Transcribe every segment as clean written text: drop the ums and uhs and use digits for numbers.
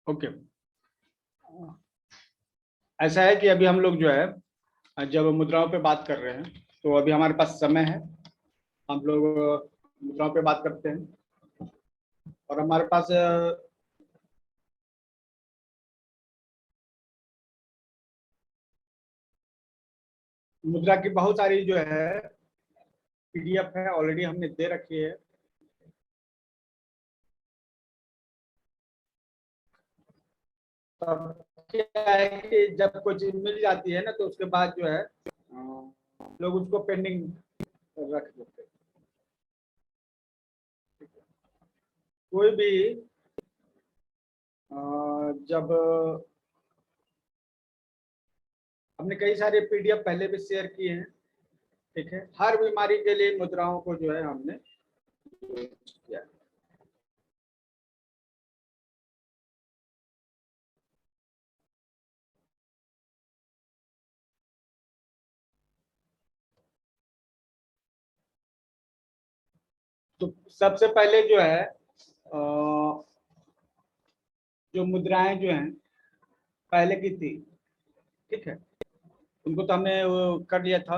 Okay. ऐसा है कि अभी हम लोग जो है जब मुद्राओं पे बात कर रहे हैं तो अभी हमारे पास समय है, हम लोग मुद्राओं पे बात करते हैं। और हमारे पास मुद्रा की बहुत सारी जो है पीडीएफ है, ऑलरेडी हमने दे रखी है। तब क्या है कि जब कोई चीज मिल जाती है ना तो उसके बाद जो है लोग उसको पेंडिंग रख देते हैं। कोई भी जब हमने कई सारे पीडीएफ पहले भी शेयर किए हैं, ठीक है। हर बीमारी के लिए मुद्राओं को जो है हमने किया है। तो सबसे पहले जो है जो मुद्राएं जो हैं पहले की थी, ठीक है, उनको तो हमने वो कर लिया था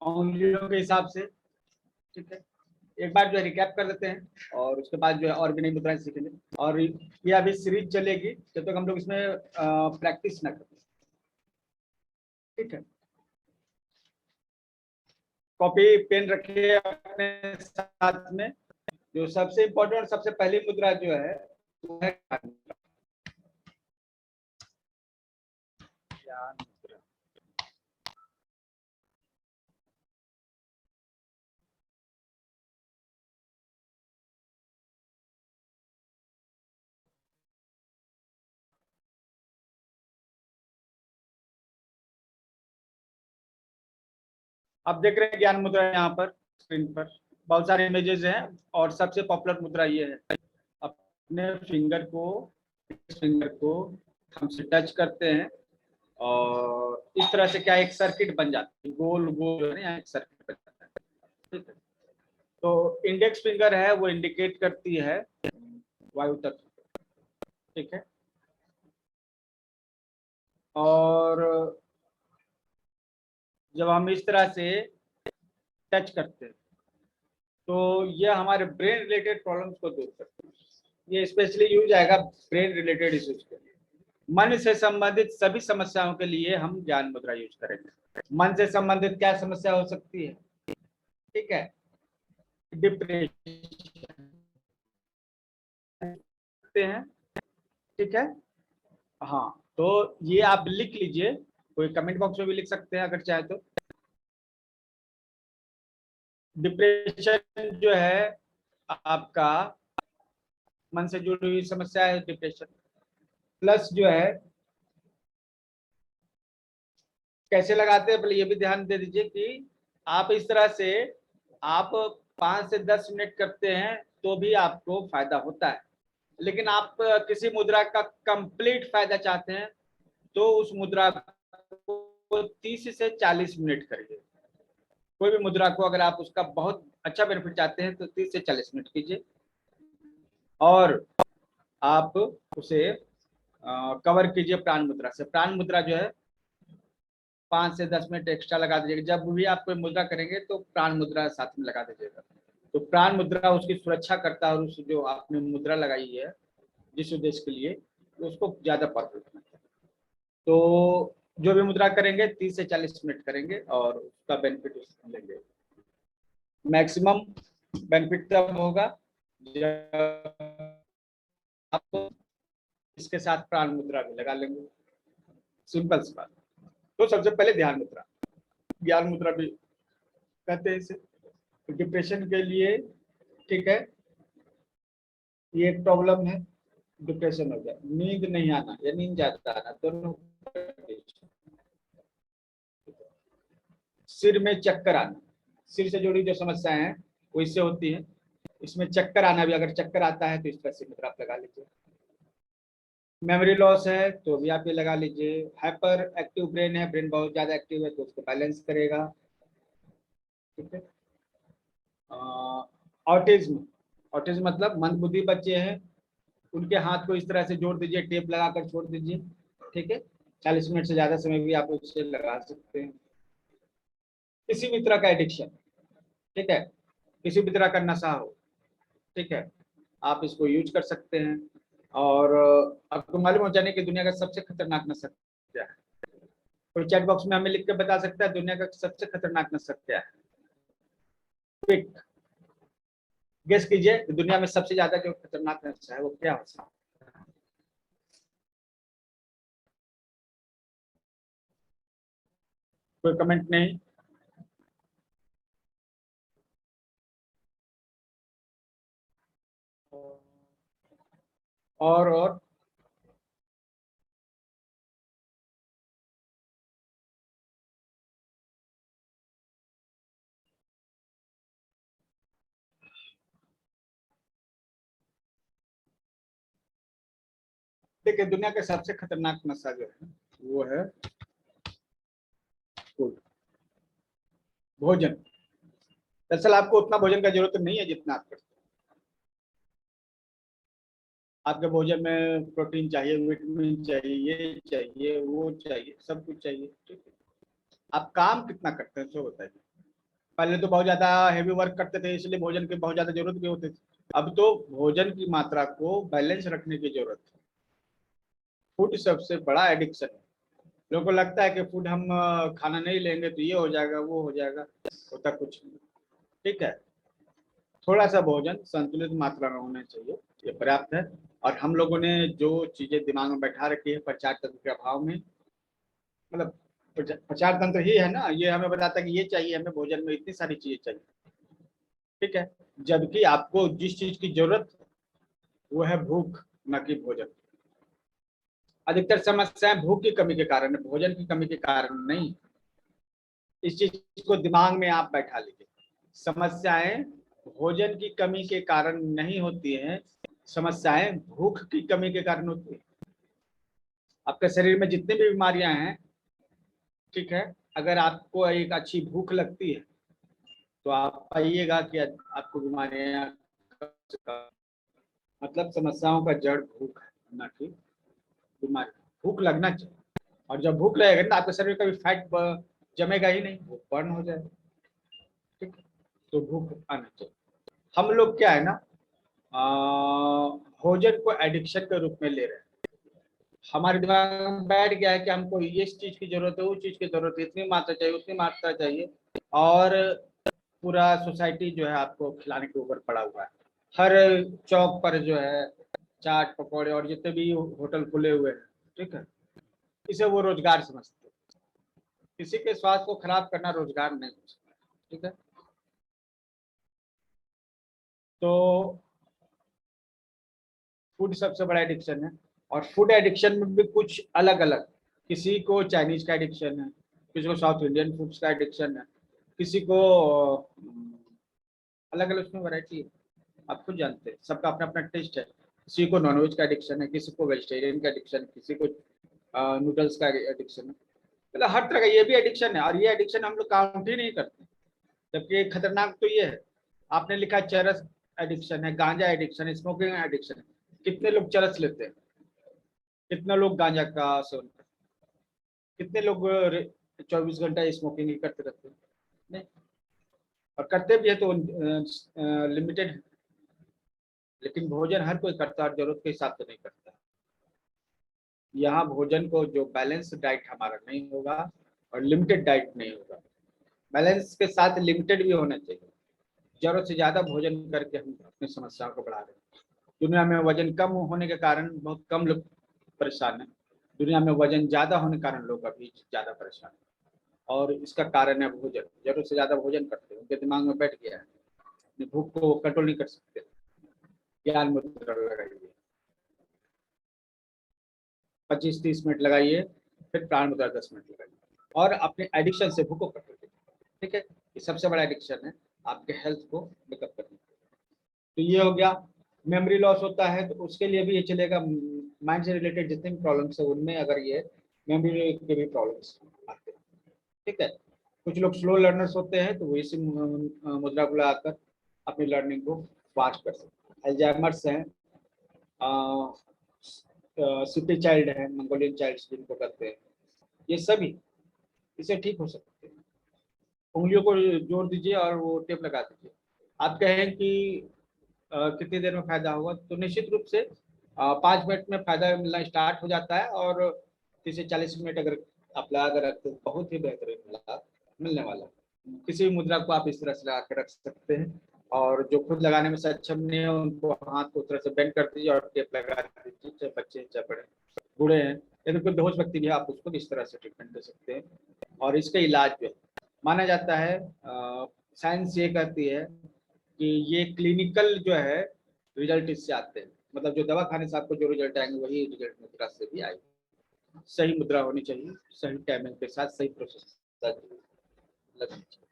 उंगलियों के हिसाब से, ठीक है। एक बार जो है रिकैप कर देते हैं और उसके बाद जो है और भी नई मुद्राएं सीखेंगे। और ये अभी सीरीज चलेगी जब तक हम लोग इसमें प्रैक्टिस ना करें, ठीक है। कॉपी पेन रखिए अपने साथ में। जो सबसे इम्पोर्टेंट और सबसे पहली मुद्रा जो है वो है ज्ञान मुद्रा। आप देख रहे हैं ज्ञान मुद्रा यहाँ पर स्क्रीन पर बहुत सारे इमेजेस हैं और सबसे पॉपुलर मुद्रा ये है। अपने फिंगर को हमसे टच करते हैं और इस तरह से क्या एक सर्किट बन जाती है, गोल गोल जो है ना एक सर्किट बन जाता है, ठीक है। तो इंडेक्स फिंगर है वो इंडिकेट करती है वायु तत्व, ठीक है। और जब हम इस तरह से टच करते हैं तो यह हमारे ब्रेन रिलेटेड प्रॉब्लम्स को दूर करते हैं। ये स्पेशली यूज आएगा ब्रेन रिलेटेड इश्यूज के लिए। मन से संबंधित सभी समस्याओं के लिए हम ज्ञान मुद्रा यूज करेंगे। मन से संबंधित क्या समस्या हो सकती है, ठीक है, डिप्रेशन हैं, ठीक है। हाँ, तो ये आप लिख लीजिए, कोई कमेंट बॉक्स में भी लिख सकते हैं अगर चाहे तो। डिप्रेशन जो है आपका मन से जुड़ी हुई समस्या है डिप्रेशन। प्लस जो है कैसे लगाते हैं पहले ये भी ध्यान दे दीजिए कि आप इस तरह से आप 5 से 10 मिनट करते हैं तो भी आपको फायदा होता है। लेकिन आप किसी मुद्रा का कंप्लीट फायदा चाहते हैं तो उस मुद्रा को 30 से 40 मिनट करिए। कोई भी मुद्रा को अगर आप उसका बहुत अच्छा बेनिफिट चाहते हैं तो 30 से 40 मिनट कीजिए और आप उसे कवर कीजिए प्राण मुद्रा से। प्राण मुद्रा जो है 5 से 10 मिनट एक्स्ट्रा लगा दीजिएगा। जब भी आप कोई मुद्रा करेंगे तो प्राण मुद्रा साथ में लगा दीजिएगा। तो प्राण मुद्रा उसकी सुरक्षा करता है और उस जो आपने मुद्रा लगाई है जिस उद्देश्य के लिए उसको ज्यादा परफेक्ट बनाता है। तो जो भी मुद्रा करेंगे 30 से 40 मिनट करेंगे और उसका बेनिफिट लेंगे। मैक्सिमम बेनिफिट तब होगा जब आप इसके साथ प्राण मुद्रा भी लगा लेंगे। सिंपल सी बात। तो सबसे पहले ध्यान मुद्रा, ज्ञान मुद्रा भी कहते हैं इसे, डिप्रेशन के लिए, ठीक है। ये एक प्रॉब्लम है, डिप्रेशन हो जाए, नींद नहीं आना या नींद ज्यादा आना दोनों, सिर में चक्कर आना, सिर से जुड़ी जो समस्याएं हैं वो इससे होती है। इसमें चक्कर आना भी, अगर चक्कर आता है तो इस तरह से मुद्रा आप लगा लीजिए। मेमोरी लॉस है तो भी आप ये लगा लीजिए। हाइपर एक्टिव ब्रेन है, ब्रेन बहुत ज्यादा एक्टिव है तो उसको बैलेंस करेगा, ठीक है। ऑटिज्म, ऑटिज्म मतलब मंदबुद्धि बच्चे हैं उनके हाथ को इस तरह से जोड़ दीजिए, टेप लगाकर छोड़ दीजिए, ठीक है। 40 मिनट से ज्यादा समय भी आप उससे लगा सकते हैं। किसी भी तरह का एडिक्शन, ठीक है, किसी भी तरह का नशा हो, ठीक है, आप इसको यूज कर सकते हैं। और आपको मालूम हो जाने की दुनिया का सबसे खतरनाक नशा क्या है? कोई चैट बॉक्स में हमें लिख के बता सकता है दुनिया का सबसे खतरनाक नशा क्या है? क्विक गेस कीजिए, दुनिया में सबसे ज्यादा जो खतरनाक नशा है वो क्या हो सकता है? कोई कमेंट नहीं? और देखिए, दुनिया का सबसे खतरनाक नशा जो है वो है फूड, भोजन। दरअसल आपको उतना भोजन का जरूरत नहीं है जितना आप करते हैं। आपके भोजन में प्रोटीन चाहिए, विटामिन चाहिए, ये चाहिए, वो चाहिए, सब कुछ चाहिए, ठीक है। आप काम कितना करते हैं सो बताइए। पहले तो बहुत ज्यादा हेवी वर्क करते थे, इसलिए भोजन की बहुत ज्यादा जरूरत भी होती थी। अब तो भोजन की मात्रा को बैलेंस रखने की जरूरत है। फूड सबसे बड़ा एडिक्शन है। लोगों को लगता है कि फूड हम खाना नहीं लेंगे तो ये हो जाएगा, वो हो जाएगा, होता कुछ नहीं, ठीक है। थोड़ा सा भोजन संतुलित मात्रा में होना चाहिए, ये पर्याप्त है। और हम लोगों ने जो चीजें दिमाग में बैठा रखी है प्रचार तंत्र के अभाव में, मतलब प्रचार तंत्र ही है ना, ये हमें बताता है कि ये चाहिए हमें, भोजन में इतनी सारी चीजें चाहिए, ठीक है। जबकि आपको जिस चीज की जरूरत है वो है भूख, न कि भोजन। अधिकतर समस्याएं भूख की कमी के कारण है, भोजन की कमी के कारण नहीं। इस चीज को दिमाग में आप बैठा लीजिए। समस्याएं भोजन की कमी के कारण नहीं होती हैं, समस्याएं भूख की कमी के कारण होती है। आपके शरीर में जितनी भी बीमारियां हैं, ठीक है, अगर आपको एक अच्छी भूख लगती है तो आप पाइएगा कि आपको बीमारियां, मतलब समस्याओं का जड़ भूख है, ना कि बीमारी। भूख लगना चाहिए, और जब भूख लगेगा ना आपके शरीर में कभी फैट जमेगा ही नहीं, वो बर्न हो जाएगा, ठीक है। तो भूख आना चाहिए। हम लोग क्या है ना, भोजन को एडिक्शन के रूप में ले रहे हैं। हमारे दिमाग में बैठ गया है कि हमको इस चीज की जरूरत है, उस चीज की जरूरत है, इतनी मात्रा चाहिए, उतनी मात्रा चाहिए। और पूरा सोसाइटी जो है आपको खिलाने के ऊपर पड़ा हुआ है। हर चौक पर जो है चाट पकौड़े और जितने भी होटल खुले हुए हैं, ठीक है, इसे वो रोजगार समझते हैं। किसी के स्वास्थ्य को खराब करना रोजगार नहीं हो सकता, ठीक है। तो फूड सबसे बड़ा एडिक्शन है। और फूड एडिक्शन में भी कुछ अलग अलग, किसी को चाइनीज का एडिक्शन है, किसी को साउथ इंडियन फूड्स का एडिक्शन है, किसी को अलग अलग उसमें वैरायटी है। आप खुद जानते हैं, सबका अपना अपना टेस्ट है। किसी को नॉनवेज का एडिक्शन है, किसी को वेजिटेरियन का एडिक्शन है, किसी को नूडल्स का एडिक्शन है। मतलब हर तरह का ये भी एडिक्शन है, और ये एडिक्शन हम लोग काउंट ही नहीं करते। जबकि खतरनाक तो ये है, आपने लिखा चरस एडिक्शन है, गांजा एडिक्शन है, स्मोकिंग एडिक्शन है। कितने लोग चरस लेते हैं, कितने लोग गांजा का सेवन करते हैं, कितने लोग 24 घंटा स्मोकिंग ही करते रहते हैं? नहीं। और करते भी है तो लिमिटेड है। लेकिन भोजन हर कोई करता है और जरूरत के हिसाब से नहीं करता। यहाँ भोजन को जो बैलेंस डाइट हमारा नहीं होगा और लिमिटेड डाइट नहीं होगा। बैलेंस के साथ लिमिटेड भी होना चाहिए। जरूरत से ज्यादा भोजन करके हम अपनी समस्याओं को बढ़ा रहे हैं। दुनिया में वजन कम होने के कारण बहुत कम लोग परेशान हैं। दुनिया में वजन ज्यादा होने के कारण लोग अभी ज्यादा परेशान हैं। और इसका कारण है भोजन। जरूरत से ज्यादा भोजन करते हैं, उनके दिमाग में बैठ गया है, अपनी भूख को कंट्रोल नहीं कर सकते। ज्ञान मुद्रा लगाइए, 25-30 मिनट लगाइए, फिर प्राण मुद्रा 10 मिनट लगाइए, और अपने एडिक्शन से भूख को कंट्रोल करिए, ठीक है। ये सबसे बड़ा एडिक्शन है आपके हेल्थ को बेकअप करने। तो ये हो गया। मेमोरी लॉस होता है तो उसके लिए भी ये चलेगा। माइंड से रिलेटेड जितने भी प्रॉब्लम्स है उनमें अगर ये मेमोरी के भी प्रॉब्लम्स आते हैं, ठीक है। कुछ लोग स्लो लर्नर्स होते हैं तो वो इसी मुद्रा को लगाकर अपनी लर्निंग को फास्ट कर सकते हैं। अल्जाइमर्स हैं, सिटी चाइल्ड है, मंगोलियन चाइल्ड जिनको करते हैं, ये सभी इसे ठीक हो सकते हैं। उंगलियों को जोड़ दीजिए और वो टेप लगा दीजिए। आप कहें कि कितनी देर में फायदा होगा, तो निश्चित रूप से 5 मिनट में फायदा मिलना स्टार्ट हो जाता है, और 30 से 40 मिनट अगर आप लगा कर रखते हो, बहुत ही बेहतरीन लाभ मिलने वाला है। किसी भी मुद्रा को आप इस तरह से लगा कर रख सकते हैं, और जो खुद लगाने में सक्षम नहीं है उनको हाथ को उस तरह से बेंड कर दीजिए और टेप लगा दीजिए, चाहे बच्चे हैं चाहे बड़े बूढ़े हैं, यदि कोई बेहोश व्यक्ति भी है आप उसको इस तरह से ट्रीटमेंट दे सकते हैं। और इसका इलाज जो है माना जाता है, साइंस ये कहती है कि ये क्लिनिकल जो है रिजल्ट इससे आते हैं, मतलब जो दवा खाने से आपको जो रिजल्ट आएंगे वही रिजल्ट मुद्रा से भी आएंगे। सही मुद्रा होनी चाहिए, सही टाइमिंग के साथ सही प्रोसेस लगनी चाहिए,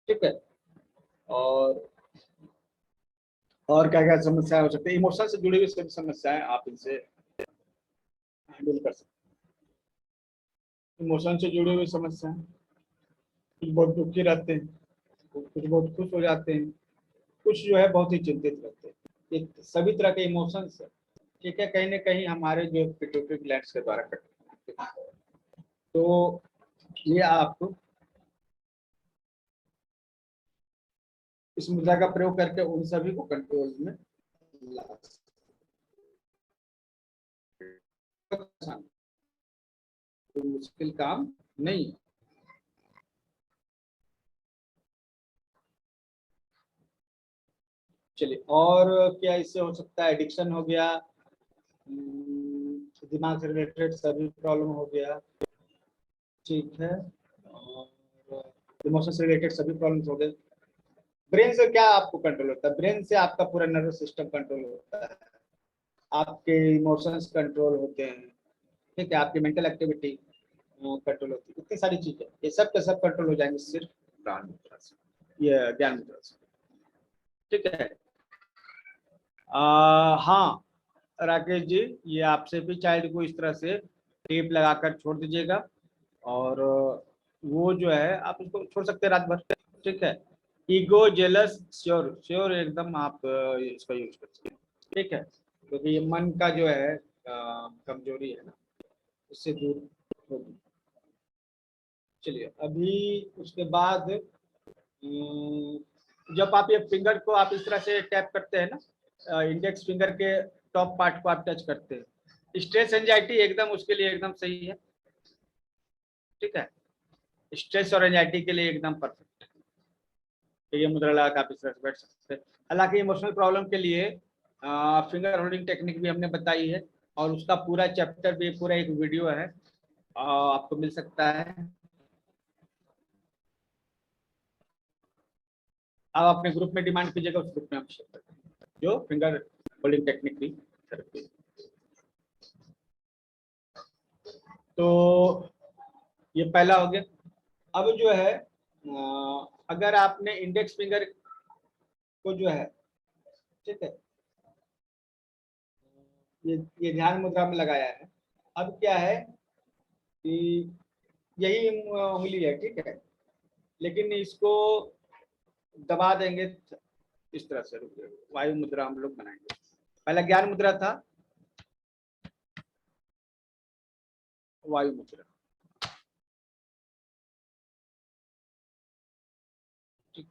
ठीक है। और क्या क्या समस्या हो सकती है, इमोशन से जुड़ी हुई सभी समस्याएं आप इनसे हैंडल कर सकते हैं। इमोशन से जुड़ी हुई समस्याएं, कुछ बहुत दुखी रहते हैं, कुछ बहुत खुश हो जाते हैं, कुछ जो है बहुत ही चिंतित रहते हैं, ये सभी तरह के इमोशंस है, ठीक है, कहीं ना कहीं हमारे जो पिट्यूटरी ग्लैंड्स के द्वारा करते हैं। तो ये आपको इस मुद्रा का प्रयोग करके उन सभी को कंट्रोल में ला सकते, कोई मुश्किल काम नहीं। चलिए, और क्या इससे हो सकता है, एडिक्शन हो गया, दिमाग से रिलेटेड सभी प्रॉब्लम हो गया, ठीक है, और इमोशन से रिलेटेड सभी प्रॉब्लम्स हो गए। ब्रेन से क्या आपको कंट्रोल होता है, ब्रेन से आपका पूरा नर्वस सिस्टम कंट्रोल होता है, आपके इमोशंस कंट्रोल होते हैं, ठीक है, आपकी मेंटल एक्टिविटी कंट्रोल होती है, इतनी सारी चीजें ये सब के सब कंट्रोल हो जाएंगे सिर्फ प्राण मुद्रा से, ये ज्ञान मुद्रा से, ठीक है। हाँ राकेश जी, ये आपसे भी चाइल्ड को इस तरह से टेप लगाकर छोड़ दीजिएगा, और वो जो है आप उसको छोड़ सकते हैं रात भर, ठीक है। ईगो जेलस श्योर श्योर एकदम आप इसका यूज कर सकते हैं, ठीक है, क्योंकि ये मन का जो है कमजोरी है ना, उससे दूर होगी। चलिए, अभी उसके बाद जब आप ये फिंगर को आप इस तरह से टैप करते हैं ना, इंडेक्स फिंगर के टॉप पार्ट को आप टच करते हैं, स्ट्रेस एंजाइटी एकदम उसके लिए एकदम सही है, ठीक है, स्ट्रेस और एंजाइटी के लिए एकदम परफेक्ट है। तो ये मुद्रा लगा आप इस तरह से बैठ सकते हैं। हालांकि इमोशनल प्रॉब्लम के लिए फिंगर होल्डिंग टेक्निक भी हमने बताई है, और उसका पूरा चैप्टर भी, पूरा एक वीडियो है, आपको मिल सकता है। आप अपने ग्रुप में डिमांड कीजिएगा, उस ग्रुप में हम शेयर करते हैं जो फिंगर होल्डिंग टेक्निक की थेरेपी। तो ये पहला हो गया। अब जो है अगर आपने इंडेक्स फिंगर को जो है, ठीक है, ये ध्यान मुद्रा में लगाया है, अब क्या है कि यही उंगली है, ठीक है, लेकिन इसको दबा देंगे इस तरह से, वायु मुद्रा हम लोग बनाएंगे। पहला ज्ञान मुद्रा था, वायु मुद्रा, ठीक।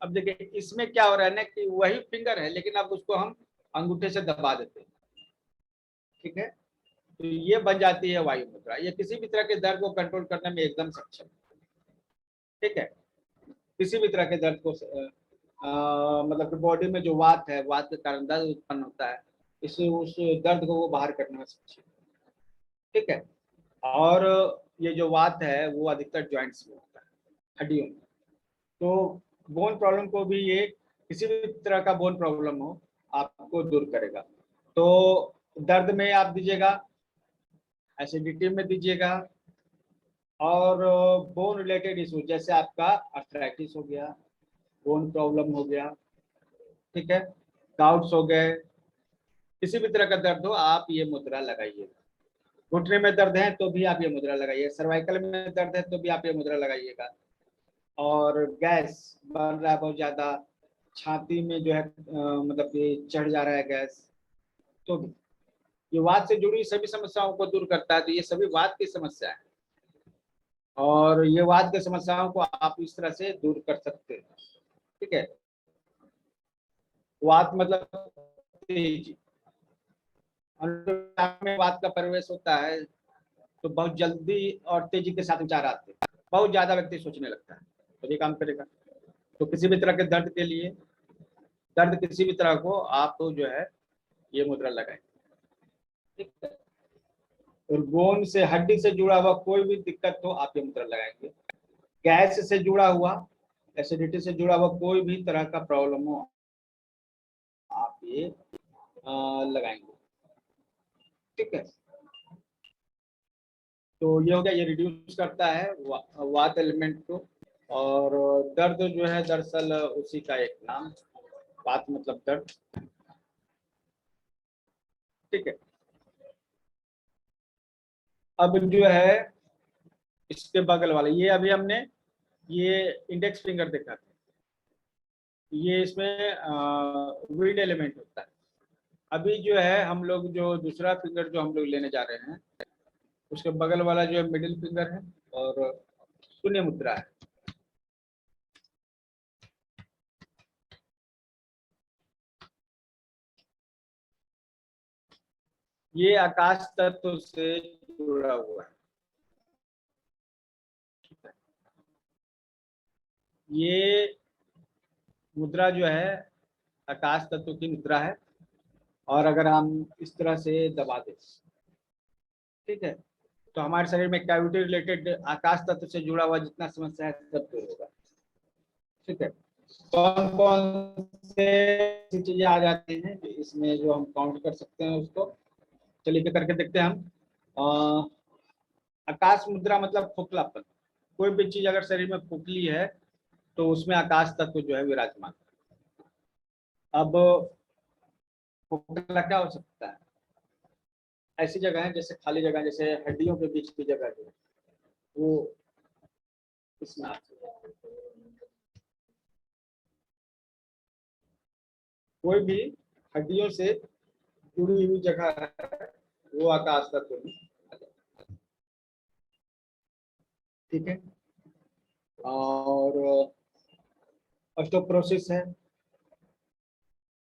अब देखिए इसमें क्या हो रहा है ना कि वही फिंगर है, लेकिन अब उसको हम अंगूठे से दबा देते हैं, ठीक है, तो ये बन जाती है वायु मुद्रा। ये किसी भी तरह के दर्द को कंट्रोल करने में एकदम सक्षम है, ठीक है, किसी भी तरह के दर्द को मतलब कि बॉडी में जो वात है, वात के कारण दर्द उत्पन्न होता है, इससे उस दर्द को वो बाहर करने में सक्षम है, ठीक है। और ये जो वात है वो अधिकतर जॉइंट्स में होता है, हड्डियों में। तो बोन प्रॉब्लम को भी ये, किसी भी तरह का बोन प्रॉब्लम हो, आपको दूर करेगा। तो दर्द में आप दीजिएगा, एसिडिटी में दीजिएगा, और बोन रिलेटेड इशू जैसे आपका आर्थराइटिस हो गया, बोन प्रॉब्लम हो गया, ठीक है, गाउट्स हो गए, किसी भी तरह का दर्द हो आप ये मुद्रा लगाइएगा। घुटने में दर्द है तो भी आप ये मुद्रा लगाइए, सर्वाइकल में दर्द है तो भी आप ये मुद्रा लगाइएगा, और गैस बन रहा है बहुत ज्यादा, छाती में जो है मतलब कि चढ़ जा रहा है गैस, तो भी ये वात से जुड़ी सभी समस्याओं को दूर करता है। तो ये सभी वात की समस्या है, और ये वात की समस्याओं को आप इस तरह से दूर कर सकते हैं। ठीक है, वात मतलब तेजी, अनुराग में वात का प्रवेश होता है तो बहुत जल्दी और तेजी के साथ विचार आते हैं, बहुत ज्यादा व्यक्ति सोचने लगता है, तो ये काम करेगा। तो किसी भी तरह के दर्द के लिए, दर्द किसी भी तरह को आप तो जो है ये मुद्रा लगाएं। ठीक है, और बोन से, हड्डी से जुड़ा हुआ कोई भी दिक्कत हो आप ये मुद्रा लगाएंगे। गैस से जुड़ा हुआ, एसिडिटी से जुड़ा हुआ कोई भी तरह का प्रॉब्लम हो आप ये लगाएंगे। ठीक है, तो ये हो गया, ये रिड्यूस करता है वात एलिमेंट को। और दर्द जो है दरअसल उसी का एक नाम, वात मतलब दर्द। ठीक है, अब जो है इसके बगल वाले, ये अभी हमने ये इंडेक्स फिंगर देखा था, ये इसमें वीड एलिमेंट होता है। अभी जो है हम लोग जो दूसरा फिंगर जो हम लोग लेने जा रहे हैं, उसके बगल वाला जो है मिडिल फिंगर है और शून्य मुद्रा है। ये आकाश तत्व से जुड़ा हुआ है। ये मुद्रा जो है आकाश तत्व की मुद्रा है, और अगर हम इस तरह से दबा दें, ठीक है, तो हमारे शरीर में कैविटी रिलेटेड आकाश तत्व से जुड़ा हुआ जितना समस्या है सब दूर होगा। ठीक है, कौन कौन से चीजें आ जाती हैं इसमें जो हम काउंट कर सकते हैं उसको, चलिए करके देखते हैं हम। आकाश मुद्रा मतलब खोखलापन, कोई भी चीज अगर शरीर में खोखली है तो उसमें आकाश तत्व जो है विराजमान। अब खोखला क्या हो सकता है, ऐसी जगह है जैसे खाली जगह, जैसे हड्डियों के बीच की जगह जो है वो इसमें आती है। कोई भी हड्डियों से जुड़ी हुई जगह है वो आकाश तत्व में। ठीक है, और ऑस्टियोपोरोसिस है,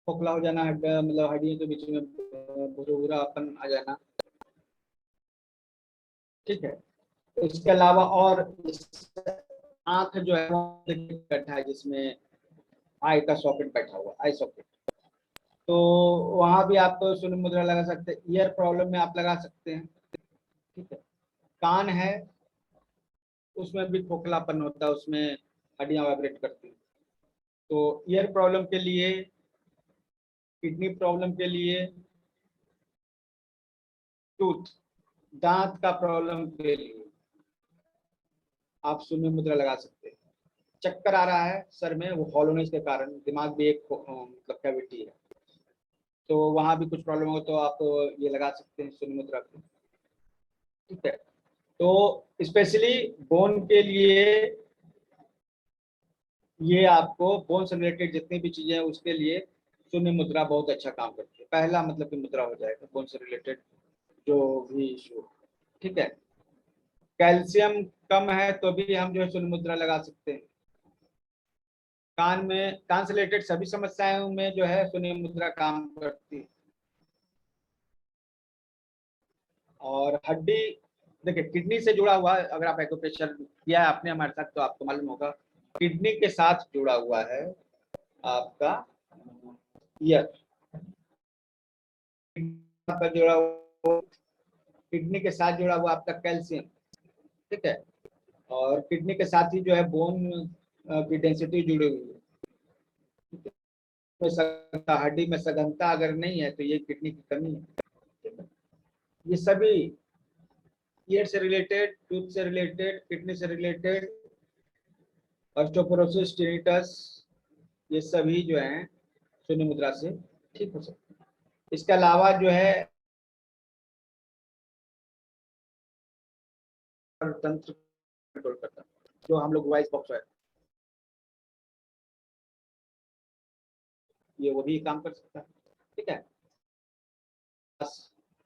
खोखला हो जाना, मतलब हड्डियों के बीच में भूरापन आ जाना। ठीक है, इसके अलावा और आंख जो है बैठा है जिसमें आई का सॉकेट बैठा हुआ, आई सॉकेट, तो वहां भी आप शून्य मुद्रा लगा सकते हैं। ईयर प्रॉब्लम में आप लगा सकते हैं। ठीक है, कान है उसमें भी खोखलापन होता है, उसमें हड्डियां वाइब्रेट करती हैं। तो ईयर प्रॉब्लम के लिए, किडनी प्रॉब्लम के लिए, टूथ, दांत का प्रॉब्लम के लिए आप शून्य मुद्रा लगा सकते हैं। चक्कर आ रहा है सर में, वो हॉलोनेस के कारण, दिमाग भी एक मतलब कैविटी है, तो वहां भी कुछ प्रॉब्लम हो तो आप ये लगा सकते हैं शून्य मुद्रा को। ठीक है, तो स्पेशली बोन के लिए ये आपको बोन से रिलेटेड जितनी भी चीजें हैं उसके लिए शून्य मुद्रा बहुत अच्छा काम करती है। पहला मतलब कि मुद्रा हो जाएगा बोन से रिलेटेड जो भी इशू। ठीक है, कैल्शियम कम है तो भी हम जो है शून्य मुद्रा लगा सकते हैं। कान में, कान से रिलेटेड सभी समस्याओं में जो है शून्य मुद्रा काम करती है। और हड्डी, देखिए किडनी से जुड़ा हुआ है, अगर आप एक्यूप्रेशर किया है आपने हमारे साथ तो आपको मालूम होगा, किडनी के साथ जुड़ा हुआ है आपका ईयर, आपका जुड़ा हुआ, किडनी के साथ जुड़ा हुआ आपका कैल्शियम। ठीक है, और किडनी के साथ ही जो है बोन की डेंसिटी जुड़ी हुई है। हड्डी में सघनता अगर नहीं है तो ये किडनी की कमी है। ये सभी ईयर से रिलेटेड, टूथ से रिलेटेड, किडनी से रिलेटेड, ऑस्टियोपोरोसिस, टिनिटस, ये सभी जो हैं शून्य मुद्रा से ठीक हो सकते हैं। इसके अलावा जो है तंत्र कंट्रोल करता है, जो हम लोग वॉइस बॉक्स है ये वो भी काम कर सकता है। ठीक है,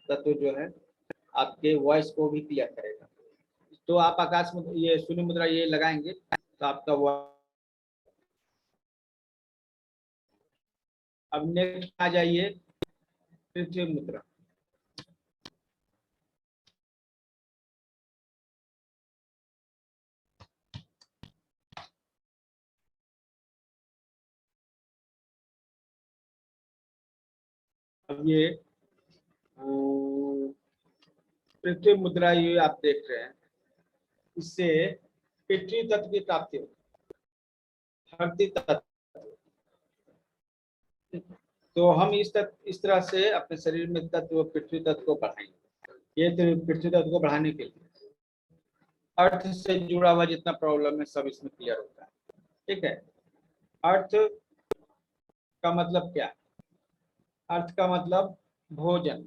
तत्व जो है आपके वॉइस को भी क्लियर करेगा। तो आप आकाश में ये शून्य मुद्रा ये लगाएंगे तो आपका अब नेक्स्ट आ जाइए पृथ्वी मुद्रा। अब ये पृथ्वी मुद्रा ये आप देख रहे हैं, इससे पृथ्वी तत्व की प्राप्ति होती है, धरती तत्व। तो हम इस तरह से अपने शरीर में तत्व पृथ्वी तत्व को बढ़ाएंगे। ये तो पृथ्वी तत्व को बढ़ाने के लिए अर्थ से जुड़ा हुआ जितना प्रॉब्लम है सब इसमें क्लियर होता है। ठीक है, अर्थ का मतलब क्या है? अर्थ का मतलब भोजन।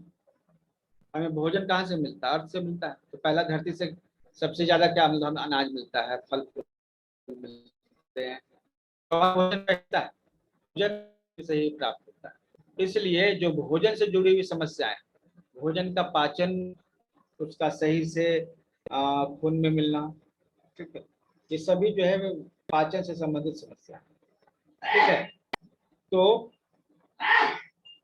हमें भोजन कहाँ से मिलता है? अर्थ से मिलता है। तो पहला धरती से सबसे ज्यादा क्या मिलता है? हमें अनाज मिलता है, फल मिलते हैं, तो भोजन मिलता है, भोजन से ही प्राप्त होता है। इसलिए जो भोजन से जुड़ी हुई समस्याएं, भोजन का पाचन, उसका सही से खून में मिलना, ठीक है, ये सभी जो है पाचन से संबंधित समस्या है। ठीक है, तो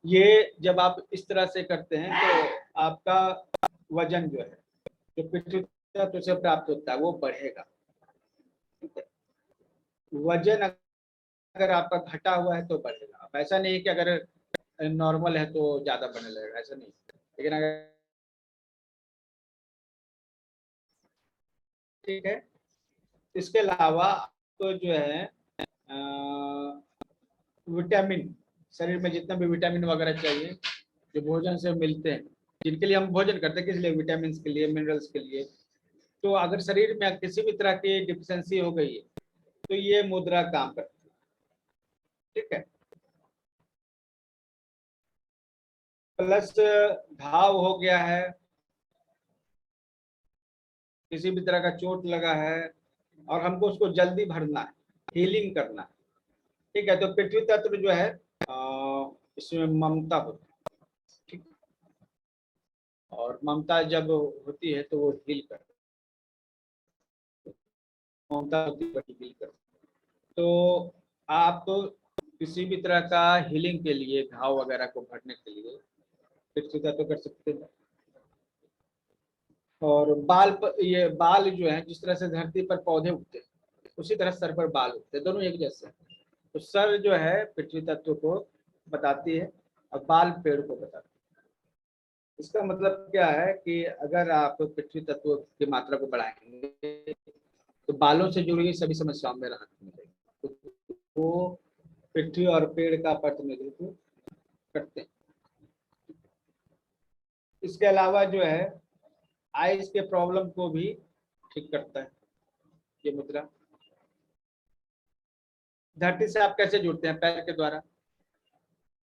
ये जब आप इस तरह से करते हैं तो आपका वजन जो है जो पृथ्वी तत्व से प्राप्त होता है वो बढ़ेगा। ठीक है, वजन अगर आपका घटा हुआ है तो बढ़ेगा। अब ऐसा नहीं है कि अगर नॉर्मल है तो ज्यादा बढ़ने लगेगा, ऐसा नहीं। लेकिन अगर ठीक है, इसके अलावा तो जो है विटामिन, शरीर में जितना भी विटामिन वगैरह चाहिए जो भोजन से मिलते हैं, जिनके लिए हम भोजन करते हैं, किस लिए? विटामिन के लिए, मिनरल्स के लिए। तो अगर शरीर में किसी भी तरह की डिफिशियंसी हो गई है तो ये मुद्रा काम करती है। ठीक है, प्लस घाव हो गया है, किसी भी तरह का चोट लगा है और हमको उसको जल्दी भरना है, हीलिंग करना है। ठीक है, तो पृथ्वी तत्व जो है इसमें ममता होती है। ठीक, और ममता जब होती है तो वो हील करती है, ममता होती है हील करती है। तो आप किसी भी तरह का हीलिंग के लिए, घाव वगैरह को भरने के लिए पृथ्वी तत्व कर सकते हैं। और ये बाल जो है, जिस तरह से धरती पर पौधे उगते हैं उसी तरह सर पर बाल उगते हैं, दोनों एक जैसे हैं। तो सर जो है पृथ्वी तत्व को बताती है और बाल पेड़ को बताती है। इसका मतलब क्या है कि अगर आप पृथ्वी तत्व की मात्रा को बढ़ाएंगे तो बालों से जुड़ी हुई सभी समस्याओं में राहत मिलेगी। तो वो पृथ्वी और पेड़ का प्रतिनिधित्व करते हैं। इसके अलावा जो है आइस के प्रॉब्लम को भी ठीक करता है ये मुद्रा। धरती से आप कैसे जुड़ते हैं? पैर के द्वारा।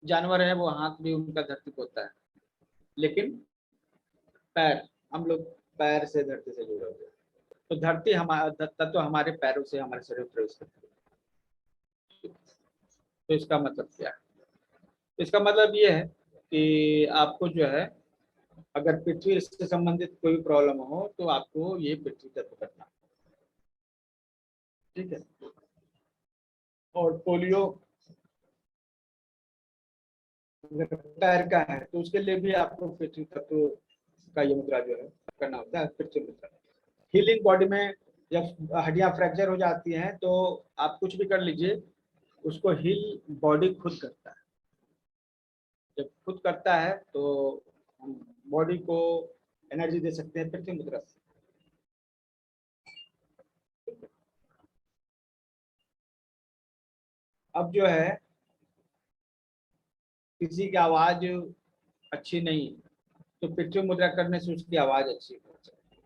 जानवर है वो हाथ भी उनका धरती को होता है, लेकिन पैर, हम लोग पैर से धरती से जुड़े हुए हैं। तो धरती हमारा तत्व हमारे पैरों से हमारे शरीर में प्रवेश करती है। तो इसका मतलब क्या है? इसका मतलब ये है कि आपको जो है अगर पृथ्वी से संबंधित कोई प्रॉब्लम हो तो आपको ये पृथ्वी तत्व करना। ठीक है, और पोलियो पैर का है तो उसके लिए भी आपको पृथ्वी तत्व का ये मुद्रा जो है करना होता है, पृथ्वी मुद्रा। हीलिंग बॉडी में जब हड्डियां फ्रैक्चर हो जाती हैं तो आप कुछ भी कर लीजिए, उसको हील बॉडी खुद करता है। जब खुद करता है तो हम बॉडी को एनर्जी दे सकते हैं पृथ्वी मुद्रा से। अब जो है किसी की आवाज अच्छी नहीं तो पृथ्वी मुद्रा करने से उसकी आवाज अच्छी हो जाए।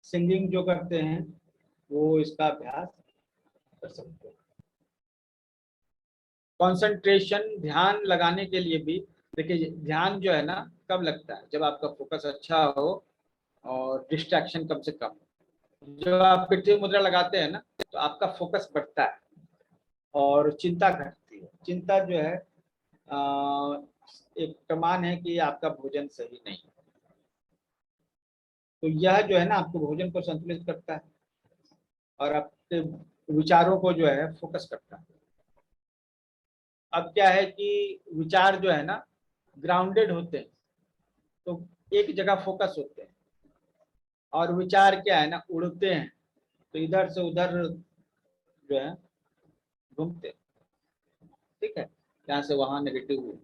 सिंगिंग जो करते हैं वो इसका अभ्यास कर सकते हैं। कंसंट्रेशन, ध्यान लगाने के लिए भी देखिए, ध्यान जो है ना कब लगता है? जब आपका फोकस अच्छा हो और डिस्ट्रैक्शन कम से कम। जब आप पृथ्वी मुद्रा लगाते हैं ना तो आपका फोकस बढ़ता है और चिंता घटती होती है। चिंता जो है एक प्रमाण है कि आपका भोजन सही नहीं है। तो यह जो है ना आपको भोजन को संतुलित करता है और आपके विचारों को जो है फोकस करता है। अब क्या है कि विचार जो है ना ग्राउंडेड होते हैं, तो एक जगह फोकस होते हैं, और विचार क्या है ना उड़ते हैं, तो इधर से उधर जो है घूमते हैं। ठीक है, यहाँ से वहां नेगेटिव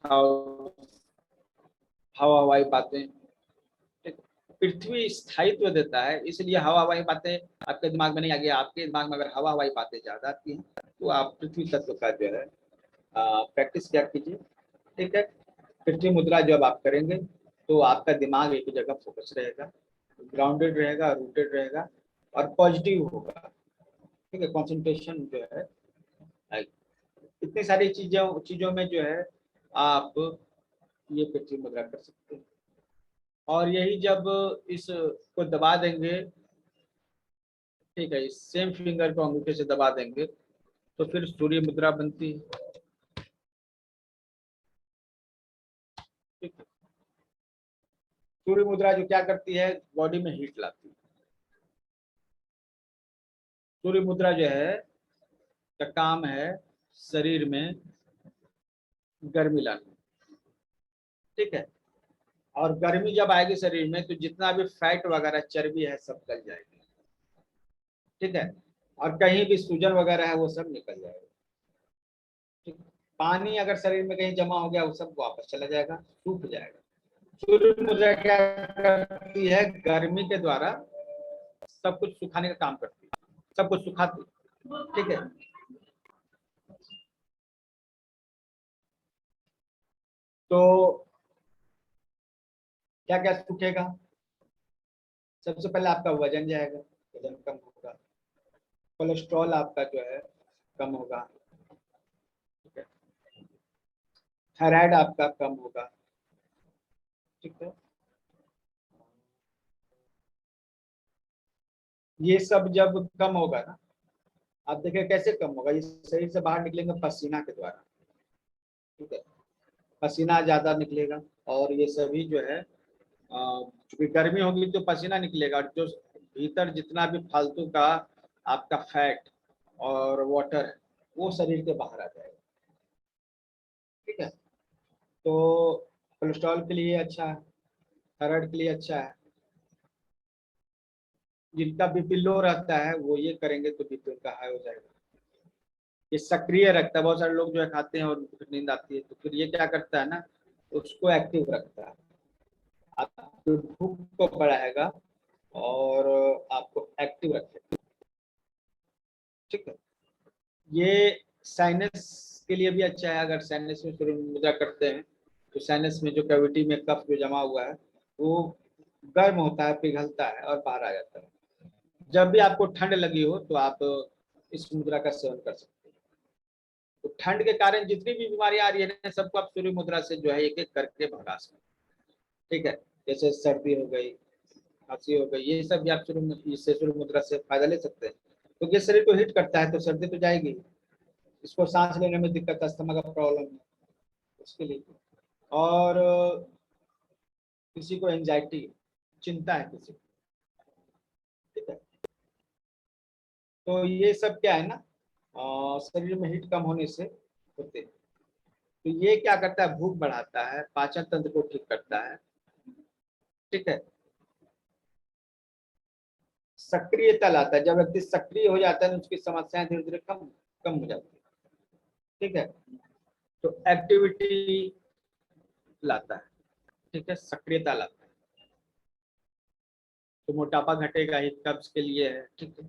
हवा हवाई बातें। पृथ्वी स्थायित्व देता है, इसलिए हवा हवाई बातें आपके दिमाग में नहीं आ गया। आपके दिमाग में अगर हवा हवाई बातें ज्यादा आती हैं तो आप पृथ्वी तत्व का जो है प्रैक्टिस क्या कीजिए। ठीक है, पृथ्वी मुद्रा जब आप करेंगे तो आपका दिमाग एक जगह फोकस रहेगा, ग्राउंडेड रहेगा, रूटेड रहेगा और पॉजिटिव होगा। ठीक है, कंसंट्रेशन जो है इतनी सारी चीजों में जो है आप ये पृथ्वी मुद्रा कर सकते हैं। और यही जब इस को दबा देंगे, ठीक है, इस सेम फिंगर को अंगूठे से दबा देंगे तो फिर सूर्य मुद्रा बनती है। ठीक है, सूर्य मुद्रा जो क्या करती है, बॉडी में हीट लाती है। सूर्य मुद्रा जो है का काम है शरीर में गर्मी लाना। ठीक है, और गर्मी जब आएगी शरीर में तो जितना भी फैट वगैरह चर्बी है सब गल जाएगी। ठीक है, और कहीं भी सूजन वगैरह है वो सब निकल जाएगा। ठीक, पानी अगर शरीर में कहीं जमा हो गया वो सब वापस चला जाएगा, सूख जाएगा। सूर्य मुद्रा क्या करती है, गर्मी के द्वारा सब कुछ सुखाने का काम करती है, सब कुछ सुखाती है। ठीक है, तो क्या क्या सूखेगा, सबसे पहले आपका वजन जाएगा, वजन कम होगा, कोलेस्ट्रॉल आपका जो है कम होगा। ठीक है, थायराइड आपका कम होगा। ठीक है, ये सब जब कम होगा ना, आप देखिए कैसे कम होगा, ये शरीर से बाहर निकलेंगे पसीना के द्वारा। ठीक है, पसीना ज्यादा निकलेगा और ये सभी जो है चूंकि गर्मी होगी तो पसीना निकलेगा, और जो भीतर जितना भी फालतू का आपका फैट और वाटर है वो शरीर के बाहर आ जाएगा। ठीक है, तो कोलेस्ट्रॉल के लिए अच्छा है, थायराइड के लिए अच्छा है। जिनका बीपी लो रहता है वो ये करेंगे तो बीपी उनका हाई हो जाएगा। ये सक्रिय रखता है, बहुत सारे लोग जो है खाते हैं और उनको फिर नींद आती है, तो फिर ये क्या करता है ना उसको एक्टिव रखता है, आपकी भूख को बढ़ाएगा और आपको एक्टिव रखेगा। ठीक है, ये साइनस के लिए भी अच्छा है। अगर साइनस में सूर्य मुद्रा करते हैं तो साइनस में जो कैविटी में कफ जो जमा हुआ है वो गर्म होता है, पिघलता है और बाहर आ जाता है। जब भी आपको ठंड लगी हो तो आप इस मुद्रा का सेवन कर सकते हैं। तो ठंड के कारण जितनी भी बीमारियां आ रही है ना सबको आप सूर्य मुद्रा से जो है एक एक करके भगा सकते हैं। ठीक है, जैसे सर्दी हो गई, खांसी हो गई, ये सब भी आप इससे सूर्य मुद्रा से फायदा ले सकते हैं। तो ये शरीर को हीट करता है तो सर्दी तो जाएगी, इसको सांस लेने में दिक्कत, अस्थमा का प्रॉब्लम है उसके लिए। और किसी को एंजाइटी, चिंता है किसी को। ठीक है, तो ये सब क्या है ना शरीर में हीट कम होने से होते हैं। तो ये क्या करता है, भूख बढ़ाता है, पाचन तंत्र को ठीक करता है। ठीक है, सक्रियता लाता है, जब व्यक्ति सक्रिय हो जाता है तो उसकी समस्याएं धीरे धीरे कम कम हो जाती है। ठीक है, तो एक्टिविटी लाता है। ठीक है, सक्रियता लाता है, तो मोटापा घटेगा, ही कब्ज के लिए है। ठीक है,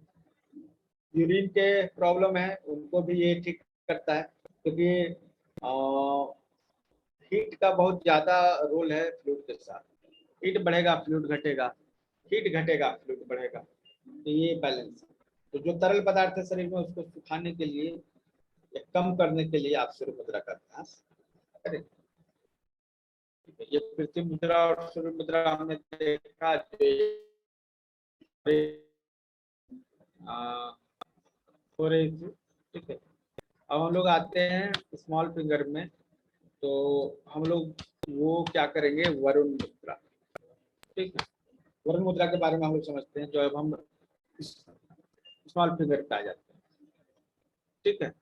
यूरिन के प्रॉब्लम है उनको भी ये ठीक करता है, क्योंकि हीट का बहुत ज्यादा रोल है फ्लूइड के साथ। हीट बढ़ेगा फ्लूइड घटेगा, हीट घटेगा फ्लूइड बढ़ेगा, तो ये बैलेंस है। तो जो तरल पदार्थ है शरीर में उसको सुखाने के लिए या कम करने के लिए आप सूर्य मुद्रा का अभ्यास करें। ठीक है, ये पृथ्वी मुद्रा और सूर्य मुद्रा हमने देखा हो रही थी। ठीक है, अब हम लोग आते हैं स्मॉल फिंगर में, तो हम लोग वो क्या करेंगे, वरुण मुद्रा। ठीक है, वरुण मुद्रा के बारे में हम लोग समझते हैं, जो अब हम स्मॉल फिंगर पे आ जाते हैं। ठीक है,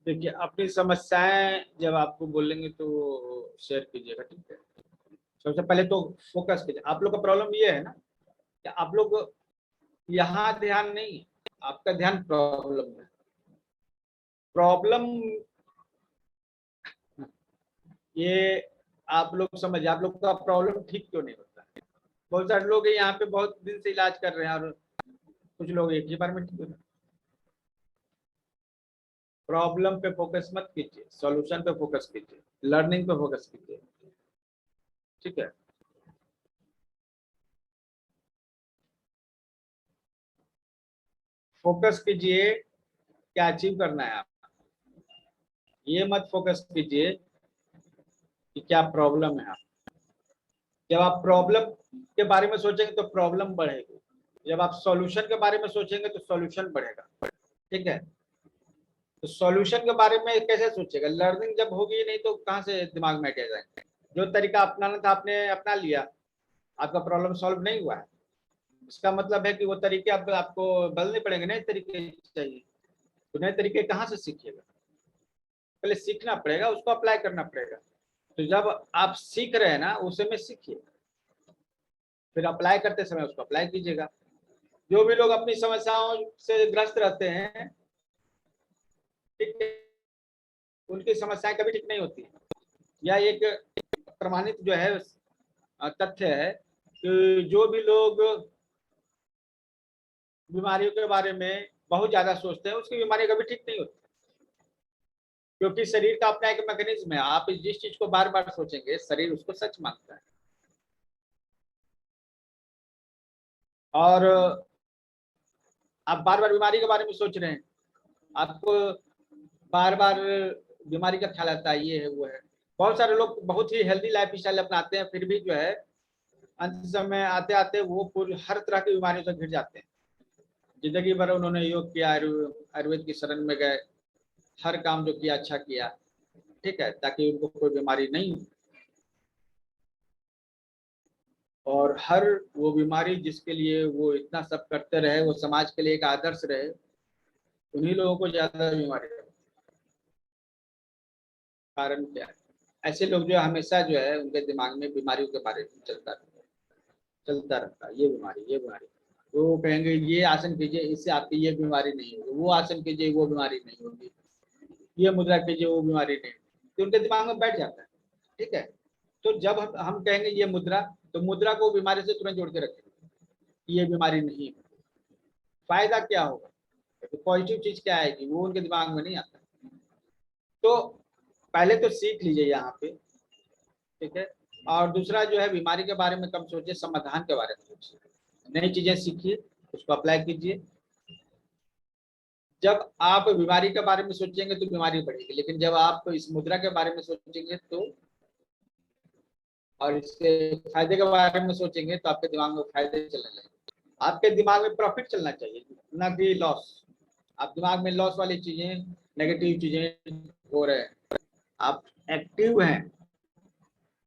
देखिए अपनी समस्याएं जब आपको बोलेंगे तो शेयर कीजिएगा। ठीक है, सबसे पहले तो फोकस कीजिए। आप लोग का प्रॉब्लम ये है ना कि आप लोग यहाँ ध्यान नहीं है, आपका ध्यान प्रॉब्लम में। प्रॉब्लम ये आप लोग समझिए, आप लोग का प्रॉब्लम ठीक क्यों नहीं होता है। बहुत सारे लोग यहाँ पे बहुत दिन से इलाज कर रहे हैं और कुछ लोग एक ही बार में ठीक हो रहे हैं। प्रॉब्लम पे फोकस मत कीजिए, सॉल्यूशन पे फोकस कीजिए, लर्निंग पे फोकस कीजिए। ठीक है, फोकस कीजिए क्या अचीव करना है आप। ये मत फोकस कीजिए कि क्या प्रॉब्लम है आप। जब आप प्रॉब्लम के बारे में सोचेंगे तो प्रॉब्लम बढ़ेगी, जब आप सॉल्यूशन के बारे में सोचेंगे तो सॉल्यूशन बढ़ेगा। ठीक है, तो सॉल्यूशन के बारे में कैसे सोचेगा, लर्निंग जब होगी नहीं तो कहाँ से दिमाग में आइडिया जाएंगे। जो तरीका अपनाना था आपने अपना लिया, आपका प्रॉब्लम सॉल्व नहीं हुआ है, इसका मतलब है कि वो तरीके अब आपको बदलने पड़ेंगे, नए तरीके चाहिए। तो नए तरीके कहाँ से सीखिएगा, पहले सीखना पड़ेगा, उसको अप्लाई करना पड़ेगा। तो जब आप सीख रहे हैं ना, उसे में सीखिए, फिर अप्लाई करते समय उसको अप्लाई कीजिएगा। जो भी लोग अपनी समस्याओं से ग्रस्त रहते हैं, ठीक है, उनकी समस्याएं कभी ठीक नहीं होती। यह एक प्रमाणित जो है तथ्य है कि जो भी लोग बीमारियों के बारे में बहुत ज्यादा सोचते हैं, उसकी बीमारी कभी ठीक नहीं होती, क्योंकि शरीर का अपना एक मैकेनिज्म है। आप जिस चीज को बार बार सोचेंगे, शरीर उसको सच मानता है। और आप बार बार बीमारी के बारे में सोच रहे हैं, आपको बार बार बीमारी का ख्याल आता है, ये है वो है। बहुत सारे लोग बहुत ही हेल्दी लाइफ स्टाइल अपनाते हैं, फिर भी जो है अंत समय आते आते वो पूरी हर तरह की बीमारियों से घिर जाते हैं। जिंदगी भर उन्होंने योग किया, आयुर्वेद की शरण में गए, हर काम जो किया अच्छा किया, ठीक है, ताकि उनको कोई बीमारी नहीं हो। और हर वो बीमारी जिसके लिए वो इतना सब करते रहे, वो समाज के लिए एक आदर्श रहे, उन्हीं लोगों को ज्यादा बीमारी है। कारण क्या है, ऐसे लोग जो हमेशा जो है उनके दिमाग में बीमारियों के बारे में चलता रहता है, ये बीमारी ये बीमारी। तो वो कहेंगे ये आसन कीजिए, इससे आपकी ये बीमारी नहीं होगी, वो आसन कीजिए वो बीमारी नहीं होगी, ये मुद्रा कीजिए वो बीमारी नहीं होगी, तो उनके दिमाग में बैठ जाता है। ठीक है, तो जब हम कहेंगे ये मुद्रा, तो मुद्रा को बीमारी से तुरंत जोड़ के रखेंगे, ये बीमारी नहीं है। फायदा क्या होगा, तो पॉजिटिव चीज क्या आएगी, वो उनके दिमाग में नहीं आता। तो पहले तो सीख लीजिए यहाँ पे। ठीक है, और दूसरा जो है बीमारी के बारे में कम सोचिए, समाधान के बारे में सोचिए, नई चीजें सीखिए, उसको अप्लाई कीजिए। जब आप बीमारी के बारे में सोचेंगे तो बीमारी बढ़ेगी, लेकिन जब आप इस मुद्रा के बारे में सोचेंगे तो, और इसके फायदे के बारे में सोचेंगे तो आपके दिमाग में फायदे चलने लगेंगे। आपके दिमाग में प्रॉफिट चलना चाहिए, ना कि लॉस। आप दिमाग में लॉस वाली चीजें, नेगेटिव चीजें हो रहे हैं। आप एक्टिव हैं,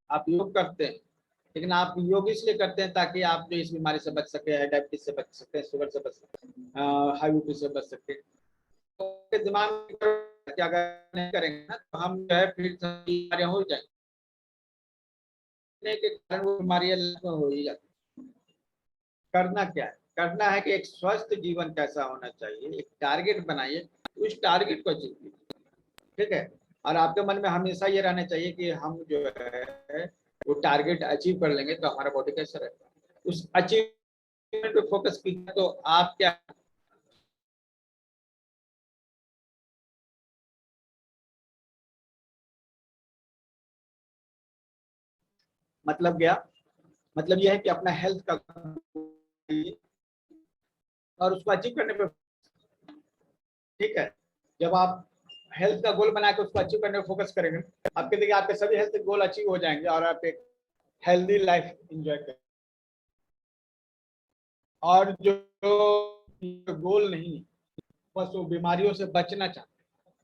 आप योग करते हैं, लेकिन आप योग इसलिए करते हैं ताकि आप जो इस बीमारी से बच सके, डायबिटीज से बच सकते हैं, शुगर से बच सकते हैं, हाई बीपी से बच सकते हैं। तो दिमाग में कि अगर नहीं करेंगे ना तो हम जो है फिर बीमारियां हो जाएंगी, के कारण वो बीमारियां हो ही जाती। करना क्या है, करना है कि एक स्वस्थ जीवन कैसा होना चाहिए, एक टारगेट बनाइए, उस टारगेट को अचीव कीजिए। ठीक है, और आपके मन में हमेशा ये रहना चाहिए कि हम जो है वो टारगेट अचीव कर लेंगे तो हमारा बॉडी कैसा रहेगा, उस अचीवमेंट पे फोकस कीजिए तो आप क्या, मतलब क्या, मतलब यह है कि अपना हेल्थ का और उसको अचीव करने पे। ठीक है, जब आप हेल्थ का गोल बना के उसको अचीव करने पर फोकस करेंगे, आपके देखिए आपके सभी हेल्थ गोल अचीव हो जाएंगे और आप एक हेल्दी लाइफ एंजॉय करें, और जो गोल नहीं, बस वो बीमारियों से बचना चाहते हैं,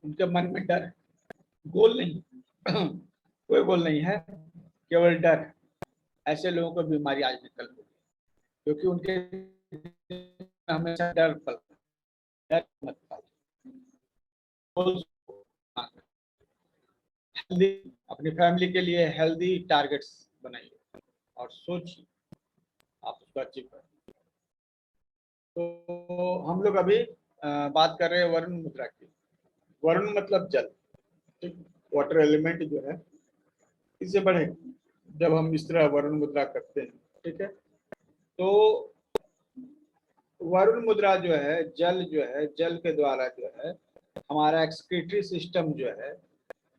उनके मन में डर है, गोल नहीं कोई गोल नहीं है, केवल डर है। ऐसे लोगों को बीमारी आज निकल रही है, क्योंकि उनके हमेशा डर पलता है, डर मत पाओ। हेल्दी, अपनी फैमिली के लिए हेल्दी टारगेट्स बनाइए और सोचिए आप उसको अचीव करें। तो हम लोग अभी बात कर रहे हैं वरुण मुद्रा की। वरुण मतलब जल, ठीक, वाटर एलिमेंट जो है, इससे बढ़े जब हम इस तरह वरुण मुद्रा करते हैं, ठीक है। तो वरुण मुद्रा जो है, जल के द्वारा जो है हमारा एक्सक्रीटरी सिस्टम जो है,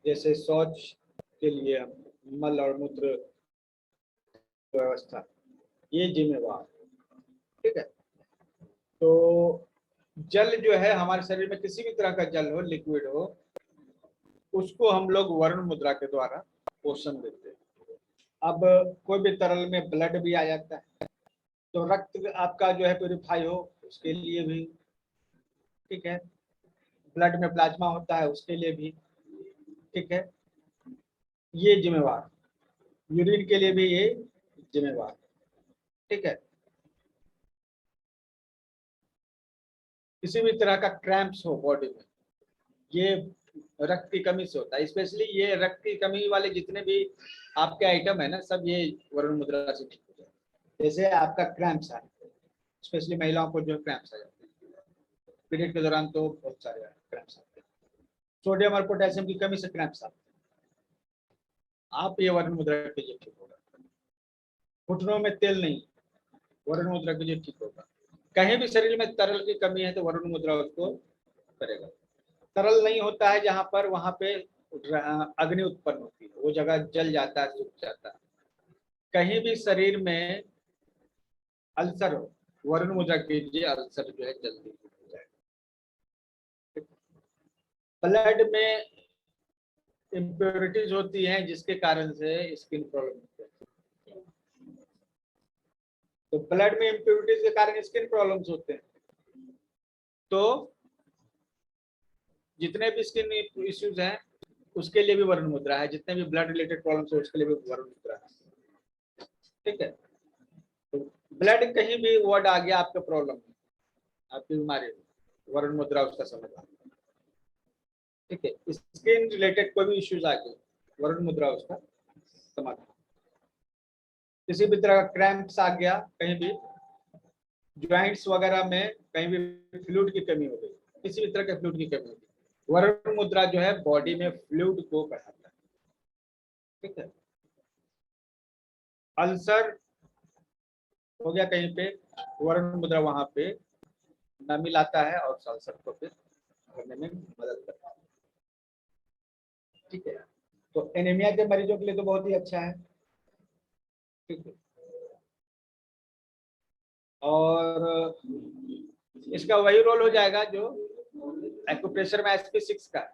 जैसे शौच के लिए मल और मूत्र व्यवस्था, ये जिम्मेवार, ठीक है। तो जल जो है हमारे शरीर में, किसी भी तरह का जल हो, लिक्विड हो, उसको हम लोग वरुण मुद्रा के द्वारा पोषण देते हैं। अब कोई भी तरल में ब्लड भी आ जाता है, तो रक्त आपका जो है प्यूरिफाई हो, उसके लिए भी, ठीक है। ब्लड में प्लाज्मा होता है, उसके लिए भी, ठीक है, ये जिम्मेवार। यूरिन के लिए भी ये जिम्मेवार, ठीक है। किसी भी तरह का क्रैम्प्स हो बॉडी में, ये रक्त की कमी से होता है। स्पेशली ये रक्त की कमी वाले जितने भी आपके आइटम है ना, सब ये वरुण मुद्रा से ठीक हो जाए। जैसे आपका क्रैम्प्स है, स्पेशली महिलाओं को जो क्रैम्प्स आ जाते हैं पीरियड के दौरान, तो बहुत सारे क्रैम्प्स आते हैं। सोडियम और पोटेशियम की कमी से क्रैम्प्स आते हैं, आप ये वरुण मुद्रा कीजिए, ठीक होगा। घुटनों में तेल नहीं, वरुण मुद्रा कीजिए, ठीक होगा। कहीं भी शरीर में तरल की कमी है तो वरुण मुद्रा उसको करेगा। तरल नहीं होता है जहां पर, वहां पे अग्नि उत्पन्न होती है, वो जगह जल जाता है, सूख जाता है। कहीं भी शरीर में अल्सर हो, वरुण मुद्रा कीजिए, अल्सर जो है जल्दी हो जाएगा। ब्लड में इम्प्योरिटीज होती हैं, जिसके कारण से स्किन प्रॉब्लम होती है। तो ब्लड में इम्प्योरिटीज के कारण स्किन प्रॉब्लम्स होते हैं। तो जितने भी स्किन इश्यूज हैं, उसके लिए भी वरुण मुद्रा है। जितने भी ब्लड रिलेटेड प्रॉब्लम्स है, उसके लिए भी वरुण मुद्रा है, ठीक है। तो ब्लड कहीं भी वर्ड आ गया आपका प्रॉब्लम, आपकी बीमारी, वरुण मुद्रा उसका समाधान, ठीक है। स्किन रिलेटेड कोई भी इश्यूज आ गए, वरुण मुद्रा उसका समाधान। किसी भी तरह का क्रैम्प्स आ गया, कहीं भी ज्वाइंट्स वगैरह में कहीं भी फ्लूइड की कमी हो गई, किसी भी तरह के फ्लूइड की कमी हो गई, वरुण मुद्रा जो है बॉडी में फ्लूइड को बढ़ाता है, ठीक है। अल्सर हो गया कहीं पे, वरुण मुद्रा वहां पे नमी लाता है और अल्सर को फिर करने में मदद करता है, ठीक है। तो एनीमिया के मरीजों के लिए तो बहुत ही अच्छा है, ठीक है। और इसका वही रोल हो जाएगा जो एक्यूप्रेशर में SP6 का।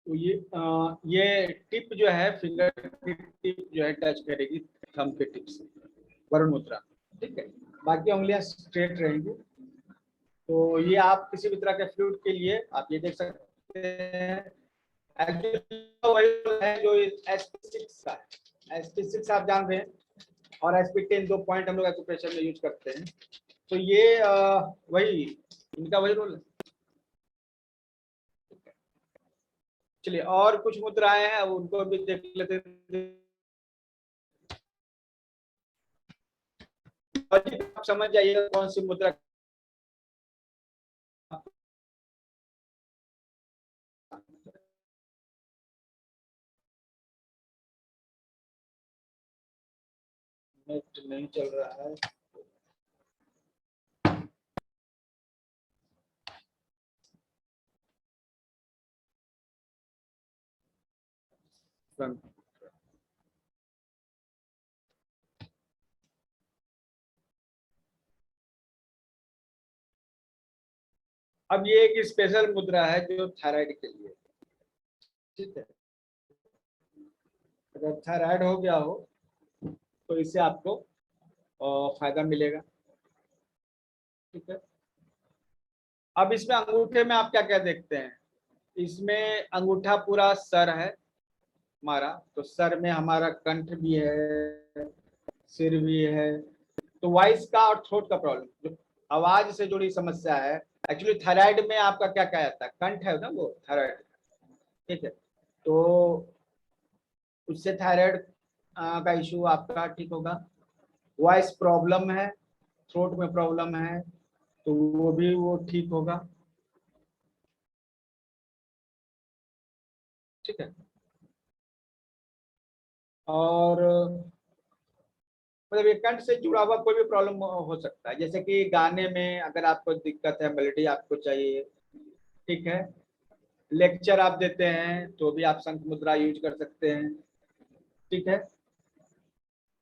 तो ये टिप जो है, फिंगर टिप जो है टच करेगी थंब के टिप से, वरुण मुद्रा, ठीक है। बाकी उंगलियां स्ट्रेट रहेंगी। तो ये आप किसी भी तरह के फ्लूइड के लिए आप ये देख सकते हैं। वही है जो SP6 का है। SP6 आप जान रहे हैं, और SP10, 2 पॉइंट हम लोग एक्यूप्रेशर में यूज करते हैं। तो ये वही, इनका वही रोल है। चलिए और कुछ मुद्राएं हैं, उनको भी देख लेते हैं। आप समझ जाइएगा कौन सी मुद्रा नेट नहीं चल रहा है। अब ये एक स्पेशल मुद्रा है जो थायराइड के लिए, ठीक है। अगर थायराइड हो गया हो तो इससे आपको फायदा मिलेगा, ठीक है। अब इसमें अंगूठे में आप क्या क्या देखते हैं, इसमें अंगूठा पूरा सर है हमारा, तो सर में हमारा कंठ भी है, सिर भी है। तो वॉइस का और थ्रोट का प्रॉब्लम, जो आवाज से जुड़ी समस्या है, एक्चुअली थायराइड में आपका क्या कहा जाता है, कंठ है ना वो थायराइड, ठीक है। तो उससे थायराइड का इशू आपका ठीक होगा। वॉइस प्रॉब्लम है, थ्रोट में प्रॉब्लम है, तो वो भी वो ठीक होगा, ठीक है। और मतलब ये कंठ से जुड़ा हुआ कोई भी प्रॉब्लम हो सकता है, जैसे कि गाने में अगर आपको दिक्कत है, मेलोडी आपको चाहिए, ठीक है। लेक्चर आप देते हैं तो भी आप शंख मुद्रा यूज कर सकते हैं, ठीक है।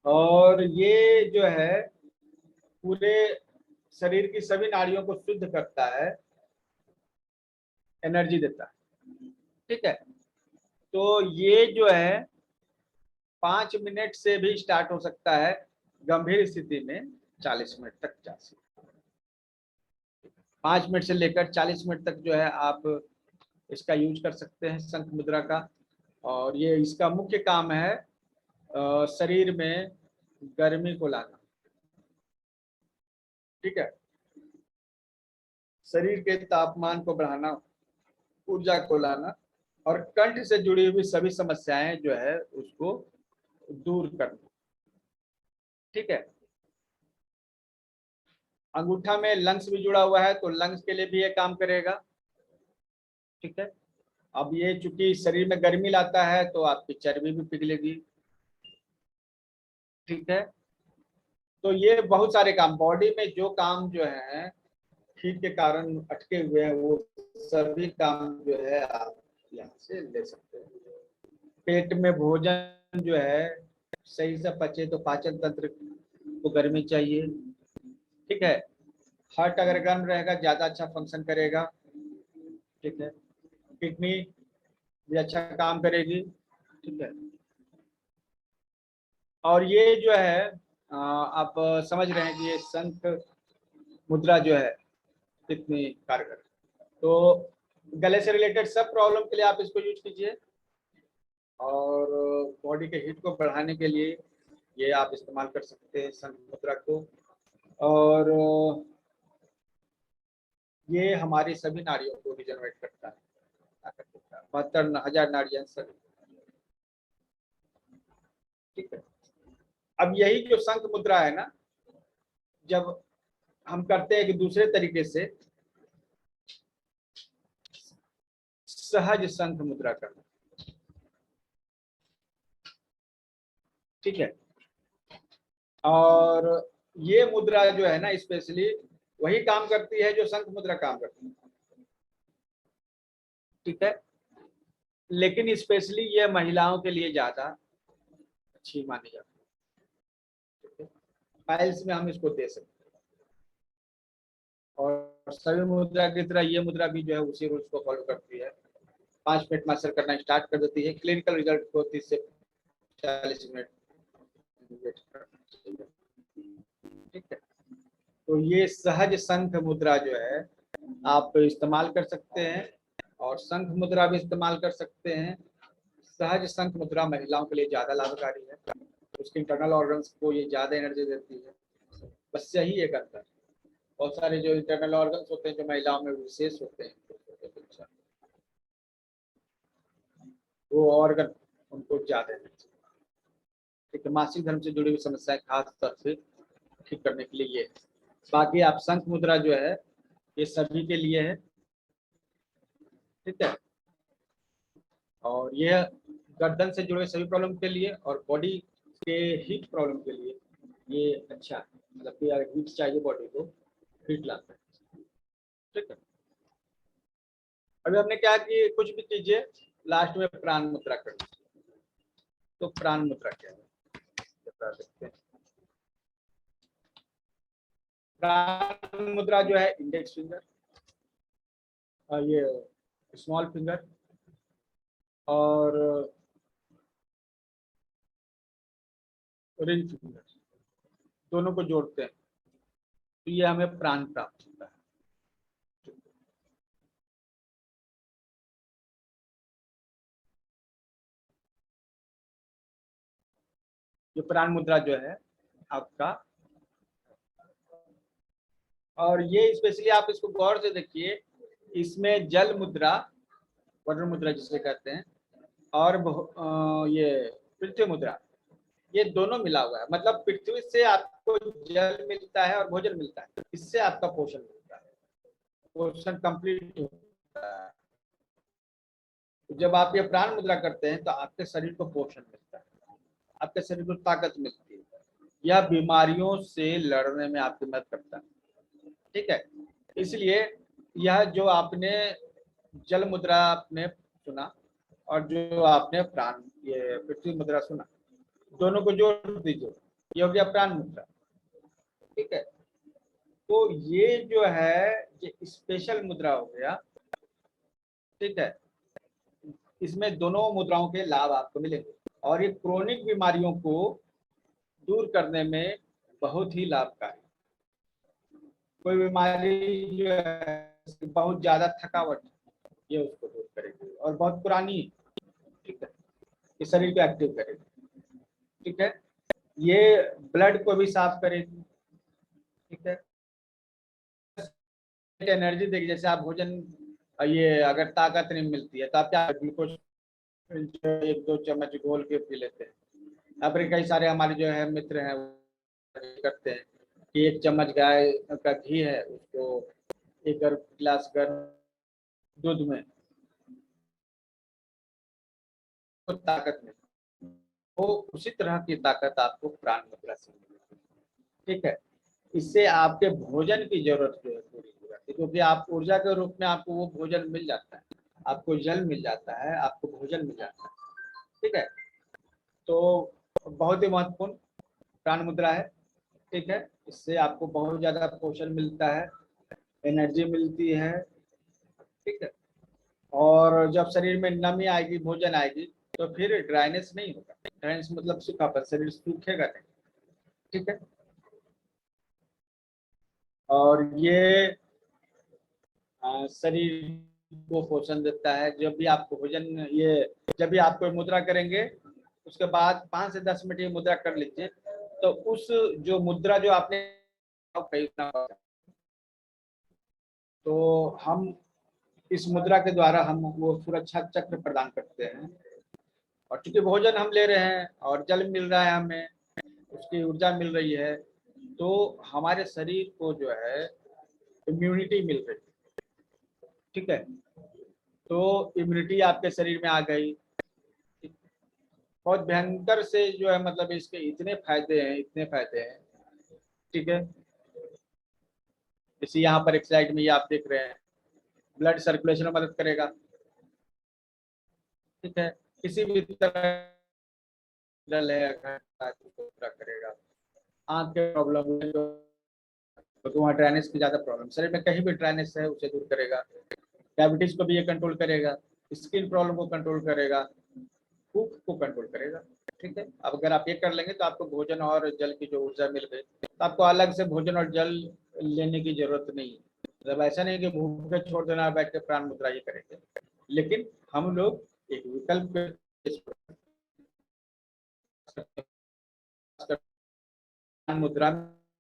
और ये जो है पूरे शरीर की सभी नाड़ियों को शुद्ध करता है, एनर्जी देता है, ठीक है। तो ये जो है 5 मिनट से भी स्टार्ट हो सकता है, गंभीर स्थिति में 40 मिनट तक जा सकता है। 5 मिनट से लेकर 40 मिनट तक जो है आप इसका यूज कर सकते हैं शंख मुद्रा का। और ये इसका मुख्य काम है शरीर में गर्मी को लाना, ठीक है। शरीर के तापमान को बढ़ाना, ऊर्जा को लाना, और कंठ से जुड़ी हुई सभी समस्याएं जो है उसको दूर करना, ठीक है। अंगूठा में लंग्स भी जुड़ा हुआ है, तो लंग्स के लिए भी ये काम करेगा, ठीक है। अब ये चूंकि शरीर में गर्मी लाता है तो आपकी चर्बी भी पिघलेगी, ठीक है। तो ये बहुत सारे काम, बॉडी में जो काम जो है हीट के कारण अटके हुए हैं, वो सभी काम जो है आप यहाँ से ले सकते हैं। पेट में भोजन जो है सही से पचे तो पाचन तंत्र को गर्मी चाहिए, ठीक है। हार्ट अगर गर्म रहेगा ज्यादा अच्छा फंक्शन करेगा, ठीक है। किडनी भी अच्छा काम करेगी, ठीक है। और ये जो है आप समझ रहे हैं कि ये शंख मुद्रा जो है कितनी कारगर है। तो गले से रिलेटेड सब प्रॉब्लम के लिए आप इसको यूज कीजिए, और बॉडी के हीट को बढ़ाने के लिए ये आप इस्तेमाल कर सकते हैं शंख मुद्रा को। और ये हमारी सभी नाड़ियों को रिजनरेट करता है, 72,000 नाड़ियां सभी, ठीक है। अब यही जो शंख मुद्रा है ना, जब हम करते हैं कि दूसरे तरीके से सहज शंख मुद्रा करना, ठीक है। और ये मुद्रा जो है ना स्पेशली वही काम करती है जो शंख मुद्रा काम करती है, ठीक है। लेकिन स्पेशली ये महिलाओं के लिए ज्यादा अच्छी मानी जाती है, ठीक है। फाइल्स में हम इसको दे सकते हैं, और सभी मुद्रा की तरह ये मुद्रा भी जो है उसी रूल्स को फॉलो करती है। 5 मिनट में असर करना स्टार्ट कर देती है, क्लिनिकल रिजल्ट को 30 से 40 मिनट वेट करना चाहिए, ठीक है। तो ये सहज शंख मुद्रा जो है आप इस्तेमाल कर सकते हैं, और शंख मुद्रा भी इस्तेमाल कर सकते हैं। सहज शंख मुद्रा महिलाओं के लिए ज्यादा लाभकारी है, उसके इंटरनल ऑर्गन्स को ये ज्यादा एनर्जी देती है, बस यही एक अंतर है। बहुत सारे जो इंटरनल ऑर्गन्स होते हैं जो महिलाओं में विशेष होते हैं, वो ऑर्गन उनको ज्यादा एनर्जी, ठीक है। मासिक धर्म से जुड़ी हुई समस्याएं खास तौर से ठीक करने के लिए ये। बाकी आप शंख मुद्रा जो है ये सभी के लिए है, ठीक है। और ये गर्दन से जुड़े सभी प्रॉब्लम के लिए और बॉडी के हीट प्रॉब्लम के लिए ये अच्छा है, मतलब कि अगर हीट चाहिए बॉडी को, हीट लाता है, ठीक है। अभी हमने क्या कि कुछ भी कीजिए लास्ट में प्राण मुद्रा कर लीजिए। तो प्राण मुद्रा क्या है बता सकते हैं। प्राण मुद्रा जो है इंडेक्स फिंगर, ये स्मॉल फिंगर और रिंग फिंगर दोनों को जोड़ते हैं तो ये हमें प्राण प्राप्त होता है। ये प्राण मुद्रा जो है आपका, और ये स्पेशली आप इसको गौर से देखिए, इसमें जल मुद्रा, वज्र मुद्रा जिसे कहते हैं, और ये पृथ्वी मुद्रा, ये दोनों मिला हुआ है। मतलब पृथ्वी से आपको जल मिलता है और भोजन मिलता है, इससे आपका पोषण मिलता है, पोषण कंप्लीट होता है। जब आप ये प्राण मुद्रा करते हैं तो आपके शरीर को पोषण मिलता है, आपके शरीर को ताकत मिलती है, यह बीमारियों से लड़ने में आपकी मदद करता है, ठीक है। इसलिए यह जो आपने जल मुद्रा आपने सुना और जो आपने प्राण ये पृथ्वी मुद्रा सुना, दोनों को जोड़ दीजिए, ये हो गया प्राण मुद्रा, ठीक है। तो ये जो है ये स्पेशल मुद्रा हो गया, ठीक है। इसमें दोनों मुद्राओं के लाभ आपको मिलेंगे और ये क्रोनिक बीमारियों को दूर करने में बहुत ही लाभकारी। कोई बीमारी जो है बहुत ज्यादा थकावट, ये उसको दूर करेगी और बहुत पुरानी, ठीक है, ये शरीर को एक्टिव करेगी, ठीक है। ये ब्लड को भी साफ करेगी, ठीक है। एनर्जी देगी, जैसे आप भोजन ये अगर ताकत नहीं मिलती है तो आप क्या ग्लूकोज 1-2 चम्मच घोल के पी लेते हैं। अपने कई सारे हमारे जो है मित्र हैं करते हैं कि 1 चम्मच गाय का घी है उसको एक गिलास गर्म दूध में तो ताकत मिलती है, वो उसी तरह की ताकत आपको प्राण मुद्रा से मिलेगी, ठीक है। इससे आपके भोजन की जरूरत जो है पूरी हो जाती है, क्योंकि आप ऊर्जा के रूप में आपको वो भोजन मिल जाता है, आपको जल मिल जाता है, आपको भोजन मिल जाता है, ठीक है। तो बहुत ही महत्वपूर्ण प्राण मुद्रा है, ठीक है। इससे आपको बहुत ज्यादा पोषण मिलता है, एनर्जी मिलती है, ठीक है। और जब शरीर में नमी आएगी, भोजन आएगी, तो फिर ड्राइनेस नहीं होगा। ड्राइनेस मतलब सूखापन, शरीर सूखेगा नहीं, ठीक है। और ये शरीर को पोषण देता है। जब भी आप भोजन ये जब भी आप कोई मुद्रा करेंगे उसके बाद 5 से 10 मिनट ये मुद्रा कर लीजिए, तो उस जो मुद्रा जो आपने तो हम इस मुद्रा के द्वारा हम वो सुरक्षा चक्र प्रदान करते हैं। और चूंकि भोजन हम ले रहे हैं और जल मिल रहा है, हमें उसकी ऊर्जा मिल रही है, तो हमारे शरीर को जो है इम्यूनिटी मिल रही है, ठीक है। तो इम्यूनिटी आपके शरीर में आ गई, बहुत भयंकर से जो है, मतलब इसके इतने फायदे हैं, इतने फायदे हैं, ठीक है। इसी यहाँ पर एक साइड में ये आप देख रहे हैं, ब्लड सर्कुलेशन में मदद करेगा, ठीक है। किसी भी तरह जल है पूरा करेगा। आंख के प्रॉब्लम है तो वहाँ ड्राइनेस की ज्यादा प्रॉब्लम, शरीर में कहीं भी ड्राइनेस है उसे दूर करेगा। डायबिटीज को भी ये कंट्रोल करेगा, स्किन प्रॉब्लम को कंट्रोल करेगा, भूख को कंट्रोल करेगा, ठीक है। अब अगर आप ये कर लेंगे तो आपको भोजन और जल की जो ऊर्जा मिल गई, तो आपको अलग से भोजन और जल लेने की जरूरत नहीं है। मतलब ऐसा नहीं कि भूखे छोड़ देना, बैठ के प्राण मुद्रा ये करेंगे, लेकिन हम लोग एक विकल्प मुद्रा में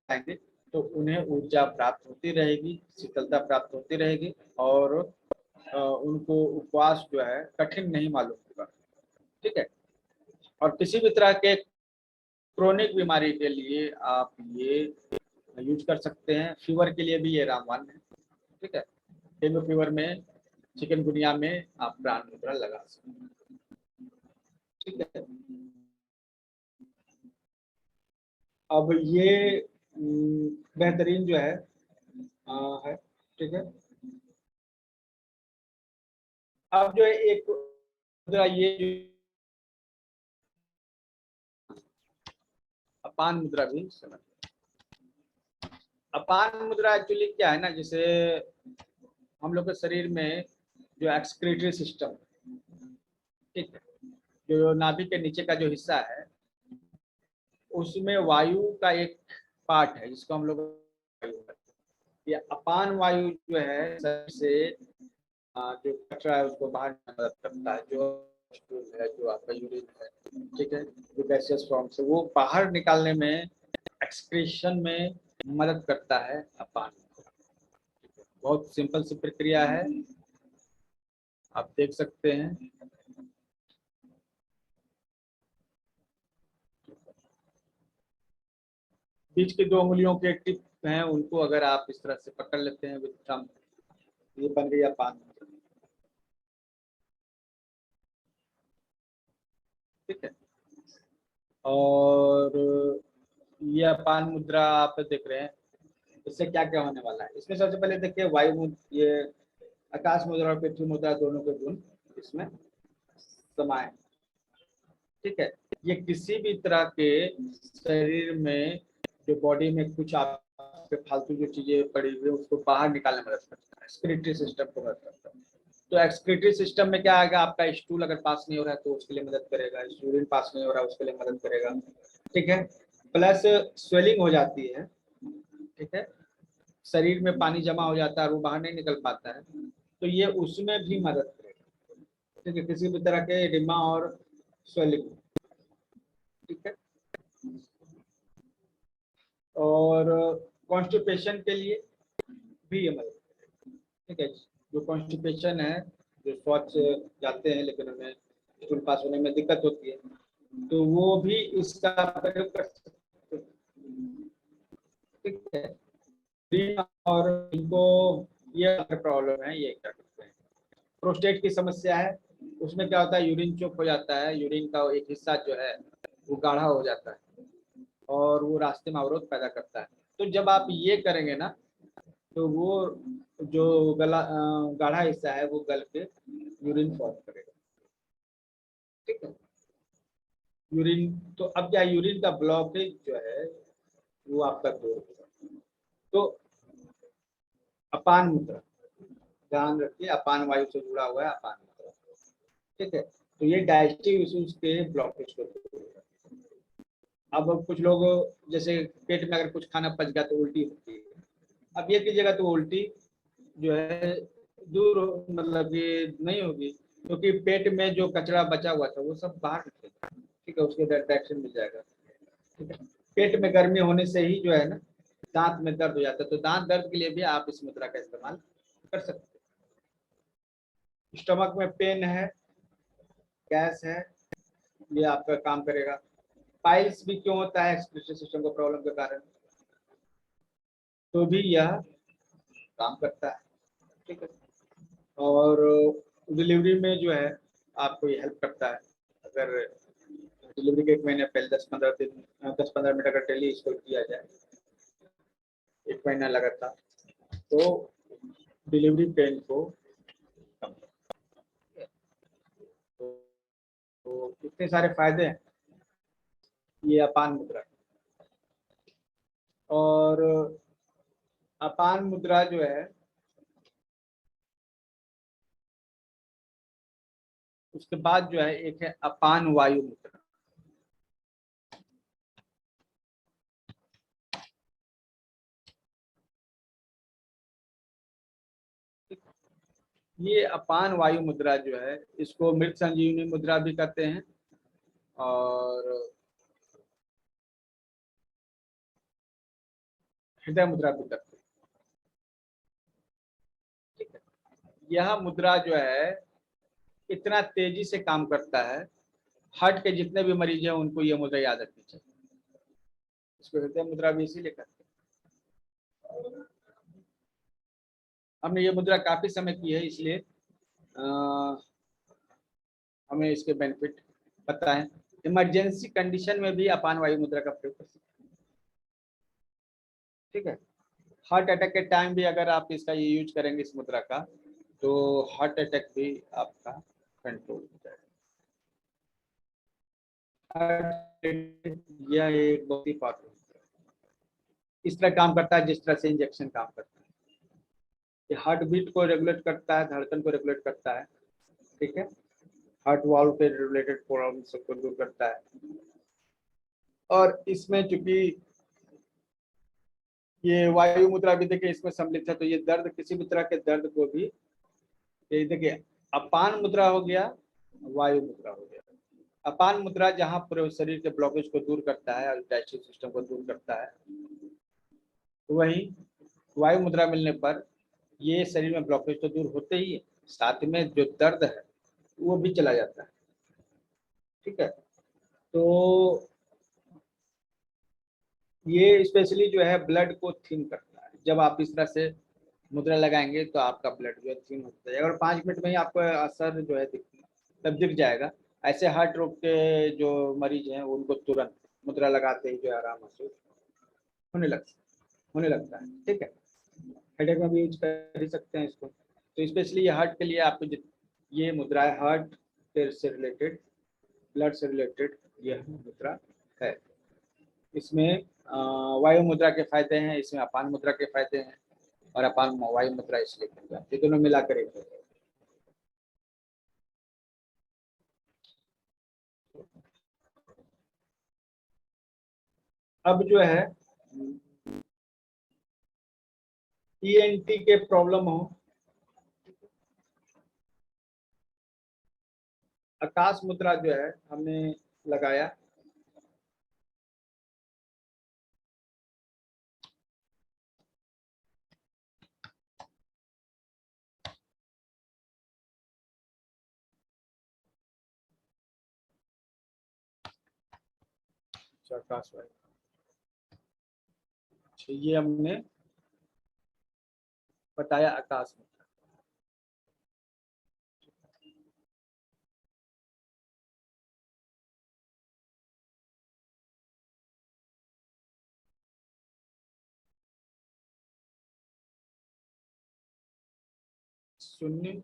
आएंगे तो उन्हें ऊर्जा प्राप्त होती रहेगी, शीतलता प्राप्त होती रहेगी और उनको उपवास जो है कठिन नहीं मालूम होगा, ठीक है। और किसी भी तरह के क्रोनिक बीमारी के लिए आप ये यूज कर सकते हैं। फीवर के लिए भी ये रामबाण है, ठीक है। डेंगू फीवर में, चिकनगुनिया में आप प्राण मुद्रा लगा सकते हैं, ठीक है। अब ये बेहतरीन जो है, ठीक है। अब जो है एक मुद्रा, ये जो अपान मुद्रा भी समझ। अपान मुद्रा एक्चुअली क्या है ना, जैसे हम लोग के शरीर में जो एक्सक्रीटरी सिस्टम, ठीक है, जो नाभि के नीचे का जो हिस्सा है, उसमें वायु का एक पार्ट है जिसको हम लोग ये अपान वायु जो है शरीर से जो कचरा है उसको बाहर मदद करता है, जो आपका यूरिन है, ठीक है, जो गैसियस फॉर्म से वो बाहर निकालने में, एक्सक्रीशन में मदद करता है अपान। बहुत सिंपल सी प्रक्रिया है, आप देख सकते हैं। बीच की 2 उंगलियों के टिप हैं, उनको अगर आप इस तरह से पकड़ लेते हैं विद थंब, ये बन गई अपान, ठीक है। और ये अपान मुद्रा आप देख रहे हैं, इससे क्या क्या होने वाला है। इसमें सबसे पहले देखिए वायु, ये आकाश मुद्रा और पृथ्वी मुद्रा दोनों के गुण इसमें समाये, ठीक है। ये किसी भी तरह के शरीर में जो बॉडी में कुछ आपके फालतू जो चीजें पड़ी हुई है उसको बाहर निकालने में मदद करता है, एक्सक्रीटरी सिस्टम को मदद करता है। तो एक्सक्रीटरी सिस्टम में क्या आएगा, आपका स्टूल अगर पास नहीं हो रहा है तो उसके लिए मदद करेगा, यूरिन पास नहीं हो रहा है उसके लिए मदद करेगा, ठीक है। प्लस स्वेलिंग हो जाती है, ठीक है, शरीर में पानी जमा हो जाता है और वो बाहर नहीं निकल पाता है, तो ये उसमें भी मदद करेगा, ठीक है, किसी भी तरह के एडिमा और स्वेलिंग, ठीक है। और कॉन्स्टिपेशन के लिए भी ये मदद करेगा, ठीक है। जो कॉन्स्टिपेशन है, जो शौच जाते हैं लेकिन उन्हें स्टूल पास होने में दिक्कत होती है, तो वो भी इसका प्रयोग कर सकते हैं, ठीक है। और इनको ये प्रॉब्लम है, ये क्या करते हैं, प्रोस्टेट की समस्या है, उसमें क्या होता है, यूरिन चोक हो जाता है, यूरिन का एक हिस्सा जो है वो गाढ़ा हो जाता है और वो रास्ते में अवरोध पैदा करता है। तो जब आप ये करेंगे ना, तो वो जो गाढ़ा हिस्सा है वो गल के यूरिन फॉर्म करेगा, ठीक है। यूरिन, तो अब क्या, यूरिन का ब्लॉकेज जो है वो आपका दूर होगा। तो अपान मुद्रा ध्यान रखिए, अपान वायु से जुड़ा हुआ है अपान मुद्रा, ठीक है। तो ये डाइजेस्टिव इश्यूज के ब्लॉकेज को दूर करेगा। अब कुछ लोग, जैसे पेट में अगर कुछ खाना पच गया तो उल्टी होती है, अब ये कीजिएगा तो उल्टी जो है दूर मतलब कि नहीं होगी, क्योंकि पेट में जो कचरा बचा हुआ था वो सब बाहर निकलेगा, ठीक है, उसके डायरेक्शन मिल जाएगा, ठीक है। पेट में गर्मी होने से ही जो है ना दांत में दर्द हो जाता है, तो दांत दर्द के लिए भी आप इस मुद्रा का इस्तेमाल कर सकते हैं। स्टमक में पेन है, गैस है, ये आपका काम करेगा। पाइल्स भी क्यों होता है, एक्सक्रीटरी सिस्टम को प्रॉब्लम के कारण, तो भी यह काम करता है, ठीक है। और डिलीवरी में जो है आपको ये हेल्प करता है। अगर डिलीवरी के 1 महीने पहले 10-15 मिनट अगर डेली इसको किया जाए 1 महीना लगातार, तो डिलीवरी पेन को कम करता है। तो कितने सारे फायदे हैं ये अपान मुद्रा। और अपान मुद्रा जो है उसके बाद जो है एक है अपान वायु मुद्रा। ये अपान वायु मुद्रा जो है इसको मृत संजीवनी मुद्रा भी कहते हैं, और हृदय मुद्रा भी कहते हैं, ठीक है। यह मुद्रा जो है इतना तेजी से काम करता है, हार्ट के जितने भी मरीज हैं उनको ये मुद्रा याद रखनी चाहिए, इसको हृदय मुद्रा भी इसीलिए करते हैं। हमने ये मुद्रा काफी समय की है, इसलिए हमें इसके बेनिफिट पता है। इमरजेंसी कंडीशन में भी अपान वायु मुद्रा का प्रयोग कर सकते हैं। ठीक है, हार्ट अटैक के टाइम भी अगर आप इसका ये यूज करेंगे इस मुद्रा का, तो हार्ट अटैक भी आपका कंट्रोल हो जाएगा। यह एक बहुत ही पावरफुल इस तरह काम करता है जिस तरह से इंजेक्शन काम करता है। ये हार्ट बीट को रेगुलेट करता है, धड़कन को रेगुलेट करता है। ठीक है, हार्ट वाल्व के रिलेटेड प्रॉब्लम सबको दूर करता है। और इसमें चूंकि ये वायु मुद्रा भी देखिए इसमें सम्मिलित है, तो ये दर्द, किसी भी तरह के दर्द को भी, ये देखिए अपान मुद्रा हो गया, वायु मुद्रा हो गया। अपान मुद्रा जहां पूरे शरीर के ब्लॉकेज को दूर करता है और डाइजेस्टिव सिस्टम को दूर करता है, वही वायु मुद्रा मिलने पर ये शरीर में ब्लॉकेज तो दूर होते ही है, साथ में जो दर्द है वो भी चला जाता है। ठीक है, तो ये स्पेशली जो है ब्लड को थिन करता है। जब आप इस तरह से मुद्रा लगाएंगे तो आपका ब्लड जो है थिन होता है, और 5 मिनट में ही आपको असर जो है तब दिख जाएगा। ऐसे हार्ट रोग के जो मरीज हैं उनको तुरंत मुद्रा लगाते ही जो है आराम महसूस होने लगता है। ठीक है, हेडेक में भी यूज कर ही सकते हैं इसको। तो स्पेशली ये हार्ट के लिए आपको ये मुद्रा है, हार्ट से रिलेटेड, ब्लड से रिलेटेड यह मुद्रा है। इसमें वायु मुद्रा के फायदे हैं, इसमें अपान मुद्रा के फायदे हैं, और अपान वायु मुद्रा इसलिए ये दोनों मिलाकर एक है। अब जो है ईएनटी के प्रॉब्लम हो, आकाश मुद्रा जो है हमने लगाया, आकाश वायु, ये हमने बताया आकाश मुद्रा। शून्य,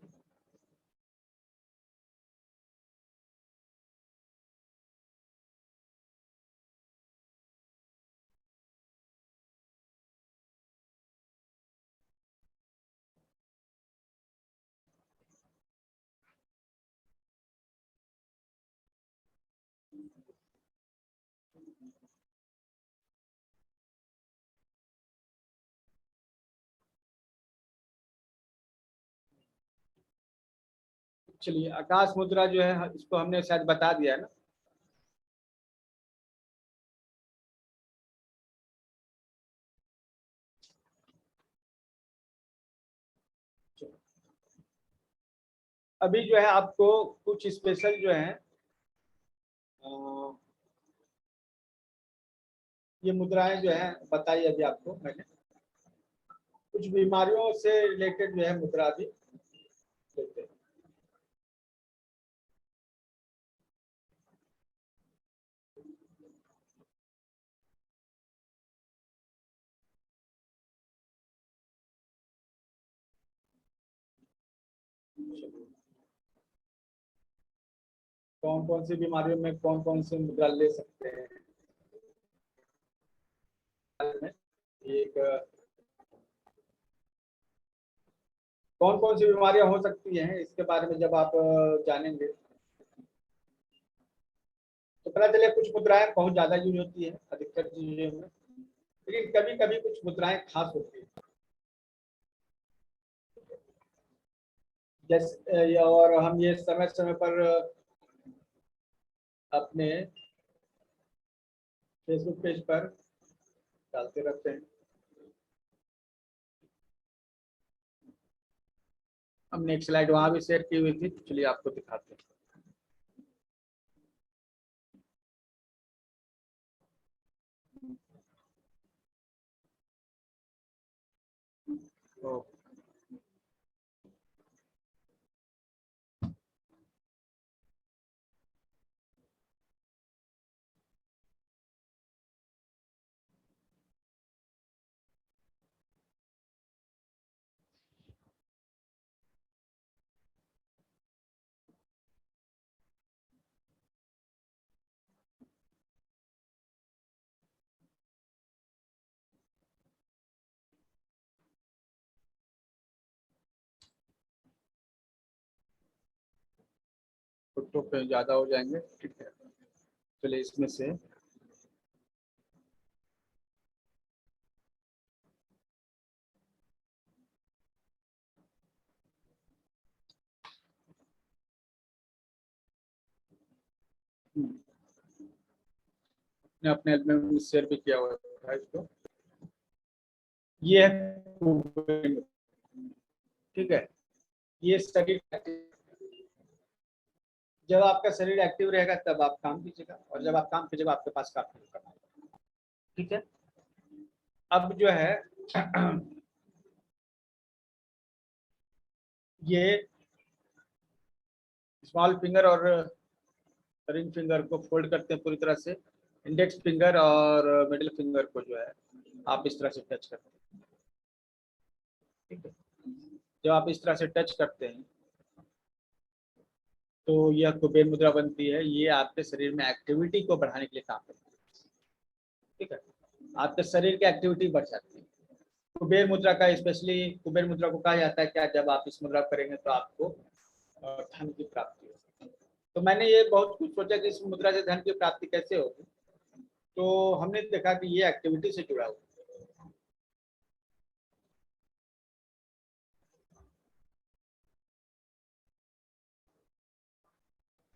चलिए आकाश मुद्रा जो है इसको हमने शायद बता दिया है ना। अभी जो है आपको कुछ स्पेशल जो है ये मुद्राएं जो है बताई अभी आपको मैंने, कुछ बीमारियों से रिलेटेड जो है मुद्रा भी देते हैं। कौन कौन सी बीमारियों में कौन कौन सी मुद्रा ले सकते हैं, एक कौन कौन सी बीमारियां हो सकती हैं इसके बारे में जब आप जानेंगे तो पता चले कुछ मुद्राएं बहुत ज्यादा यूज होती है अधिकतर चीजों में, लेकिन कभी कभी कुछ मुद्राएं खास होती है। जैसे और हम ये समय समय पर अपने फेसबुक पेज पर डालते रहते हैं। हमने एक स्लाइड वहां भी शेयर की हुई थी, चलिए आपको दिखाते हैं। फोटो पे ज़्यादा हो जाएंगे, ठीक है। चलिए इसमें से ने अपने एल्बम में शेयर भी किया हुआ था इसको। ये है, ठीक है। ये शरीर, जब आपका शरीर एक्टिव रहेगा तब आप काम कीजिएगा, और जब आप काम कीजिएगा आपके पास काफी करना है, ठीक है। अब जो है ये स्मॉल फिंगर और रिंग फिंगर को फोल्ड करते हैं पूरी तरह से। इंडेक्स फिंगर और मिडिल फिंगर को जो है आप इस तरह से टच करते हैं, ठीक है। जब आप इस तरह से टच करते हैं तो यह कुबेर मुद्रा बनती है। ये आपके शरीर में एक्टिविटी को बढ़ाने के लिए काम करती है, ठीक है। आपके शरीर की एक्टिविटी बढ़ जाती है। कुबेर मुद्रा का, स्पेशली कुबेर मुद्रा को कहा जाता है क्या, जब आप इस मुद्रा करेंगे तो आपको धन की प्राप्ति होगी। तो मैंने ये बहुत कुछ सोचा कि इस मुद्रा से धन की प्राप्ति कैसे होगी, तो हमने देखा कि ये एक्टिविटी से जुड़ा हुआ है।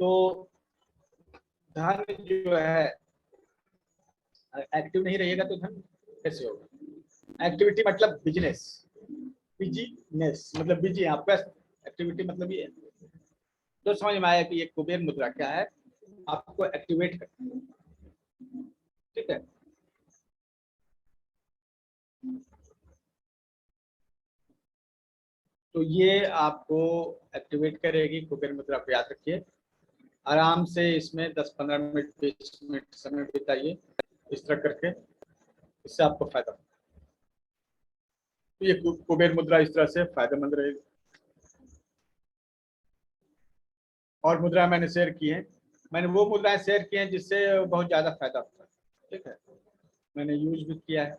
तो धन जो है, एक्टिव नहीं रहिएगा तो धन कैसे होगा। एक्टिविटी मतलब बिजनेस, बिजीनेस मतलब बिजी, आपका एक्टिविटी मतलब ये है। तो समझ में आया कि ये कुबेर मुद्रा क्या है, आपको एक्टिवेट करती है, ठीक है। तो ये आपको एक्टिवेट करेगी कुबेर मुद्रा को, याद रखिए। आराम से इसमें 10-15 मिनट 20 मिनट समय बिताइए इस तरह करके, इससे आपको फायदा होगा। तो ये कुबेर मुद्रा इस तरह से फायदेमंद रहेगी। और मुद्रा मैंने शेयर की है, मैंने वो मुद्राएं शेयर की हैं जिससे बहुत ज्यादा फायदा होता है, ठीक है। मैंने यूज भी किया है।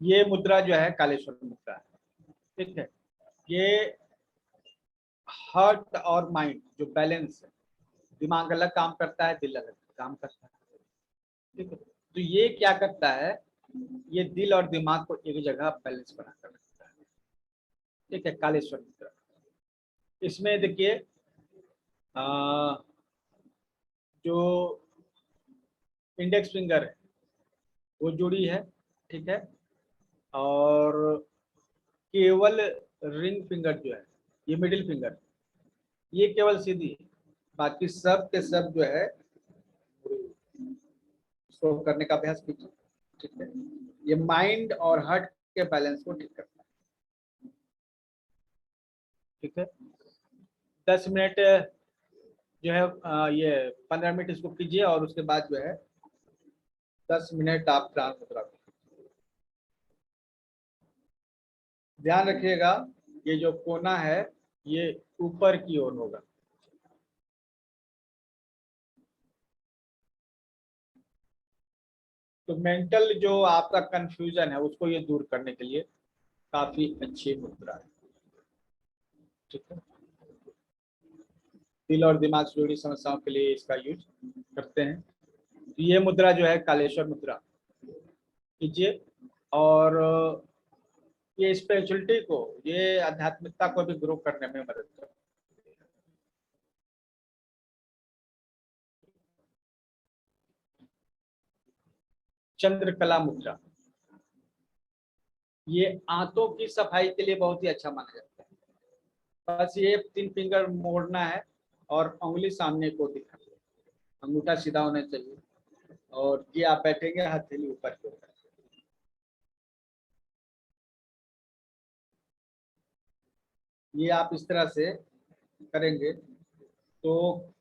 ये मुद्रा जो है कालेश्वर मुद्रा है, ठीक है। ये हार्ट और माइंड जो बैलेंस है, दिमाग अलग काम करता है, दिल अलग काम करता है, ठीक है। तो ये क्या करता है, ये दिल और दिमाग को एक जगह बैलेंस बना कर रखता है, ठीक है, कालेश्वर मुद्रा। इसमें देखिए जो इंडेक्स फिंगर है वो जुड़ी है, ठीक है। और केवल रिंग फिंगर जो है, ये मिडिल फिंगर, ये केवल सीधी है। बाकी सब के सब जो है इसको करने का अभ्यास कीजिए, ठीक है। ये माइंड और हार्ट के बैलेंस को ठीक करता है, ठीक है। 10 मिनट जो है ये 15 मिनट इसको कीजिए, और उसके बाद जो है 10 मिनट आप ध्यान मुद्रा को ध्यान रखिएगा। ये जो कोना है ये ऊपर की ओर होगा, तो मेंटल जो आपका कंफ्यूजन है उसको ये दूर करने के लिए काफी अच्छी मुद्रा है, ठीक है। दिल और दिमाग से जुड़ी समस्याओं के लिए इसका यूज करते हैं। तो ये मुद्रा जो है कालेश्वर मुद्रा कीजिए, और ये स्पिरिचुअलिटी को, ये आध्यात्मिकता को भी ग्रो करने में मदद करता है। चंद्रकला मुद्रा, ये आंतों की सफाई के लिए बहुत ही अच्छा माना जाता है। बस ये 3 फिंगर मोड़ना है और उंगली सामने को दिखाना है, अंगूठा सीधा होना चाहिए, और ये आप बैठेंगे हथेली ऊपर की ओर। ये आप इस तरह से करेंगे तो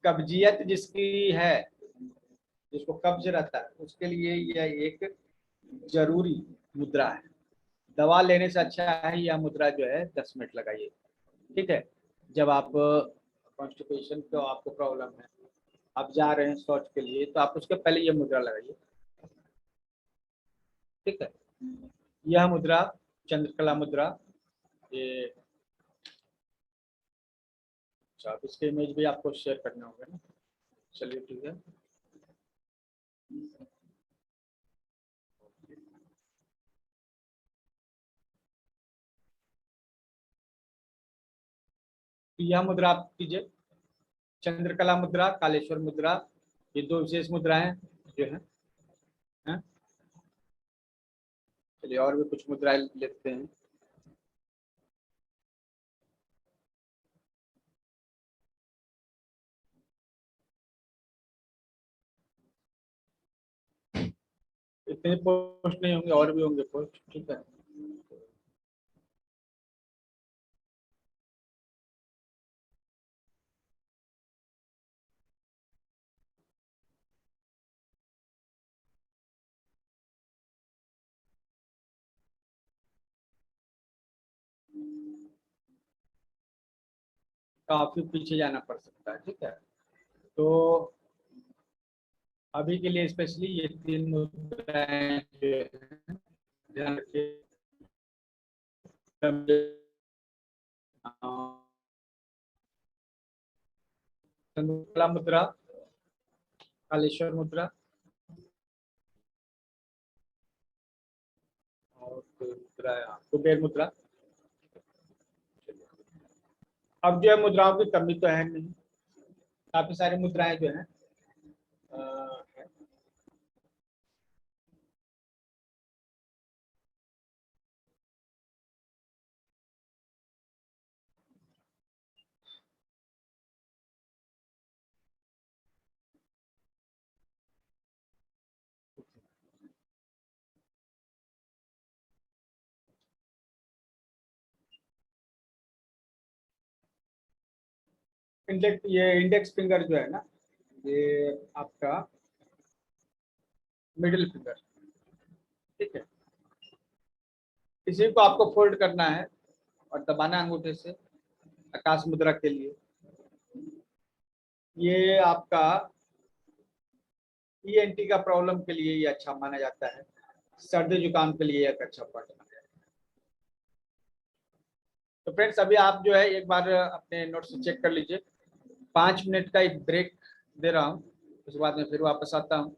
कब्जियत जिसकी है, जिसको कब्ज रहता है, उसके लिए यह एक जरूरी मुद्रा है। दवा लेने से अच्छा है यह मुद्रा जो है 10 मिनट लगाइए, ठीक है। जब आप कॉन्स्टिपेशन को आपको प्रॉब्लम है, आप जा रहे हैं शौच के लिए, तो आप उसके पहले यह मुद्रा लगाइए, ठीक है। यह मुद्रा चंद्रकला मुद्रा, ये अच्छा, इसके इमेज भी आपको शेयर करना होगा ना। चलिए ठीक है। यह मुद्रा आप कीजिए, चंद्रकला मुद्रा, कालेश्वर मुद्रा, ये दो विशेष मुद्राएं जो हैं। चलिए और भी कुछ मुद्राएं लेते हैं। इतने पोस्ट नहीं होंगे, और भी होंगे पोस्ट, ठीक है। काफी पीछे जाना पड़ सकता है, ठीक है। तो अभी के लिए स्पेशली ये 3 मुद्राएं जो हैं, ध्यान रखिए। चंद्रकला मुद्रा, कालेश्वर मुद्रा और कुबेर मुद्रा। अब जो है मुद्राओं की कमी तो है नहीं, काफी सारी मुद्राएं जो हैं हैं। ये इंडेक्स फिंगर जो है ना, ये आपका मिडिल फिंगर, ठीक है। इसी को आपको फोल्ड करना है और दबाना अंगूठे से आकाश मुद्रा के लिए। ये आपका ईएनटी का प्रॉब्लम के लिए ये अच्छा माना जाता है, सर्दी जुकाम के लिए एक अच्छा पार्ट माना जाता है। तो फ्रेंड्स अभी आप जो है एक बार अपने नोट्स चेक कर लीजिए। 5 मिनट का एक ब्रेक दे रहा हूँ, उसके बाद में फिर वापस आता हूँ।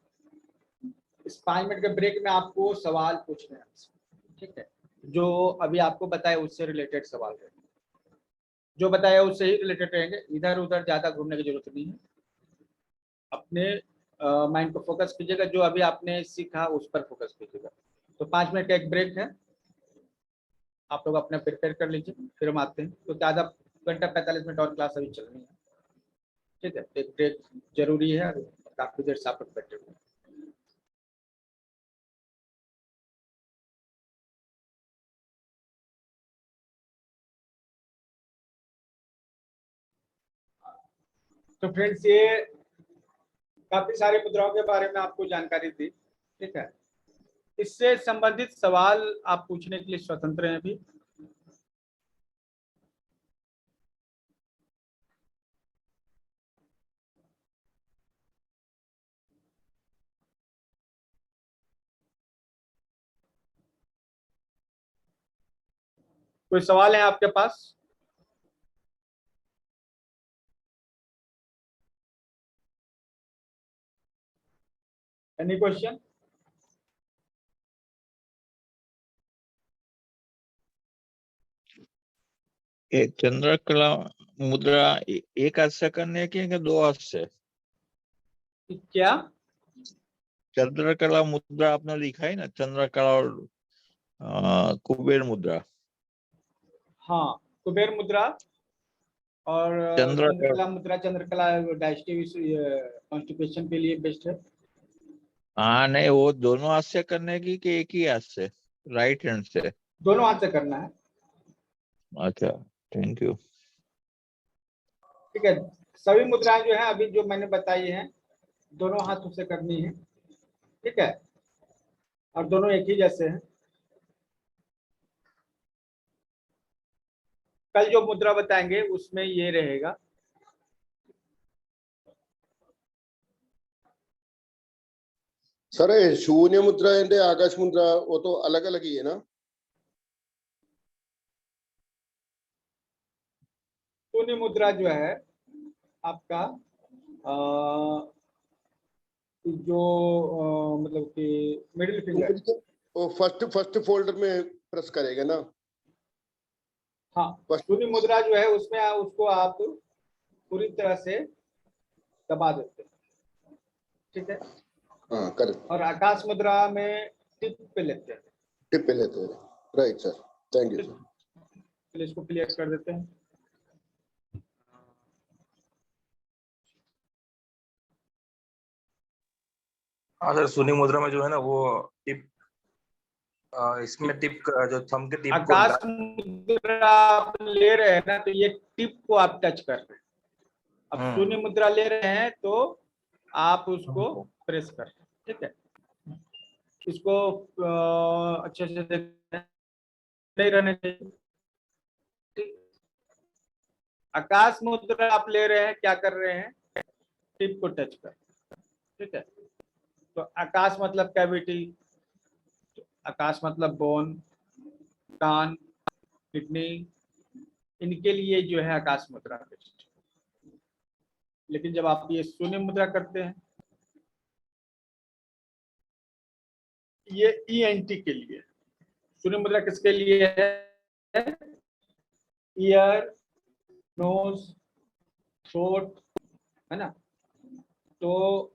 इस 5 मिनट के ब्रेक में आपको सवाल पूछने हैं, ठीक है। जो अभी आपको बताया उससे रिलेटेड सवाल है, जो बताया उससे ही रिलेटेड रहेंगे, इधर उधर ज्यादा घूमने की जरूरत नहीं है। अपने माइंड को फोकस कीजिएगा, जो अभी आपने सीखा उस पर फोकस कीजिएगा। तो 5 मिनट का एक ब्रेक है, आप लोग अपना प्रिपेयर कर लीजिए, फिर हम आते हैं। तो ज़्यादा घंटा 45 मिनट और क्लास अभी चलनी है, ठीक है। एक ब्रेक जरूरी है, काफी देर से आप लोग बैठे हुए। तो फ्रेंड्स ये काफी सारी मुद्राओं के बारे में आपको जानकारी दी, ठीक है। इससे संबंधित सवाल आप पूछने के लिए स्वतंत्र हैं अभी। कोई सवाल है आपके पास? Any question? चंद्रकला मुद्रा एक हाथ से करने की है कि 2 हाथ से? क्या चंद्रकला मुद्रा आपने लिखा है ना, चंद्रकला और कुबेर मुद्रा। हाँ, कुबेर मुद्रा और चंद्रकला, चंद्रकला मुद्रा, चंद्रकला डाइजेस्टिव कॉन्स्टिपेशन के लिए बेस्ट है। हाँ नहीं, वो दोनों हाथ से करने की कि एक ही हाथ से, राइट हैंड से? दोनों हाथ से करना है। अच्छा, थैंक यू। ठीक है, सभी मुद्राएं जो है अभी जो मैंने बताई हैं दोनों हाथों से करनी है, ठीक है। और दोनों एक ही जैसे हैं। कल जो मुद्रा बताएंगे उसमें ये रहेगा। सर शून्य मुद्रा आकाश मुद्रा वो तो अलग अलग ही है ना? शून्य मुद्रा जो है आपका जो मतलब कि मिडिल फिंगर, वो फर्स्ट फोल्डर में प्रेस करेगा ना। हाँ, शून्य मुद्रा जो है उसमें उसको आप पूरी तरह से दबा देते हैं, ठीक है। हाँ करेक्ट। और आकाश मुद्रा में टिप पे लेते हैं। टिप पे लेते हैं, right sir, thank you sir. चलिए इसको क्लियर कर देते हैं। हाँ सर, शून्य मुद्रा में जो है ना वो टिप, इसमें टिप जो थंब के टिप को आकाश मुद्रा आप ले रहे हैं ना, तो ये टिप को आप टच कर रहे हैं। अब शून्य मुद्रा ले रहे हैं तो आप उसको प्रेस कर रहे हैं, ठीक है। इसको अच्छे से नहीं रहने चाहिए, ठीक। आकाश मुद्रा आप ले रहे हैं, क्या कर रहे हैं, टिप को टच कर, ठीक है। तो आकाश मतलब कैविटी, आकाश मतलब बोन, कान, किडनी, इनके लिए जो है आकाश मुद्रा बेस्ट। लेकिन जब आप ये शून्य मुद्रा करते हैं, ये ईएनटी के लिए, शून्य मुद्रा किसके लिए है, ईयर, नोज, थ्रोट, है ना। तो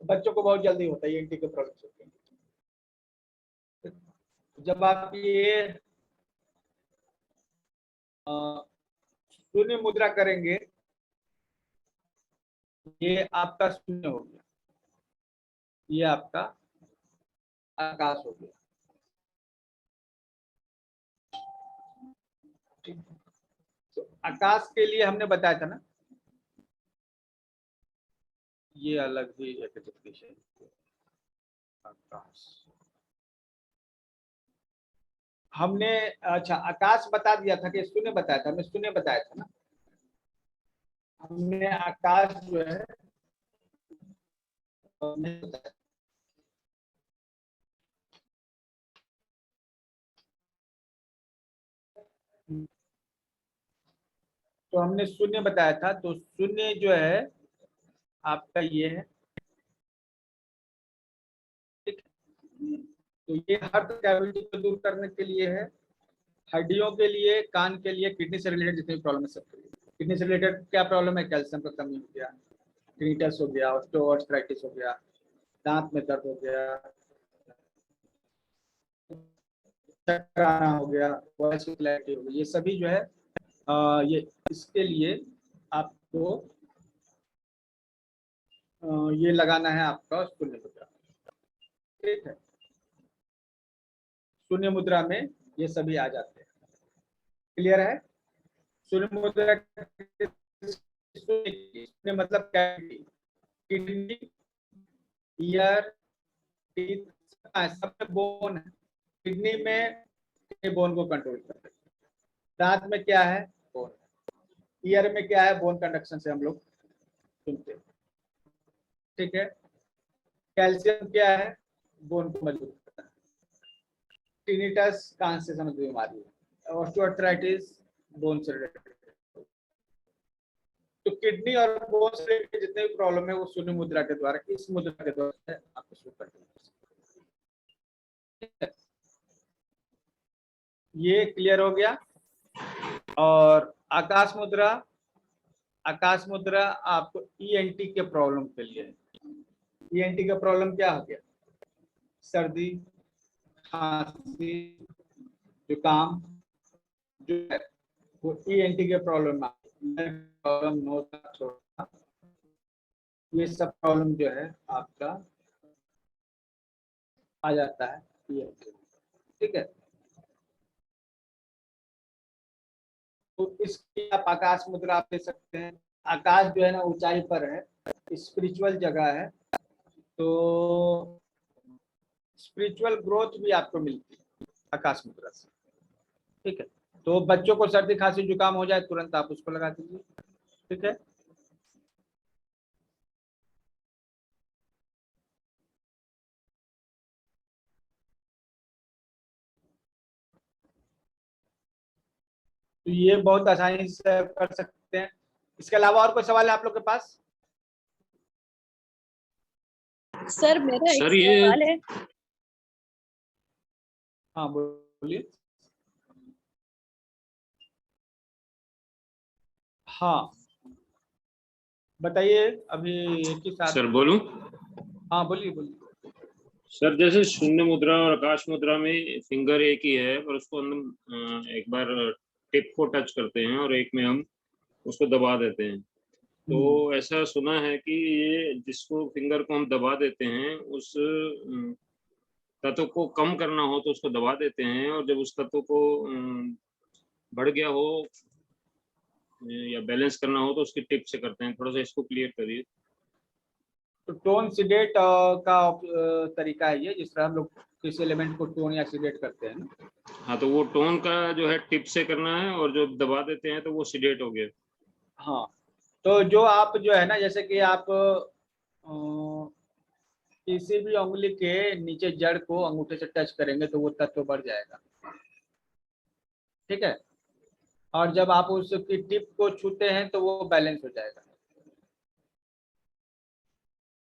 बच्चों को बहुत जल्दी होता है ईएनटी के प्रॉब्लम होते हैं। जब आप ये शून्य मुद्रा करेंगे, ये आपका शून्य हो गया, ये आपका आकाश हो गया, ठीक। तो आकाश के लिए हमने बताया था ना, ये अलग ही एक डेफिनेशन, आकाश हमने, अच्छा आकाश बता दिया था कि शून्य बताया था, हमने शून्य बताया था ना। हमने आकाश जो है नहीं बताया। तो हमने शून्य बताया था, तो शून्य जो है आपका ये है, ठीक। तो ये हार्ट कैविटी को दूर करने के लिए है, हड्डियों के लिए, कान के लिए, किडनी से रिलेटेड जितनी प्रॉब्लम है सबके लिए। किडनी से रिलेटेड क्या प्रॉब्लम है, कैल्शियम का कमी हो गया, टिनिटस हो गया, ऑस्टियोआर्थराइटिस हो गया, दांत में दर्द हो गया, चक्कर आना हो गया, वॉइस क्लैरिटी हो गई, ये सभी जो है ये इसके लिए आपको ये लगाना है आपका शून्य मुद्रा, ठीक है। शून्य मुद्रा में ये सभी आ जाते हैं, क्लियर है। शून्य मुद्रा शून्य मतलब कैविटी, किडनी, ईयर, टीथ, सब में बोन है। किडनी में बोन को कंट्रोल करते हैं, दांत में क्या है, बोन है, ईयर में क्या है, बोन कंडक्शन से हम लोग सुनते हैं, ठीक है। कैल्शियम क्या है, बोन को मजबूत करता है। टिनिटस कान से संबंधित बीमारी है, ऑस्टियोआर्थराइटिस बोन से रिलेटेड। तो किडनी और बोन से रिलेटेड जितने भी प्रॉब्लम है वो शून्य मुद्रा के द्वारा, इस मुद्रा के द्वारा आपको शुरू कर देंगे। ये क्लियर हो गया। और आकाश मुद्रा, आकाश मुद्रा आपको ईएनटी के प्रॉब्लम के लिए है। ईएनटी का प्रॉब्लम क्या हो गया, सर्दी, खांसी, जुकाम जो है वो ईएनटी के प्रॉब्लम में प्रॉब्लम, नोज, ये सब प्रॉब्लम जो है आपका आ जाता है ईएनटी, ठीक है। तो इसकी आप आकाश मुद्रा आप ले सकते हैं। आकाश जो है ना ऊंचाई पर है, स्पिरिचुअल जगह है, तो स्पिरिचुअल ग्रोथ भी आपको मिलती है आकाश मुद्रा से, ठीक है। तो बच्चों को सर्दी खांसी जुकाम हो जाए तुरंत आप उसको लगा दीजिए, ठीक है। तो ये बहुत आसानी से कर सकते हैं। इसके अलावा और कोई सवाल है आप लोग के पास? सर मेरा एक सर ये सवाल है। हाँ बोलिए। हाँ बताइए, अभी एक ही साथ। सर बोलूं? हाँ बोलिए बोलिए। सर जैसे शून्य मुद्रा और आकाश मुद्रा में फिंगर एक ही है, पर उसको हम एक बार टिप को टच करते हैं और एक में हम उसको दबा देते हैं। तो ऐसा सुना है कि ये जिसको फिंगर को हम दबा देते हैं उस तत्व को कम करना हो तो उसको दबा देते हैं, और जब उस तत्व को बढ़ गया हो या बैलेंस करना हो तो उसकी टिप से करते हैं। थोड़ा सा इसको क्लियर करिए। तो टोन सीडेट का तरीका है ये, जिस तरह हम लोग किसी एलिमेंट को टोन या सीडेट करते हैं ना। हाँ, तो वो टोन का जो है टिप से करना है, और जो दबा देते हैं तो वो सीडेट हो गया। हाँ तो जो आप जो है ना, जैसे कि आप किसी भी उंगली के नीचे जड़ को अंगूठे से टच करेंगे तो वो तत्व बढ़ जाएगा, ठीक है। और जब आप उसकी टिप को छूते हैं तो वो बैलेंस हो जाएगा।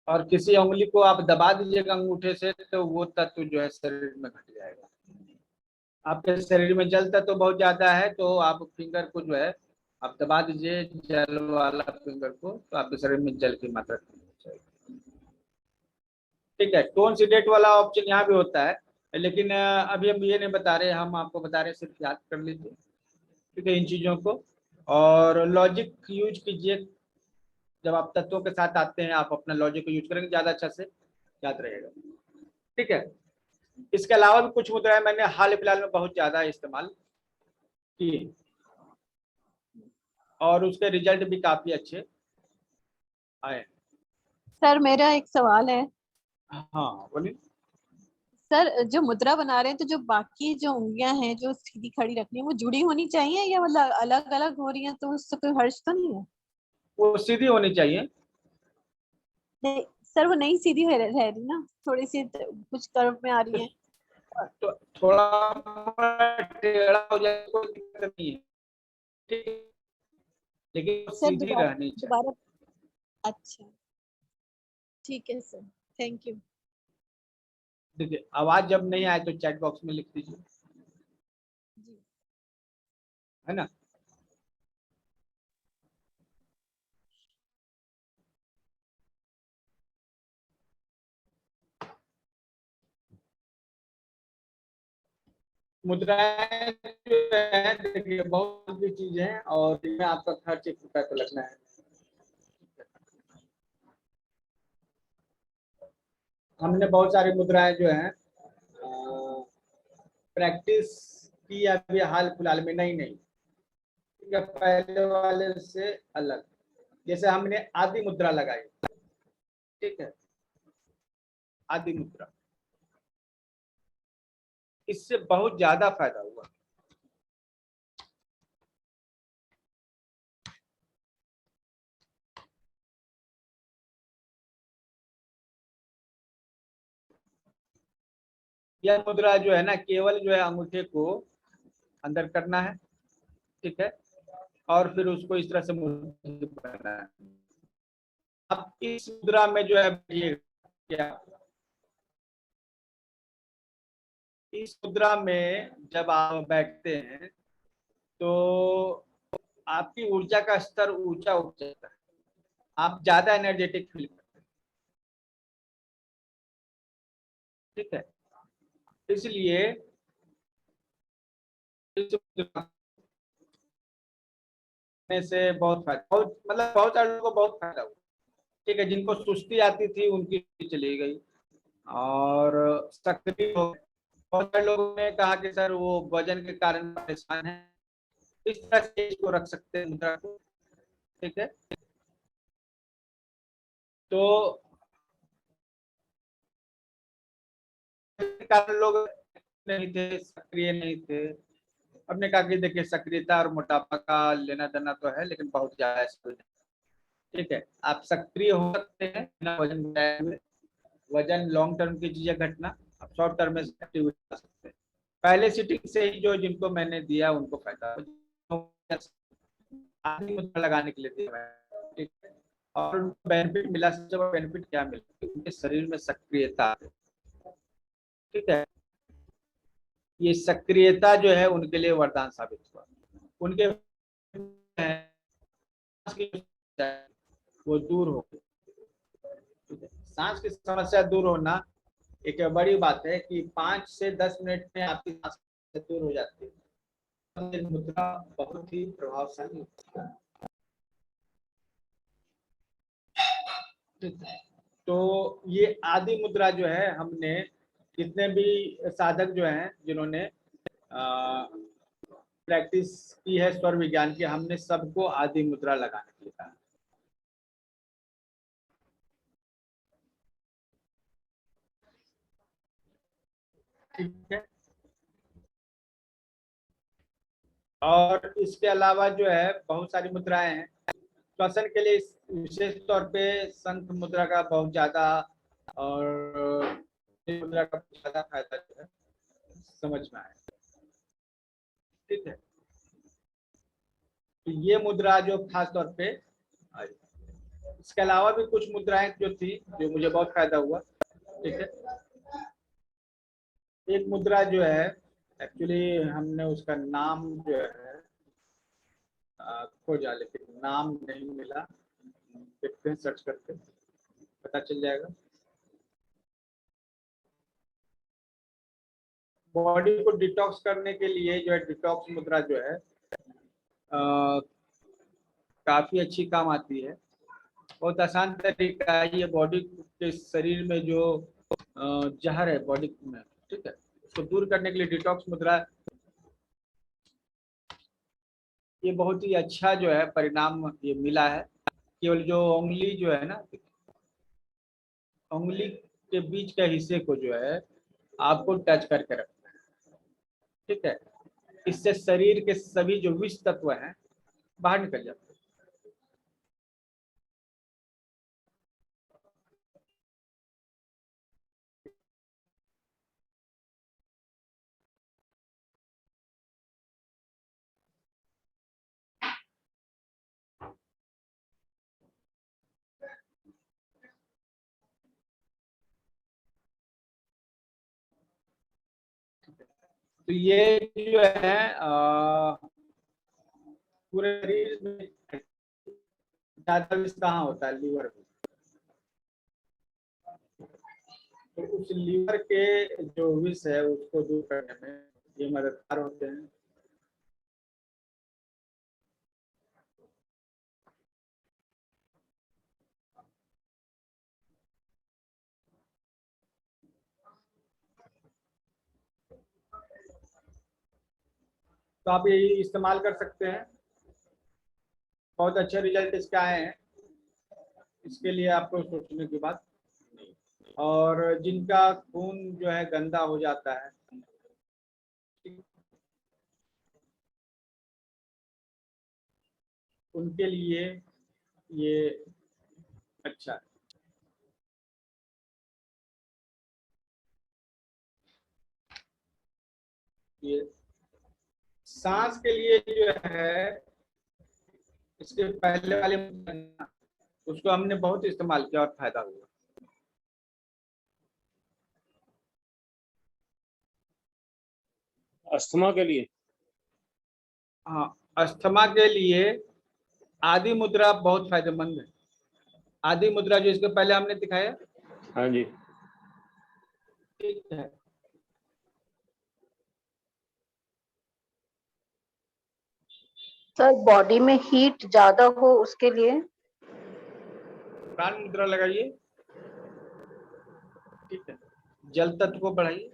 और किसी उंगली को आप दबा दीजिएगा अंगूठे से तो वो तत्व जो है शरीर में घट जाएगा। आपके शरीर में जल तत्व बहुत ज्यादा है तो आप फिंगर को जो है आप दबा दीजिए जल वाला फिंगर को, तो आपके शरीर में जल की मात्रा कम हो जाएगी, ठीक है। टोन सीडेट वाला ऑप्शन यहाँ भी होता है, लेकिन अभी हम ये नहीं बता रहे, हम आपको बता रहे सिर्फ याद कर लीजिए, ठीक है, इन चीजों को। और लॉजिक यूज कीजिए, जब आप तत्वों के साथ आते हैं आप अपना लॉजिक को यूज करेंगे, ज्यादा अच्छा से याद रहेगा, ठीक है। इसके अलावा भी कुछ मुद्राएं मैंने हाल फिलहाल में बहुत ज्यादा इस्तेमाल की और उसके रिजल्ट भी काफी अच्छे आए। सर मेरा एक सवाल है। हाँ बोलिए। सर जो मुद्रा बना रहे हैं तो जो बाकी जो उंगलियां हैं जो सीधी खड़ी रखनी है वो जुड़ी होनी चाहिए या मतलब अलग अलग हो रही हैं तो उससे कोई हर्ज तो नहीं है? वो सीधी होनी चाहिए। नहीं सर वो नहीं सीधी रह रही ना, थोड़ी सी कुछ कर्व में आ रही है। तो थोड़ा टेढ़ा हो जाए कोई दिक्कत नहीं है, ठीक है? लेकिन वो सर सीधी रहनी चाहिए। दोबारा। अच्छा ठीक है सर, थैंक यू। देखिए आवाज जब नहीं आए तो चैट बॉक्स में लिख दीजिए, जी है ना। मुद्राएं जो है देखिए बहुत सी चीजें हैं और इनमें आपका खर्च 1 रुपया तो लगना है। हमने बहुत सारी मुद्राएं जो हैं प्रैक्टिस की अभी हाल फिलहाल में, नहीं ठीक है, पहले वाले से अलग। जैसे हमने आदि मुद्रा लगाई, ठीक है, आदि मुद्रा, इससे बहुत ज्यादा फायदा हुआ। यह मुद्रा जो है ना केवल जो है अंगूठे को अंदर करना है, ठीक है, और फिर उसको इस तरह से मुद्रा करना है। अब इस मुद्रा में जो है क्या, इस मुद्रा में जब आप बैठते हैं तो आपकी ऊर्जा का स्तर ऊंचा उठ जाता है, आप ज्यादा एनर्जेटिक फील करते हैं, ठीक है। इसलिए इस मुद्रा में से बहुत फायदा, बहुत मतलब बहुत सारे लोगों को बहुत फायदा हुआ, ठीक है। जिनको सुस्ती आती थी उनकी चली गई और सक्रिय हो गए। बहुत सारे लोगों ने कहा कि सर वो वजन के कारण परेशान है, इस तरह से इसको रख सकते हैं मुद्रा को, ठीक है। तो कारण लोग नहीं थे, सक्रिय नहीं थे। हमने कहा कि देखिए सक्रियता और मोटापा का लेना देना तो है लेकिन बहुत ज्यादा है, ठीक है। आप सक्रिय हो सकते हैं बिना वजन बढ़ाए हुए, वजन लॉन्ग टर्म की चीजें घटना, आप शॉर्ट टर्म में एक्टिविटी कर सकते हैं। पहले सिटिंग से ही जो जिनको मैंने दिया उनको फायदा आदि मुद्रा लगाने के लिए दिया हुआ है, ठीक है। और उनको बेनिफिट मिला, सबसे बड़ा बेनिफिट क्या मिला, उनके शरीर में सक्रियता, ठीक है। ये सक्रियता जो है उनके लिए वरदान साबित हुआ। उनके वो दूर हो गई, सांस की समस्या दूर होना एक बड़ी बात है कि 5 से 10 मिनट में आपकी सांस दूर हो जाती है। मुद्रा बहुत ही प्रभावशाली होती है। तो ये आदि मुद्रा जो है, हमने जितने भी साधक जो हैं जिन्होंने प्रैक्टिस की है स्वर विज्ञान की, हमने सबको आदि मुद्रा लगाने के लिए कहा। ठीक है। और इसके अलावा जो है बहुत सारी मुद्राएं हैं श्वसन के लिए, विशेष तौर पे शंख मुद्रा का बहुत ज्यादा और मुद्रा का ज्यादा फायदा जो है समझ में आया, ठीक है। तो ये मुद्रा जो खास तौर पे आई। इसके अलावा भी कुछ मुद्राएं जो थी जो मुझे बहुत फायदा हुआ, ठीक है। एक मुद्रा जो है, एक्चुअली हमने उसका नाम जो है खोजा, लेकिन नाम नहीं मिला, देखते हैं सर्च करके पता चल जाएगा। बॉडी को डिटॉक्स करने के लिए जो है डिटॉक्स मुद्रा जो है काफी अच्छी काम आती है। बहुत आसान तरीका है, ये बॉडी के शरीर में जो जहर है बॉडी में, ठीक है, उसको दूर करने के लिए डिटॉक्स मुद्रा, ये बहुत ही अच्छा जो है परिणाम ये मिला है। केवल जो उंगली जो है ना, उंगली के बीच के हिस्से को जो है आपको टच करके रखना है, ठीक है। इससे शरीर के सभी जो विष तत्व हैं बाहर निकल जाते हैं। तो ये जो है पूरे शरीर में ज्यादा विष कहाँ होता है, लीवर में। तो उस लीवर के जो विष है उसको दूर करने में ये मददगार होते हैं। तो आप ये इस्तेमाल कर सकते हैं, बहुत अच्छे रिजल्ट इसके आए हैं, इसके लिए आपको सोचने की बात नहीं। और जिनका खून जो है गंदा हो जाता है, उनके लिए ये अच्छा है। ये सांस के लिए जो है, इसके पहले वाले उसको हमने बहुत इस्तेमाल किया और फायदा हुआ। अस्थमा के लिए, हाँ, अस्थमा के लिए आदि मुद्रा बहुत फायदेमंद है। आदि मुद्रा जो इसके पहले हमने दिखाया, हाँ जी, ठीक है। सर बॉडी में हीट ज्यादा हो उसके लिए प्राण मुद्रा लगाइए, ठीक है। जल तत्व को बढ़ाइए।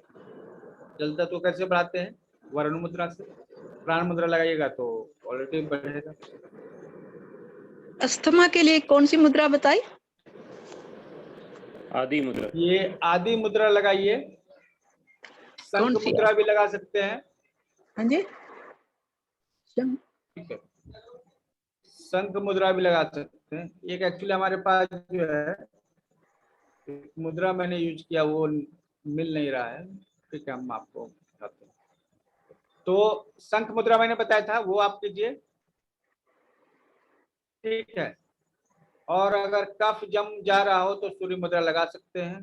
जल तत्व कैसे बढ़ाते हैं? वरुण मुद्रा से। प्राण मुद्रा लगाइएगा तो ऑलरेडी बढ़ेगा। अस्थमा के लिए कौन सी मुद्रा बताई? आदि मुद्रा। ये आदि मुद्रा लगाइए। कौन शंख सी? मुद्रा भी लगा सकते हैं, हाँ जी, ठीक है। शंख मुद्रा भी लगा सकते हैं। एक एक्चुअली हमारे पास जो है एक मुद्रा मैंने यूज किया, वो मिल नहीं रहा है, ठीक है, हम आपको बताते हैं। तो शंख मुद्रा मैंने बताया था, वो आप कीजिए। ठीक है। और अगर कफ जम जा रहा हो तो सूर्य मुद्रा लगा सकते हैं।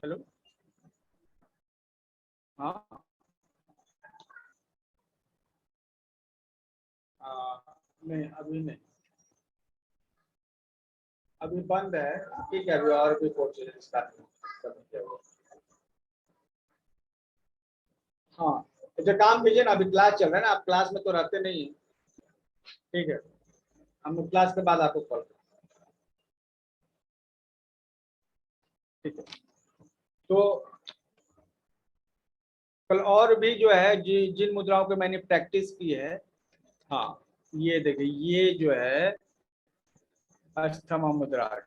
हेलो, हाँ नहीं, अभी नहीं, अभी बंद है। ठीक है, अभी और भी कोर्सेज स्टार्ट करने होगा। हाँ, तो काम कीजिए ना, अभी क्लास चल रहा है ना, आप क्लास में तो रहते नहीं हैं। ठीक है, हम क्लास के बाद आपको कॉल करें। ठीक है, तो कल और भी जो है जिन मुद्राओं को मैंने प्रैक्टिस की है, हाँ ये देखिए, ये जो है अष्टमा मुद्रा है।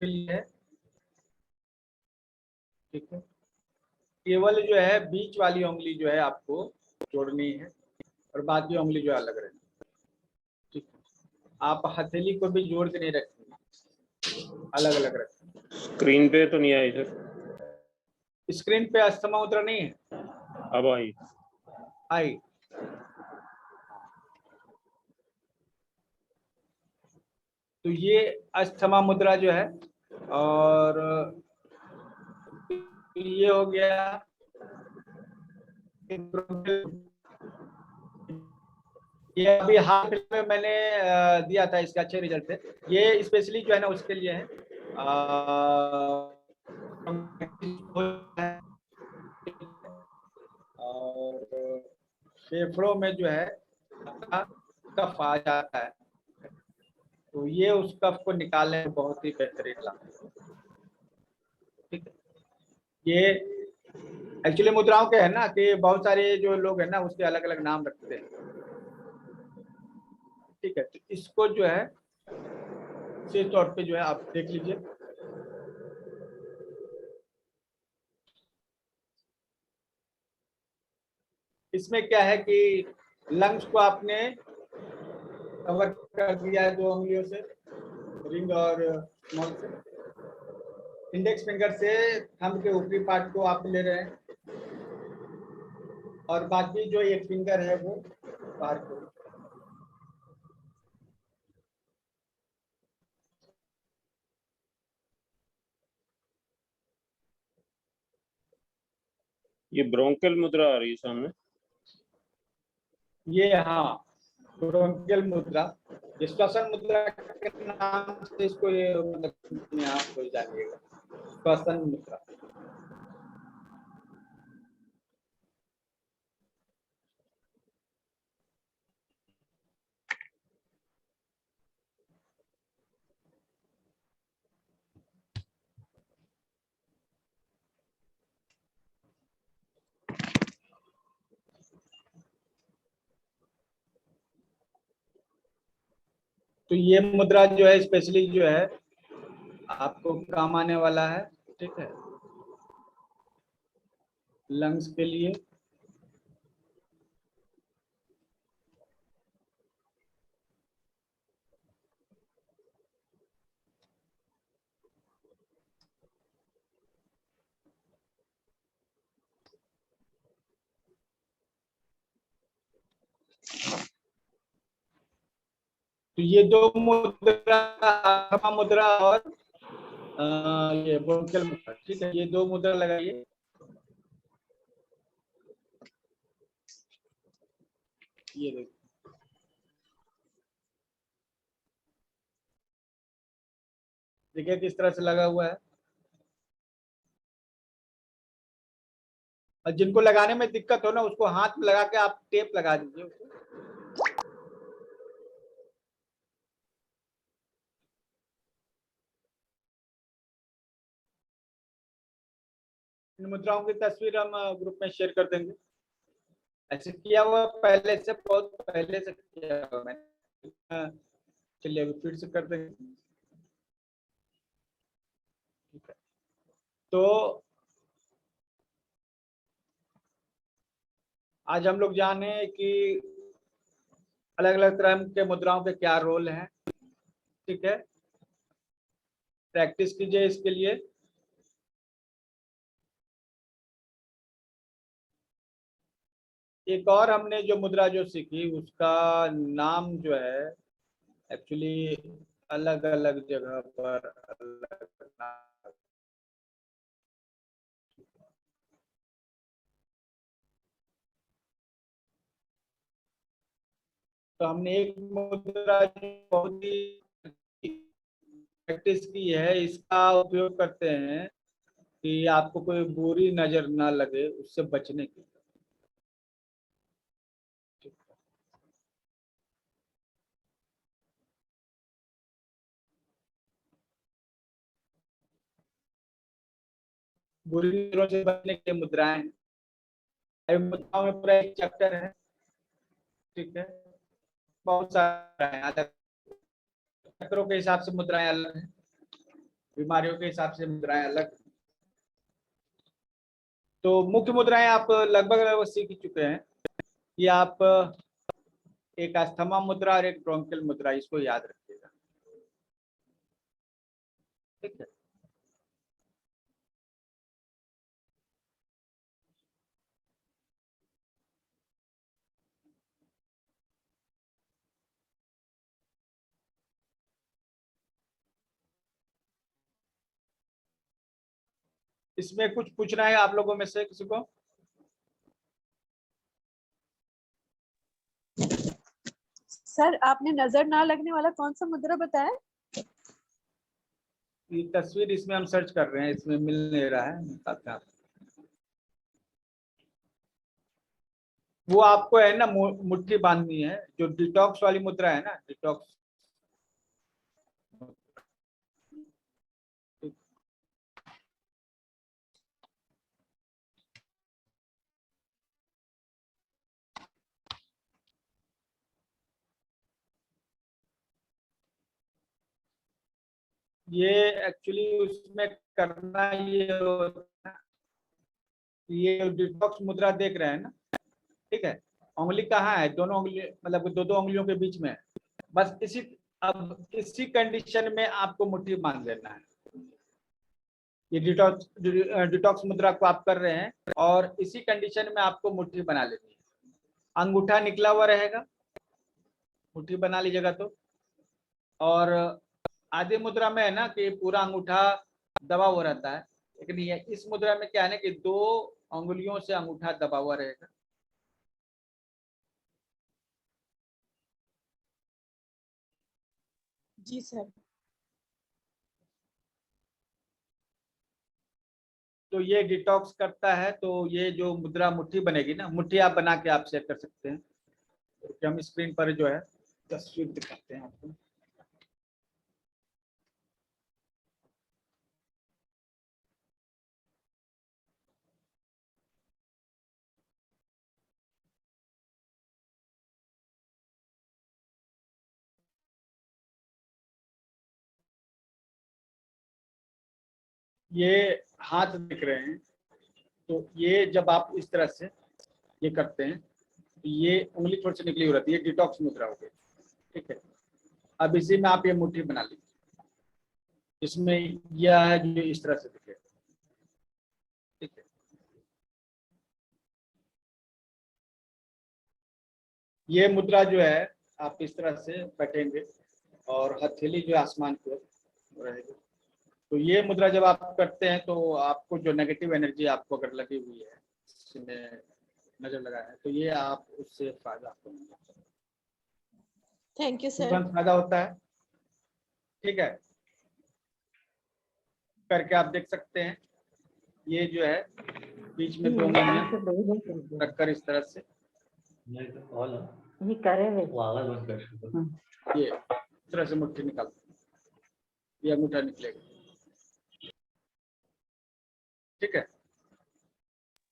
ठीक है, केवल जो है बीच वाली उंगली जो है आपको जोड़नी है और बाकी उंगली जो है अलग रहनी है। ठीक है, आप हथेली को भी जोड़ के नहीं रखेंगे, अलग अलग रखेंगे। स्क्रीन पे तो नहीं आई सर। स्क्रीन पे अष्टमा मुद्रा नहीं है, अब आई। आई। तो ये अष्टमा मुद्रा जो है, और ये हो गया। ये अभी हाल में मैंने दिया था, इसका अच्छे रिजल्ट थे। ये स्पेशली जो है ना उसके लिए है, और फेफड़ों में जो है कफ आ जाता है, तो ये उस कफ को निकालने में बहुत ही बेहतरीन लगता है। ठीक है, ये एक्चुअली मुद्राओं के है ना कि बहुत सारे जो लोग हैं ना उसके अलग अलग नाम रखते हैं। ठीक है, तो इसको जो है विशेष तौर पे जो है आप देख लीजिए। इसमें क्या है कि लंग्स को आपने कवर कर दिया है 2 उंगलियों से, रिंग और स्मॉल से। इंडेक्स फिंगर से थंब के ऊपरी पार्ट को आप ले रहे हैं, और बाकी जो एक फिंगर है वो बाहर को। ये ब्रोंकल मुद्रा आ रही है सामने। ये हाँ, ब्रोंकियल मुद्रा, ये श्वसन मुद्रा के नाम से इसको ये मतलब आप को जानिएगा, श्वसन मुद्रा। तो ये मुद्रा जो है स्पेशली जो है आपको काम आने वाला है। ठीक है, लंग्स के लिए। तो ये 2 मुद्रा, आत्मा मुद्रा और ये ब्रोंकियल मुद्रा। ठीक है, ये 2 मुद्रा लगाइए। ये देखिए किस तरह से लगा हुआ है। और जिनको लगाने में दिक्कत हो ना उसको हाथ में लगा के आप टेप लगा दीजिए उसको। इन मुद्राओं की तस्वीर हम ग्रुप में शेयर कर देंगे। ऐसे किया हुआ पहले से, बहुत पहले से किया हुआ मैंने। चलिए अभी फिर से कर देंगे। ठीक है, तो आज हम लोग जाने कि अलग अलग तरह के मुद्राओं के क्या रोल हैं। ठीक है, प्रैक्टिस कीजिए इसके लिए। एक और हमने जो मुद्रा जो सीखी उसका नाम जो है एक्चुअली अलग अलग जगह पर अलग नाम। तो हमने एक मुद्रा जो बहुत ही प्रैक्टिस की है, इसका उपयोग करते हैं कि आपको कोई बुरी नजर ना लगे, उससे बचने के लिए। बुरी नजरों से बचने के लिए मुद्राएं हैं। मुद्राओं में पूरा एक चैप्टर है। ठीक है, बहुत सारे हैं, अलग चक्रों के हिसाब से मुद्राएं अलग हैं, बीमारियों के हिसाब से मुद्राएं अलग। तो मुख्य मुद्राएं आप लगभग सीख चुके हैं। ये आप एक अस्थमा मुद्रा और एक ब्रोंकियल मुद्रा, इसको याद रखिएगा। ठीक है, इसमें कुछ पूछना है आप लोगों में से किसी को? सर आपने नजर ना लगने वाला कौन सा मुद्रा बताया? ये तस्वीर इसमें हम सर्च कर रहे हैं, इसमें मिल नहीं रहा है, बताते हैं आपको। वो आपको है ना मुट्ठी बांधनी है, जो डिटॉक्स वाली मुद्रा है ना, डिटॉक्स। ये एक्चुअली उसमें करना ये होता है, ये डिटॉक्स मुद्रा देख रहे हैं ना। ठीक है, उंगली कहाँ है? दोनों उंगली, मतलब दो दो उंगलियों के बीच में है। बस इसी, अब इसी कंडीशन में आपको मुट्ठी बांध देना है। ये डिटॉक्स मुद्रा को आप कर रहे हैं और इसी कंडीशन में आपको मुट्ठी बना लेनी है। अंगूठा निकला हुआ रहेगा, मुट्ठी बना लीजिएगा तो। और आदि मुद्रा में है ना कि पूरा अंगूठा दबा हुआ रहता है, लेकिन ये इस मुद्रा में क्या है ना कि दो अंगुलियों से अंगूठा दबा हुआ रहेगा। जी सर। तो ये डिटॉक्स करता है। तो ये जो मुद्रा मुट्ठी बनेगी ना, मुट्ठी आप बना के आप चेक कर सकते हैं। तो हम स्क्रीन पर जो है तस्वीर दिखाते हैं आपको। ये हाथ दिख रहे हैं, तो ये जब आप इस तरह से ये करते हैं तो ये उंगली थोड़ी सी निकली हो रहती है, डिटॉक्स मुद्रा हो गई। ठीक है, अब इसी में आप ये मुट्ठी बना लीजिए। इसमें यह है जो इस तरह से दिखे। ठीक है, ये मुद्रा जो है आप इस तरह से बैठेंगे और हथेली जो आसमान की ओर रहेगी। तो ये मुद्रा जब आप करते हैं तो आपको जो नेगेटिव एनर्जी आपको अगर लगी हुई है, इसमें नजर लगाया है, तो ये आप उससे फायदा आपको मिलेगा। Thank you sir. तुरंत फायदा होता है। ठीक है, करके आप देख सकते हैं। ये जो है बीच में दो उंगलियां रखकर इस तरह से ये करे ये इस तरह से मुट्ठी निकाल, ये अंगूठा निकलेगा। ठीक है,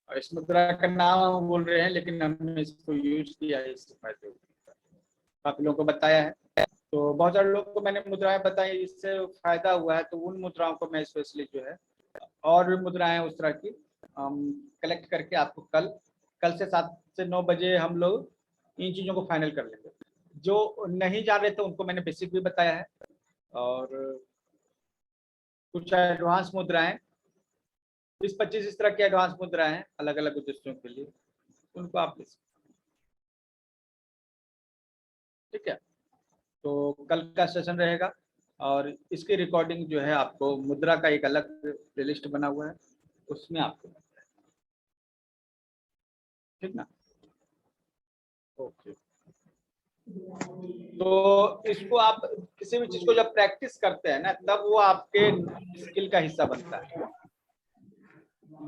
और इस मुद्रा का नाम हम बोल रहे हैं, लेकिन हमने इसको यूज किया है, इससे फायदे काफी लोगों को बताया है। तो बहुत सारे लोगों को मैंने मुद्राएं बताई, इससे फायदा हुआ है। तो उन मुद्राओं को मैं स्पेशली जो है, और भी मुद्राएं उस तरह की हम कलेक्ट करके आपको कल कल से 7 से 9 बजे हम लोग इन चीज़ों को फाइनल कर लेंगे। जो नहीं जान रहे थे उनको मैंने बेसिक भी बताया है, और कुछ एडवांस मुद्राएं 20-25 इस तरह की एडवांस मुद्राएं हैं अलग अलग उद्देश्यों के लिए, उनको आप ले सकते हैं। ठीक है, तो कल का सेशन रहेगा और इसकी रिकॉर्डिंग जो है आपको मुद्रा का एक अलग प्लेलिस्ट बना हुआ है, उसमें आपको, ठीक ना। ओके, तो इसको आप किसी भी चीज को जब प्रैक्टिस करते हैं ना, तब वो आपके स्किल का हिस्सा बनता है।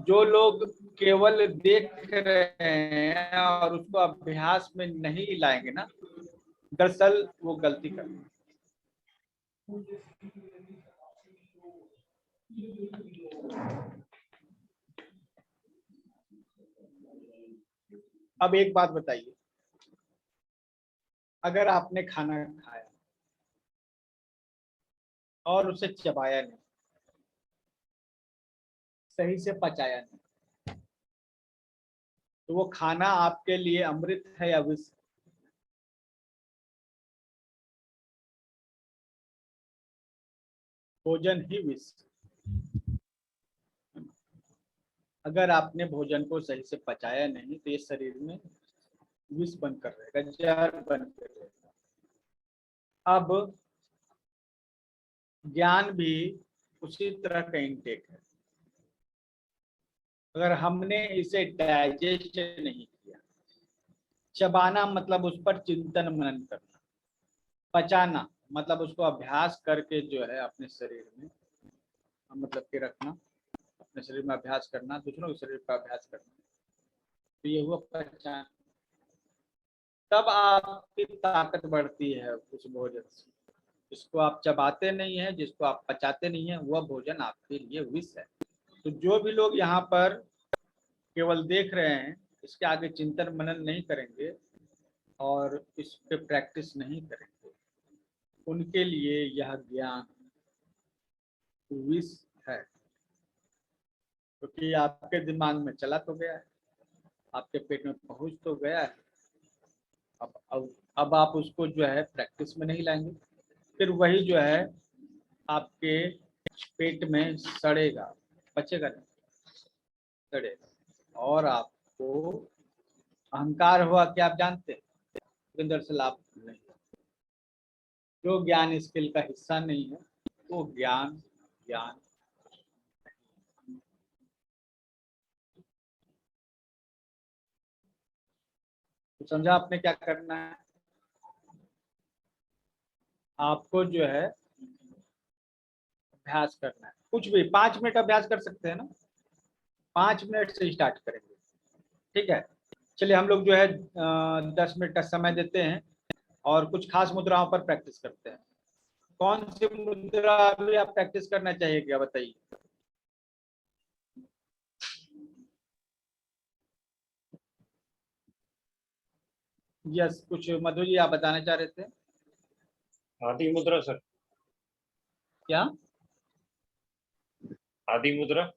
जो लोग केवल देख रहे हैं और उसको अभ्यास में नहीं लाएंगे ना, दरअसल वो गलती कर रहे हैं। अब एक बात बताइए, अगर आपने खाना खाया और उसे चबाया नहीं, सही से पचाया नहीं, तो वो खाना आपके लिए अमृत है या विष? भोजन ही विष। अगर आपने भोजन को सही से पचाया नहीं तो ये शरीर में विष बनकर रहेगा, जहर बनकर रहेगा। अब ज्ञान भी उसी तरह का इंटेक है। अगर हमने इसे डाइजेस्ट नहीं किया, चबाना मतलब उस पर चिंतन मनन करना, पचाना मतलब उसको अभ्यास करके जो है अपने शरीर में मतलब के रखना, अपने शरीर में अभ्यास करना, दूसरों के शरीर पर अभ्यास करना, तो ये हुआ पहचान। तब आपकी ताकत बढ़ती है उस भोजन से। जिसको आप चबाते नहीं है, जिसको आप पचाते नहीं है, वह भोजन आपके लिए विष है। तो जो भी लोग यहाँ पर केवल देख रहे हैं, इसके आगे चिंतन मनन नहीं करेंगे और इस पे प्रैक्टिस नहीं करेंगे, उनके लिए यह ज्ञान विष है। क्योंकि आपके दिमाग में चला तो गया है, आपके पेट में पहुंच तो गया है, अब आप उसको जो है प्रैक्टिस में नहीं लाएंगे, फिर वही जो है आपके पेट में सड़ेगा, बचेगा नहीं, सड़ेगा, और आपको अहंकार हुआ कि आप जानते हैं, अंदर से लाभ नहीं। जो ज्ञान स्किल का हिस्सा नहीं है वो ज्ञान ज्ञान। तो समझा आपने क्या करना है? आपको जो है अभ्यास करना है, कुछ भी 5 मिनट अभ्यास कर सकते हैं ना, 5 मिनट से स्टार्ट करेंगे। ठीक है, चलिए हम लोग जो है 10 मिनट का समय देते हैं और कुछ खास मुद्राओं पर प्रैक्टिस करते हैं। कौन सी मुद्रा अभी आप प्रैक्टिस करना चाहिए, क्या बताइए? यस, कुछ मधु जी आप बताना चाह रहे थे? आदि मुद्रा सर। क्या आदि मुद्रा?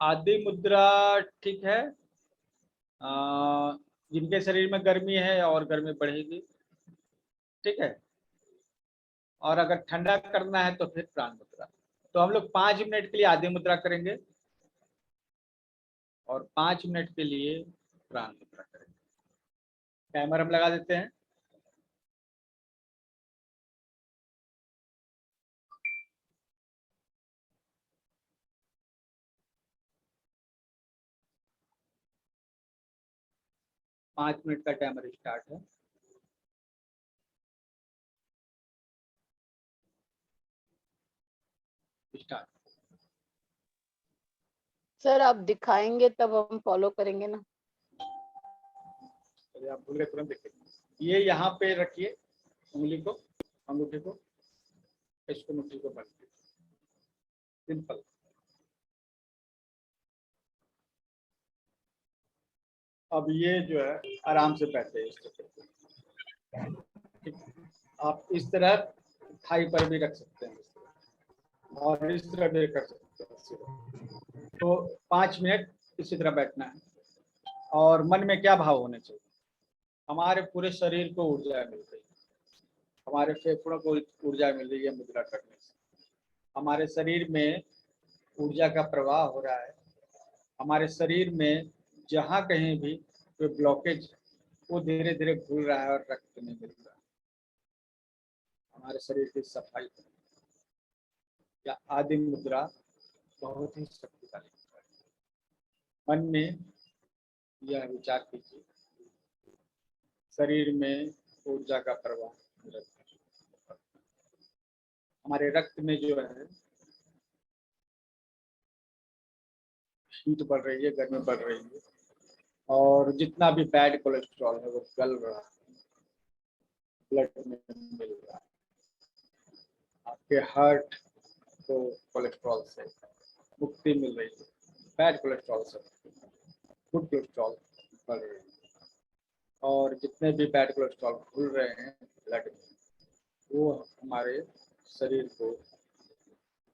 आदि मुद्रा ठीक है। जिनके शरीर में गर्मी है और गर्मी बढ़ेगी, ठीक है, और अगर ठंडा करना है तो फिर प्राण मुद्रा। तो हम लोग 5 मिनट के लिए आदि मुद्रा करेंगे और 5 मिनट के लिए प्राण मुद्रा करेंगे। टाइमर हम लगा देते हैं। पाँच मिनट का टाइमर स्टार्ट है। स्टार्ट। सर आप दिखाएंगे तब हम फॉलो करेंगे ना। चलिए आप भूल गए, तुरंत देखिए। ये यहाँ पे रखिए उंगली को, अंगूठे को, इसको मुट्ठी को बंद कीजिए, सिंपल। अब ये जो है आराम से बैठे हैं इस तरह। ठीक, आप इस तरह थाई पर भी रख सकते हैं और इस तरह भी कर सकते हैं। तो 5 मिनट इसी तरह बैठना है। और मन में क्या भाव होने चाहिए? हमारे पूरे शरीर को ऊर्जा मिल रही है, हमारे फेफड़ों को ऊर्जा मिल रही है मुद्रा करने से, हमारे शरीर में ऊर्जा का प्रवाह हो रहा है, हमारे शरीर में जहाँ कहीं भी कोई ब्लॉकेज वो धीरे धीरे खुल रहा है और रक्त में मिल रहा है, हमारे शरीर की सफाई हो रही है। या आदि मुद्रा बहुत ही शक्तिशाली मुद्रा है। मन में यह विचार कीजिए, शरीर में ऊर्जा का प्रवाह हो रहा है। हमारे रक्त में जो है हीट बढ़ रही है, गर्मी बढ़ रही है, और जितना भी बैड कोलेस्ट्रॉल है वो गल रहा है, ब्लड में मिल रहा है। आपके हार्ट को कोलेस्ट्रॉल से मुक्ति मिल रही है, बैड कोलेस्ट्रॉल से गुड कोलेस्ट्रॉल बढ़ रही है, और जितने भी बैड कोलेस्ट्रॉल घुल रहे हैं ब्लड में वो हमारे शरीर को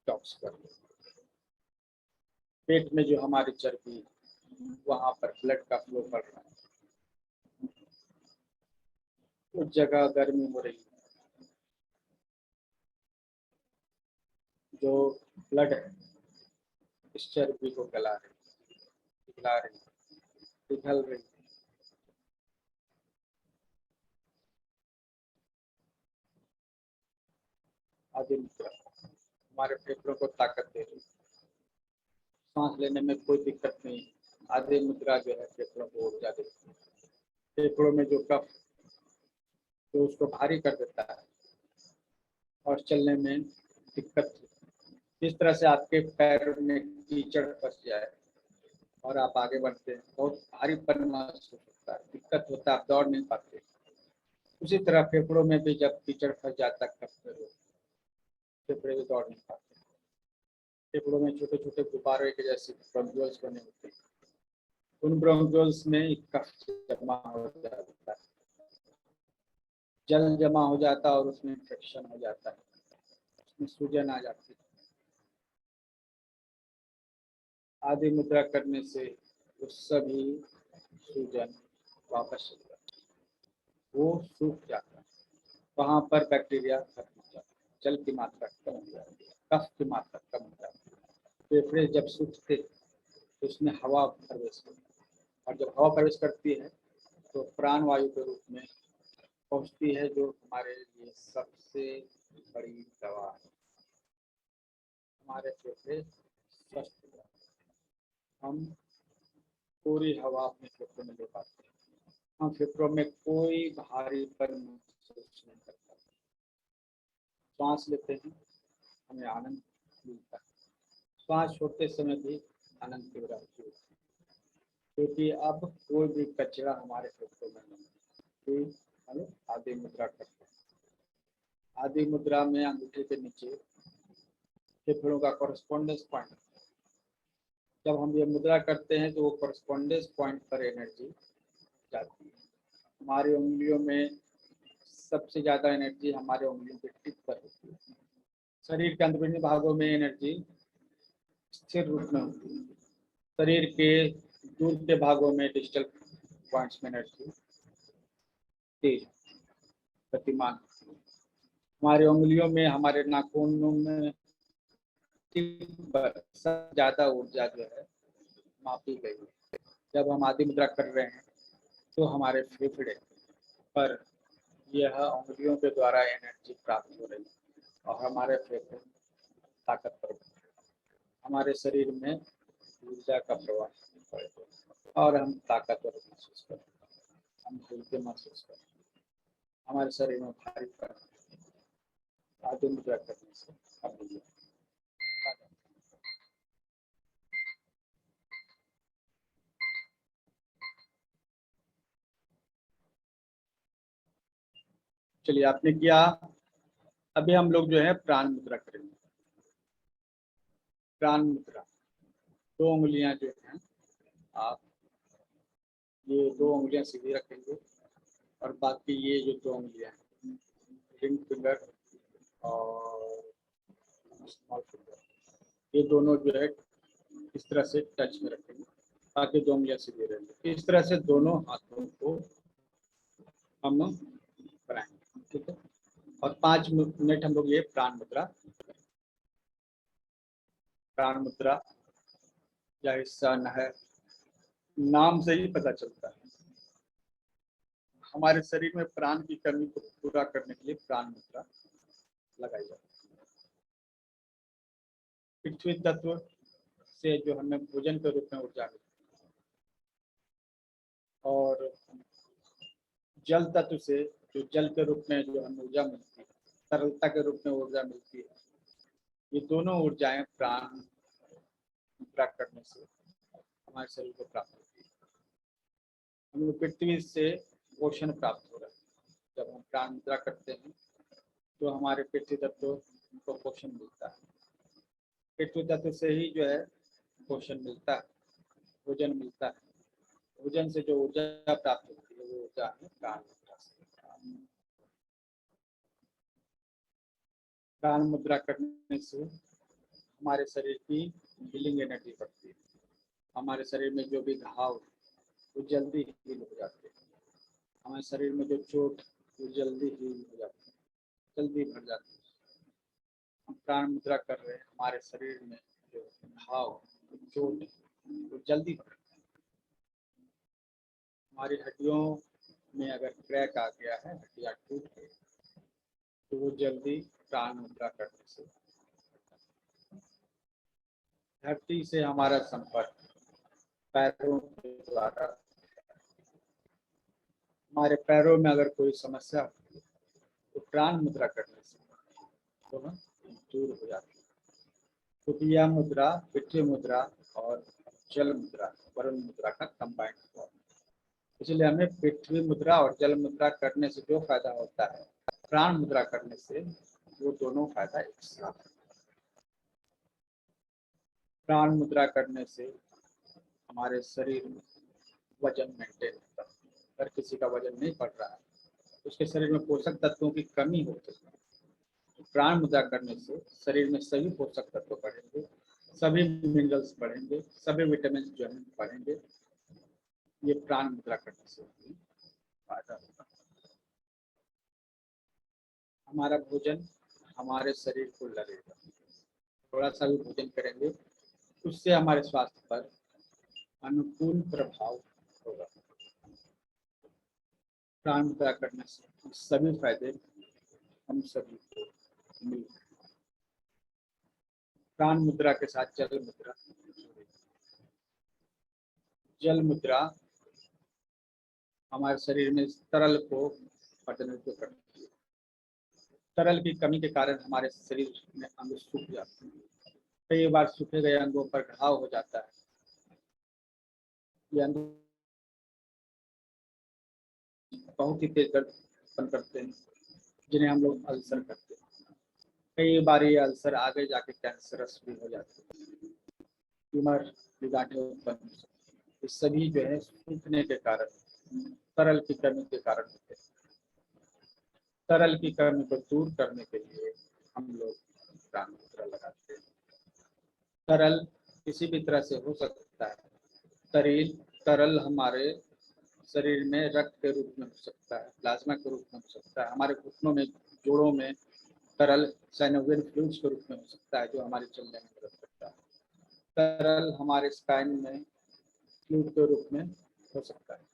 टॉक्स कर रहे हैं। पेट में जो हमारी चर्बी, वहां पर ब्लड का फ्लो बढ़ रहा है, उस जगह गर्मी हो रही है, जो ब्लड है इस चर्बी को गला रही है, पिघला रही है, पिघल रही है। आदि मुद्रा हमारे फेफड़ों को ताकत दे रही है, सांस लेने में कोई दिक्कत नहीं। आदि मुद्रा जो है फेफड़ों को ऊर्जा देती है, फेफड़ों में जो कफ तो उसको भारी कर देता है और चलने में दिक्कत। जिस तरह से आपके पैर में कीचड़ फंस जाए और आप आगे बढ़ते हैं, बहुत भारीपन महसूस होता है, दिक्कत होता है, आप दौड़ नहीं पाते। उसी तरह फेफड़ों में भी जब कीचड़ फंस जाता है कफ में, फेफड़े भी दौड़ नहीं पाते। फेफड़ों में छोटे छोटे गुब्बारे के जैसे ब्रोंक्यूल्स बने होते हैं, उन ब्रोंक्यूल्स में कफ जमा हो जाता है, जल जमा हो जाता है और उसमें इन्फेक्शन हो जाता है, उसमें सूजन आ जाती है। आदि मुद्रा करने से वो सभी सूजन वापस चले जाते हैं, वो सूख जाता है, वहाँ पर बैक्टीरिया खत्म हो जाता है, जल की मात्रा कम हो जाती है, कफ की मात्रा कम हो जाती है। फेफड़े जब सूखते तो उसमें हवा प्रवेश करती है, और जब हवा प्रवेश करती है तो प्राण वायु के रूप में पहुँचती है, जो हमारे लिए सबसे बड़ी दवा है। हमारे फेफड़े स्वस्थ हो जाते हैं, हम पूरी हवा अपने फेफड़ों में ले पाते हैं, हम फेफड़ों में कोई भारीपन महसूस नहीं कर पाते। सांस लेते हैं हमें आनंद मिलता है, सांस छोड़ते समय भी आनंद की प्राप्ति होती है, क्योंकि अब कोई भी कचरा हमारे फेफड़ों में नहीं है। हम आदि मुद्रा करते हैं। आदि मुद्रा में अंगूठे के नीचे फेफड़ों का कॉरेस्पॉन्डेंस पॉइंट, जब हम ये मुद्रा करते हैं तो वो कॉरेस्पॉन्डेंस पॉइंट पर एनर्जी जाती है। हमारी उंगलियों में सबसे ज़्यादा एनर्जी हमारे उंगलियों के टिप पर होती है। शरीर के अंदरूनी भागों में एनर्जी स्थिर रूप में होती है, शरीर के दूर के भागों में डिजिटल पॉइंट्स में एनर्जी तेज गतिमान। हमारे उंगलियों में, हमारे नाखूनों में सबसे ज्यादा ऊर्जा जो है मापी गई है। जब हम आदि मुद्रा कर रहे हैं तो हमारे फेफड़े पर यह उंगलियों के द्वारा एनर्जी प्राप्त हो रही है और हमारे फेफड़े ताकतवर, हमारे शरीर में ऊर्जा का प्रवाह और हम ताकतवर महसूस करते हैं, हम हल्के महसूस करते हैं, हमारे शरीर में भारीपन आदि मुद्रा करने से कम हो जाता है। चलिए, आपने किया। अभी हम लोग जो है प्राण मुद्रा करेंगे। प्राण मुद्रा, दो उंगलियां जो हैं, आप ये दो उंगलियां सीधी रखेंगे और बाकी ये जो दो उंगलियां हैं, रिंग फिंगर और स्मॉल फिंगर, ये दोनों जो है इस तरह से टच में रखेंगे, बाकी दो उंगलियां सीधी रहेंगे। इस तरह से दोनों हाथों को हम बनाएंगे, ठीक है। और 5 मिनट हम लोग ये प्राण मुद्रा या हिस्सा न है, नाम से ही पता चलता है। हमारे शरीर में प्राण की कमी को पूरा करने के लिए प्राण मुद्रा लगाई जाती है। पृथ्वी तत्व से जो हमें भोजन के रूप में ऊर्जा मिलती है, और जल तत्व से जो जल के रूप में जो हमें ऊर्जा मिलती है, तरलता के रूप में ऊर्जा मिलती है, ये दोनों ऊर्जाएं प्राण मुद्रा करने से हमारे शरीर को प्राप्त होती है। हम लोग पृथ्वी से पोषण प्राप्त हो रहा है। जब हम प्राण मुद्रा करते हैं तो हमारे पृथ्वी तत्व को पोषण मिलता है। पृथ्वी तत्व से ही जो है पोषण मिलता है, भोजन मिलता है। भोजन से जो ऊर्जा प्राप्त होती है वो ऊर्जा है प्राण मुद्रा से। प्राण मुद्रा करने से हमारे शरीर की हीलिंग एनर्जी बढ़ती है। हमारे शरीर में जो भी घाव वो जल्दी हील हो जाते हैं। हमारे शरीर में जो चोट वो जल्दी हील हो जाती है, जल्दी भर जाती है। हम प्राण मुद्रा कर रहे हैं, हमारे शरीर में जो घाव चोट वो जल्दी भर जाती है। हमारी हड्डियों में अगर क्रैक आ गया है, हड्डियाँ टूट गई, तो वो जल्दी प्राण मुद्रा करने से। धरती से हमारा संपर्क पैरों के द्वारा, हमारे पैरों में अगर कोई समस्या होती है तो प्राण मुद्रा करने से तो हम दूर हो जाती है। क्योंकि यह मुद्रा पृथ्वी मुद्रा और जल मुद्रा, वरुण मुद्रा का कंबाइंड फॉर्म है। इसलिए हमें पृथ्वी मुद्रा और जल मुद्रा करने से जो फायदा होता है, प्राण मुद्रा करने से वो दोनों फायदा एक साथ है। प्राण मुद्रा करने से हमारे शरीर में वजन मेंटेन होता है। अगर किसी का वजन नहीं बढ़ रहा है, उसके शरीर में पोषक तत्वों की कमी हो सकती है। तो प्राण मुद्रा करने से शरीर में सभी पोषक तत्व बढ़ेंगे, सभी मिनरल्स बढ़ेंगे, सभी विटामिन जो है बढ़ेंगे। ये प्राण मुद्रा करने से फायदा होगा। हमारा भोजन हमारे शरीर को लगेगा। थोड़ा सा भी भोजन करेंगे उससे हमारे स्वास्थ्य पर अनुकूल प्रभाव होगा। प्राण मुद्रा करने से सभी फायदे हम सभी को मिलेंगे। प्राण मुद्रा के साथ जल मुद्रा। जल मुद्रा हमारे शरीर में तरल को प्रतिनिधित्व करती है। तरल की कमी के कारण हमारे शरीर में अंग सूख जाते हैं। कई बार सूखे गए अंगों पर घाव हो जाता है। ये अंग बहुत ही तेज दर्द उत्पन्न करते हैं, जिन्हें हम लोग अल्सर करते हैं। कई बार ये अल्सर आगे जाके कैंसरस भी हो जाते हैं, ट्यूमर की गांठें उत्पन्न हो सकती हैं। ये सभी जो है सूखने के कारण, तरल की कमी के कारण होते हैं। तरल की कमी को दूर करने के लिए हम लोग प्राण मुद्रा लगाते हैं। तरल किसी भी तरह से हो सकता है। तरल हमारे शरीर में रक्त के रूप में हो सकता है, प्लाज्मा के रूप में हो सकता है, हमारे घुटनों में, जोड़ों में तरल साइनोवियल फ्लूइड्स के रूप में हो सकता है, जो हमारे चलने में मदद करता है। तरल हमारे स्पाइन में फ्लूइड के रूप में हो सकता है।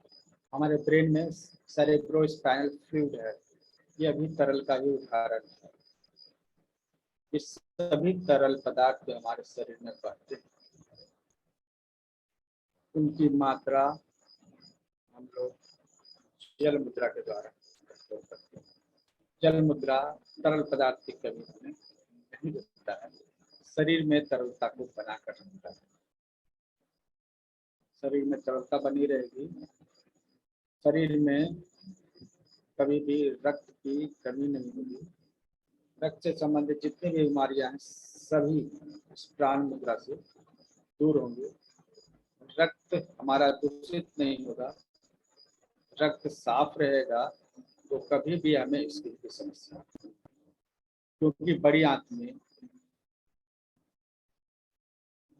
हमारे ब्रेन में सेरेब्रोस्पाइनल फ्लूइड है, ये भी तरल का ही उदाहरण है। इस सभी तरल पदार्थ जो हमारे शरीर में बहते हैं, उनकी मात्रा हम लोग जल मुद्रा के द्वारा कंट्रोल करते हैं। जल मुद्रा तरल पदार्थ की कमी में नहीं देता है, शरीर में तरलता को बनाकर रखता है। शरीर में तरलता बनी रहेगी, शरीर में कभी भी रक्त की कमी नहीं होगी। रक्त से संबंधित जितनी भी बीमारियां हैं सभी इस प्राण मुद्रा से दूर होंगे। रक्त हमारा दूषित नहीं होगा, रक्त साफ रहेगा, तो कभी भी हमें इसकी कोई समस्या नहीं। क्योंकि बड़ी आंत में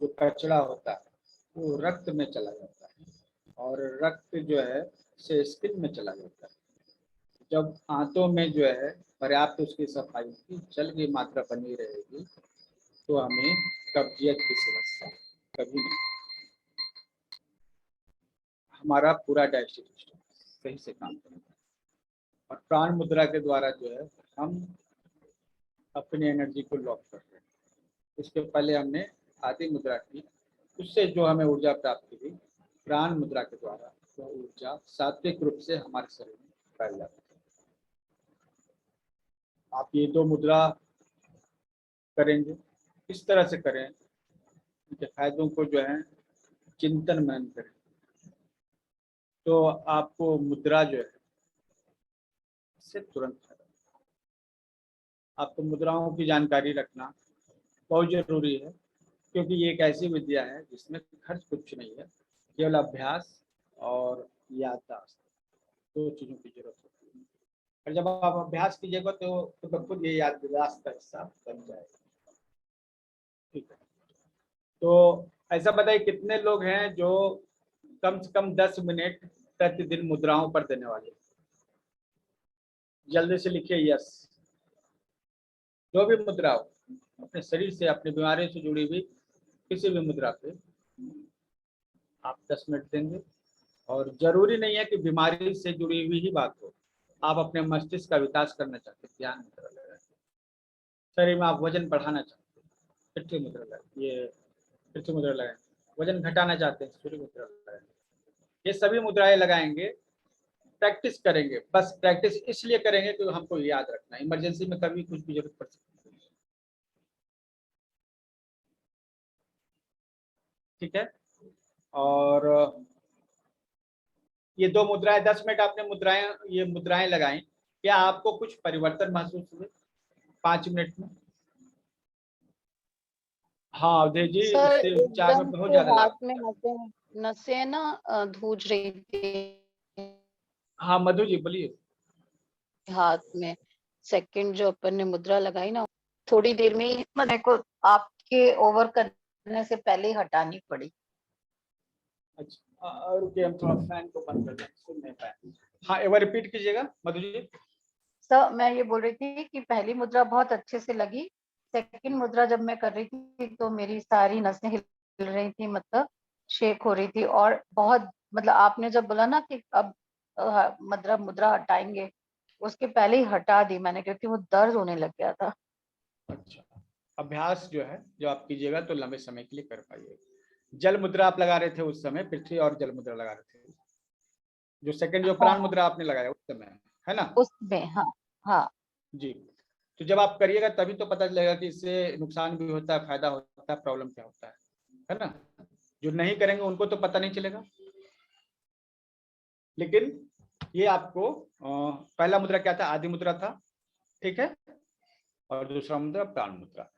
जो कचरा होता है वो रक्त में चला जाता है, और रक्त जो है से स्किन में चला जाता है। जब आंतों में जो है पर्याप्त उसकी सफाई की जल की मात्रा बनी रहेगी तो हमें कब्जियत की समस्या कभी नहीं, हमारा पूरा डाइजेस्टिव सिस्टम सही से काम करेगा। और प्राण मुद्रा के द्वारा जो है हम अपनी एनर्जी को लॉक कर रहे हैं। इसके पहले हमने आदि मुद्रा की, उससे जो हमें ऊर्जा प्राप्त हुई प्राण मुद्रा के द्वारा वह ऊर्जा सात्विक रूप से हमारे शरीर में फैल जाती है। आप ये 2 मुद्रा करेंगे, इस तरह से करें, इनके फायदों को जो है चिंतन मनन करें, तो आपको मुद्रा जो है इससे तुरंत फायदा। आपको मुद्राओं की जानकारी रखना बहुत जरूरी है, क्योंकि ये एक ऐसी विद्या है जिसमें खर्च कुछ नहीं है, केवल अभ्यास और याददाश्त, 2 चीजों की जरूरत होती है। और जब आप अभ्यास कीजिएगा तो खुद ये याददाश्त का हिस्सा बन जाएगा। ठीक है, तो ऐसा बताइए कितने लोग हैं जो कम से कम 10 मिनट प्रतिदिन मुद्राओं पर देने वाले? जल्दी से लिखिए यस। जो भी मुद्रा हो, अपने शरीर से, अपनी बीमारी से जुड़ी हुई किसी भी मुद्रा पे आप 10 मिनट देंगे। और जरूरी नहीं है कि बीमारी से जुड़ी हुई ही बात हो, आप अपने मस्तिष्क का विकास करना चाहते हैं, ध्यान मुद्रा लगाएं। शरीर में आप वजन बढ़ाना चाहते हैं, पृथ्वी मुद्रा लगाएं, ये पृथ्वी मुद्रा लगाएं। वजन घटाना चाहते हैं, सूर्य मुद्रा लगाएं। ये सभी मुद्राएं लगाएंगे, प्रैक्टिस करेंगे। बस प्रैक्टिस इसलिए करेंगे कि हमको याद रखना, इमरजेंसी में कभी कुछ भी जरूरत पड़ सकती है। ठीक है, और ये 2 मुद्राएं 10 मिनट आपने ये मुद्राएं लगाई, क्या आपको कुछ परिवर्तन महसूस हुए 5 मिनट में? हाँ अवधेश जी, सर इससे उपचार में एकदम बहुत से ज्यादा हाथ लाभ। में नसें ना धूज रही थी हाँ मधु जी बोलिए। हाथ में। सेकंड जो अपन ने मुद्रा लगाई ना, थोड़ी देर में ही मेरे को आपके ओवर करने से पहले ही हटानी पड़ी। अच्छा, और रुकिए हम थोड़ा फैन को बंद कर दें, सुन नहीं पाए। हाँ एक बार रिपीट कीजिएगा मधु जी। सर मैं ये बोल रही थी कि पहली मुद्रा बहुत अच्छे से लगी, सेकंड मुद्रा जब मैं कर रही थी तो मेरी सारी नसें हिल रही थी, मतलब शेक हो रही थी। और बहुत मतलब आपने जब बोला ना कि अब मुद्रा हटाएंगे, उसके पहले ही हटा दी मैंने, क्योंकि वो दर्द होने लग गया था। अच्छा, अभ्यास जो है जो आप कीजिएगा तो लंबे समय के लिए कर पाइएगा। जल मुद्रा आप लगा रहे थे उस समय, पृथ्वी और जल मुद्रा लगा रहे थे, जो सेकंड जो प्राण हाँ मुद्रा आपने लगाया उस समय, है ना? उसमें, हाँ हाँ। जी, तो जब आप करिएगा तभी तो पता चलेगा कि इससे नुकसान भी होता है, फायदा होता है, प्रॉब्लम क्या होता है ना? जो नहीं करेंगे उनको तो पता नहीं चलेगा। लेकिन ये आपको पहला मुद्रा क्या था? आदि मुद्रा था, ठीक है, और दूसरा मुद्रा प्राण मुद्रा।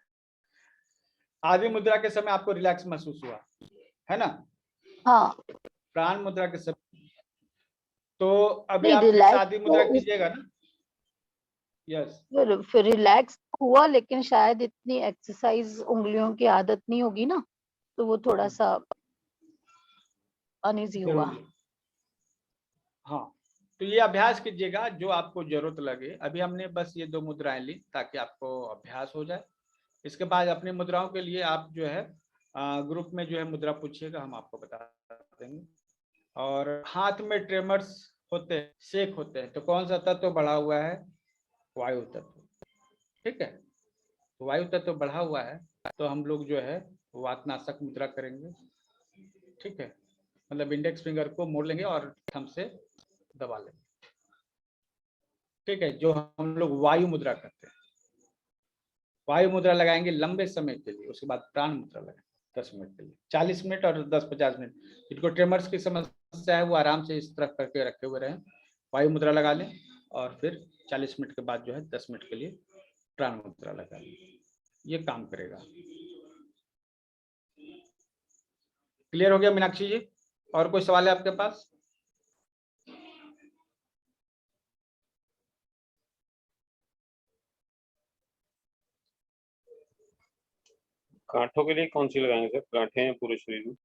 आदि मुद्रा के समय आपको रिलैक्स महसूस हुआ, है ना? हाँ प्राण मुद्रा के समय तो अभी नहीं, आप फिर से रिलैक्स आदि मुद्रा तो कीजिएगा ना? यस। फिर रिलैक्स हुआ, लेकिन शायद इतनी एक्सरसाइज उंगलियों की आदत नहीं होगी ना, तो वो थोड़ा सा अनईजी हुआ। जरूर, हाँ, तो ये अभ्यास कीजिएगा जो आपको जरूरत लगे। अभी हमने बस ये 2 मुद्राएं ली ताकि आपको अभ्यास हो जाए। इसके बाद अपनी मुद्राओं के लिए आप जो है ग्रुप में जो है मुद्रा पूछिएगा, हम आपको बता देंगे। और हाथ में ट्रेमर्स होते हैं, शेक होते हैं, तो कौन सा तत्व बढ़ा हुआ है? वायु तत्व, ठीक है। तो वायु तत्व बढ़ा हुआ है तो हम लोग जो है वातनाशक मुद्रा करेंगे, ठीक है। मतलब इंडेक्स फिंगर को मोड़ लेंगे और थंब से दबा लेंगे, ठीक है, जो हम लोग वायु मुद्रा करते हैं। वायु मुद्रा लगाएंगे लंबे समय के लिए, उसके बाद प्राण मुद्रा लगाएंगे 10 मिनट के लिए, 40 मिनट और 10-50 मिनट। जिनको ट्रेमर्स की समस्या है वो आराम से इस तरफ करके रखे हुए रहें, वायु मुद्रा लगा लें और फिर 40 मिनट के बाद जो है 10 मिनट के लिए प्राण मुद्रा लगा लें। ये काम करेगा। क्लियर हो गया मीनाक्षी जी? और कोई सवाल है आपके पास? गांठों के लिए कौन सी लगाएंगे सर? गांठें हैं पूरे शरीर में।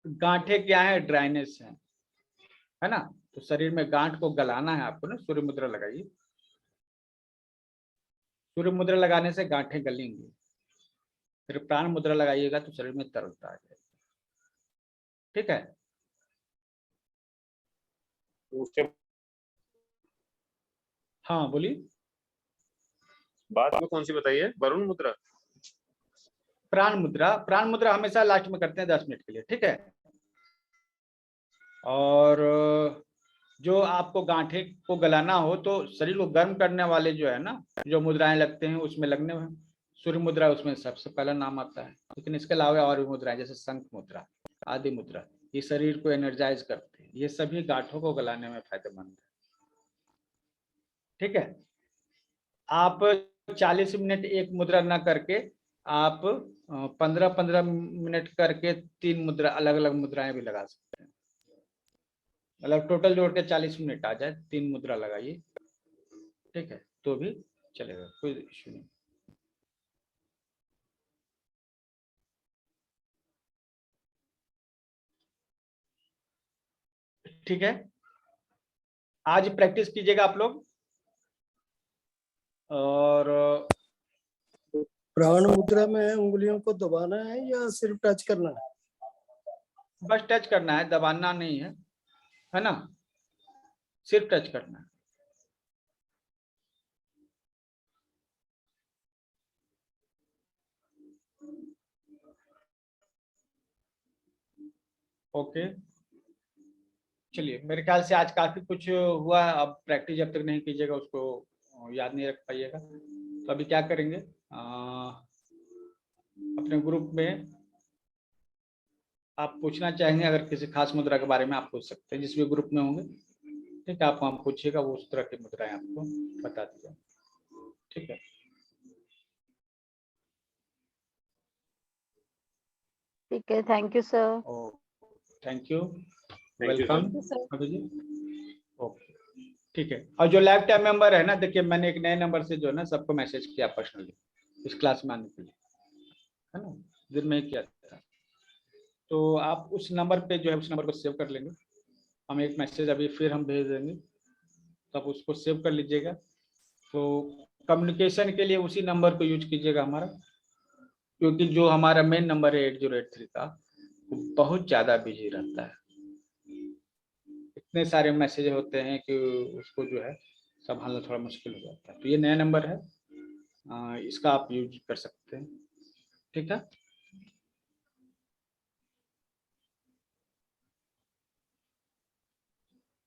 गांठे क्या है, ड्राइनेस है ना। तो शरीर में गांठ को गलाना है आपको ना, सूर्य मुद्रा लगाइए। सूर्य मुद्रा लगाने से गांठें गलेंगी। फिर प्राण मुद्रा लगाइएगा तो शरीर में तरलता आ जाएगी। ठीक है। उसके हाँ बोलिए। बाद में कौन सी बताइए? वरुण मुद्रा। प्राण मुद्रा, प्राण मुद्रा हमेशा लास्ट में करते हैं 10 मिनट के लिए। ठीक है। और जो आपको गांठे को गलाना हो तो शरीर को गर्म करने वाले जो है ना, जो मुद्राएं लगते हैं उसमें लगने में सूर्य मुद्रा उसमें सबसे पहला नाम आता है। लेकिन इसके अलावा और भी मुद्राएं जैसे शंख मुद्रा, आदि मुद्रा, ये शरीर को एनर्जाइज करते हैं। ये सभी गांठों को गलाने में फायदेमंद है। ठीक है। आप 40 मिनट एक मुद्रा ना करके आप 15-15 मिनट करके 3 मुद्रा, अलग अलग मुद्राएं भी लगा सकते हैं। मतलब टोटल जोड़ के 40 मिनट आ जाए, 3 मुद्रा लगाइए। ठीक है, तो भी चलेगा, कोई इश्यू नहीं। ठीक है, आज प्रैक्टिस कीजिएगा आप लोग। और प्राण मुद्रा में उंगलियों को दबाना है या सिर्फ टच करना है? बस टच करना है, दबाना नहीं है ना, सिर्फ टच करना है। ओके, चलिए मेरे ख्याल से आज काफी कुछ हुआ। अब प्रैक्टिस जब तक नहीं कीजिएगा उसको याद नहीं रख पाइएगा। तो अभी क्या करेंगे, अपने ग्रुप में आप पूछना चाहेंगे, अगर किसी खास मुद्रा के बारे में आप पूछ सकते हैं जिस भी ग्रुप में होंगे। ठीक है, आप वहाँ पूछिएगा, वो उस तरह की मुद्राएं आपको बता दी जाए। ठीक है, ठीक है, thank you sir. Thank you, Thank you, welcome sir. अभी जी। ओके, ठीक है। और जो लाइफ टाइम मेंबर है ना, देखिए मैंने एक नए नंबर से जो है ना सबको मैसेज किया पर्सनली इस क्लास में आने के लिए, है ना, दिन में ही किया था। तो आप उस नंबर पे जो है उस नंबर को सेव कर लेंगे। हम एक मैसेज अभी फिर हम भेज देंगे, तो आप उसको सेव कर लीजिएगा। तो कम्युनिकेशन के लिए उसी नंबर को यूज कीजिएगा हमारा, क्योंकि जो हमारा मेन नंबर है 8083 का, वो बहुत ज़्यादा बिजी रहता है। इतने सारे मैसेज होते हैं कि उसको जो है संभालना थोड़ा मुश्किल हो जाता है। तो ये नया नंबर है, इसका आप यूज कर सकते हैं। ठीक है।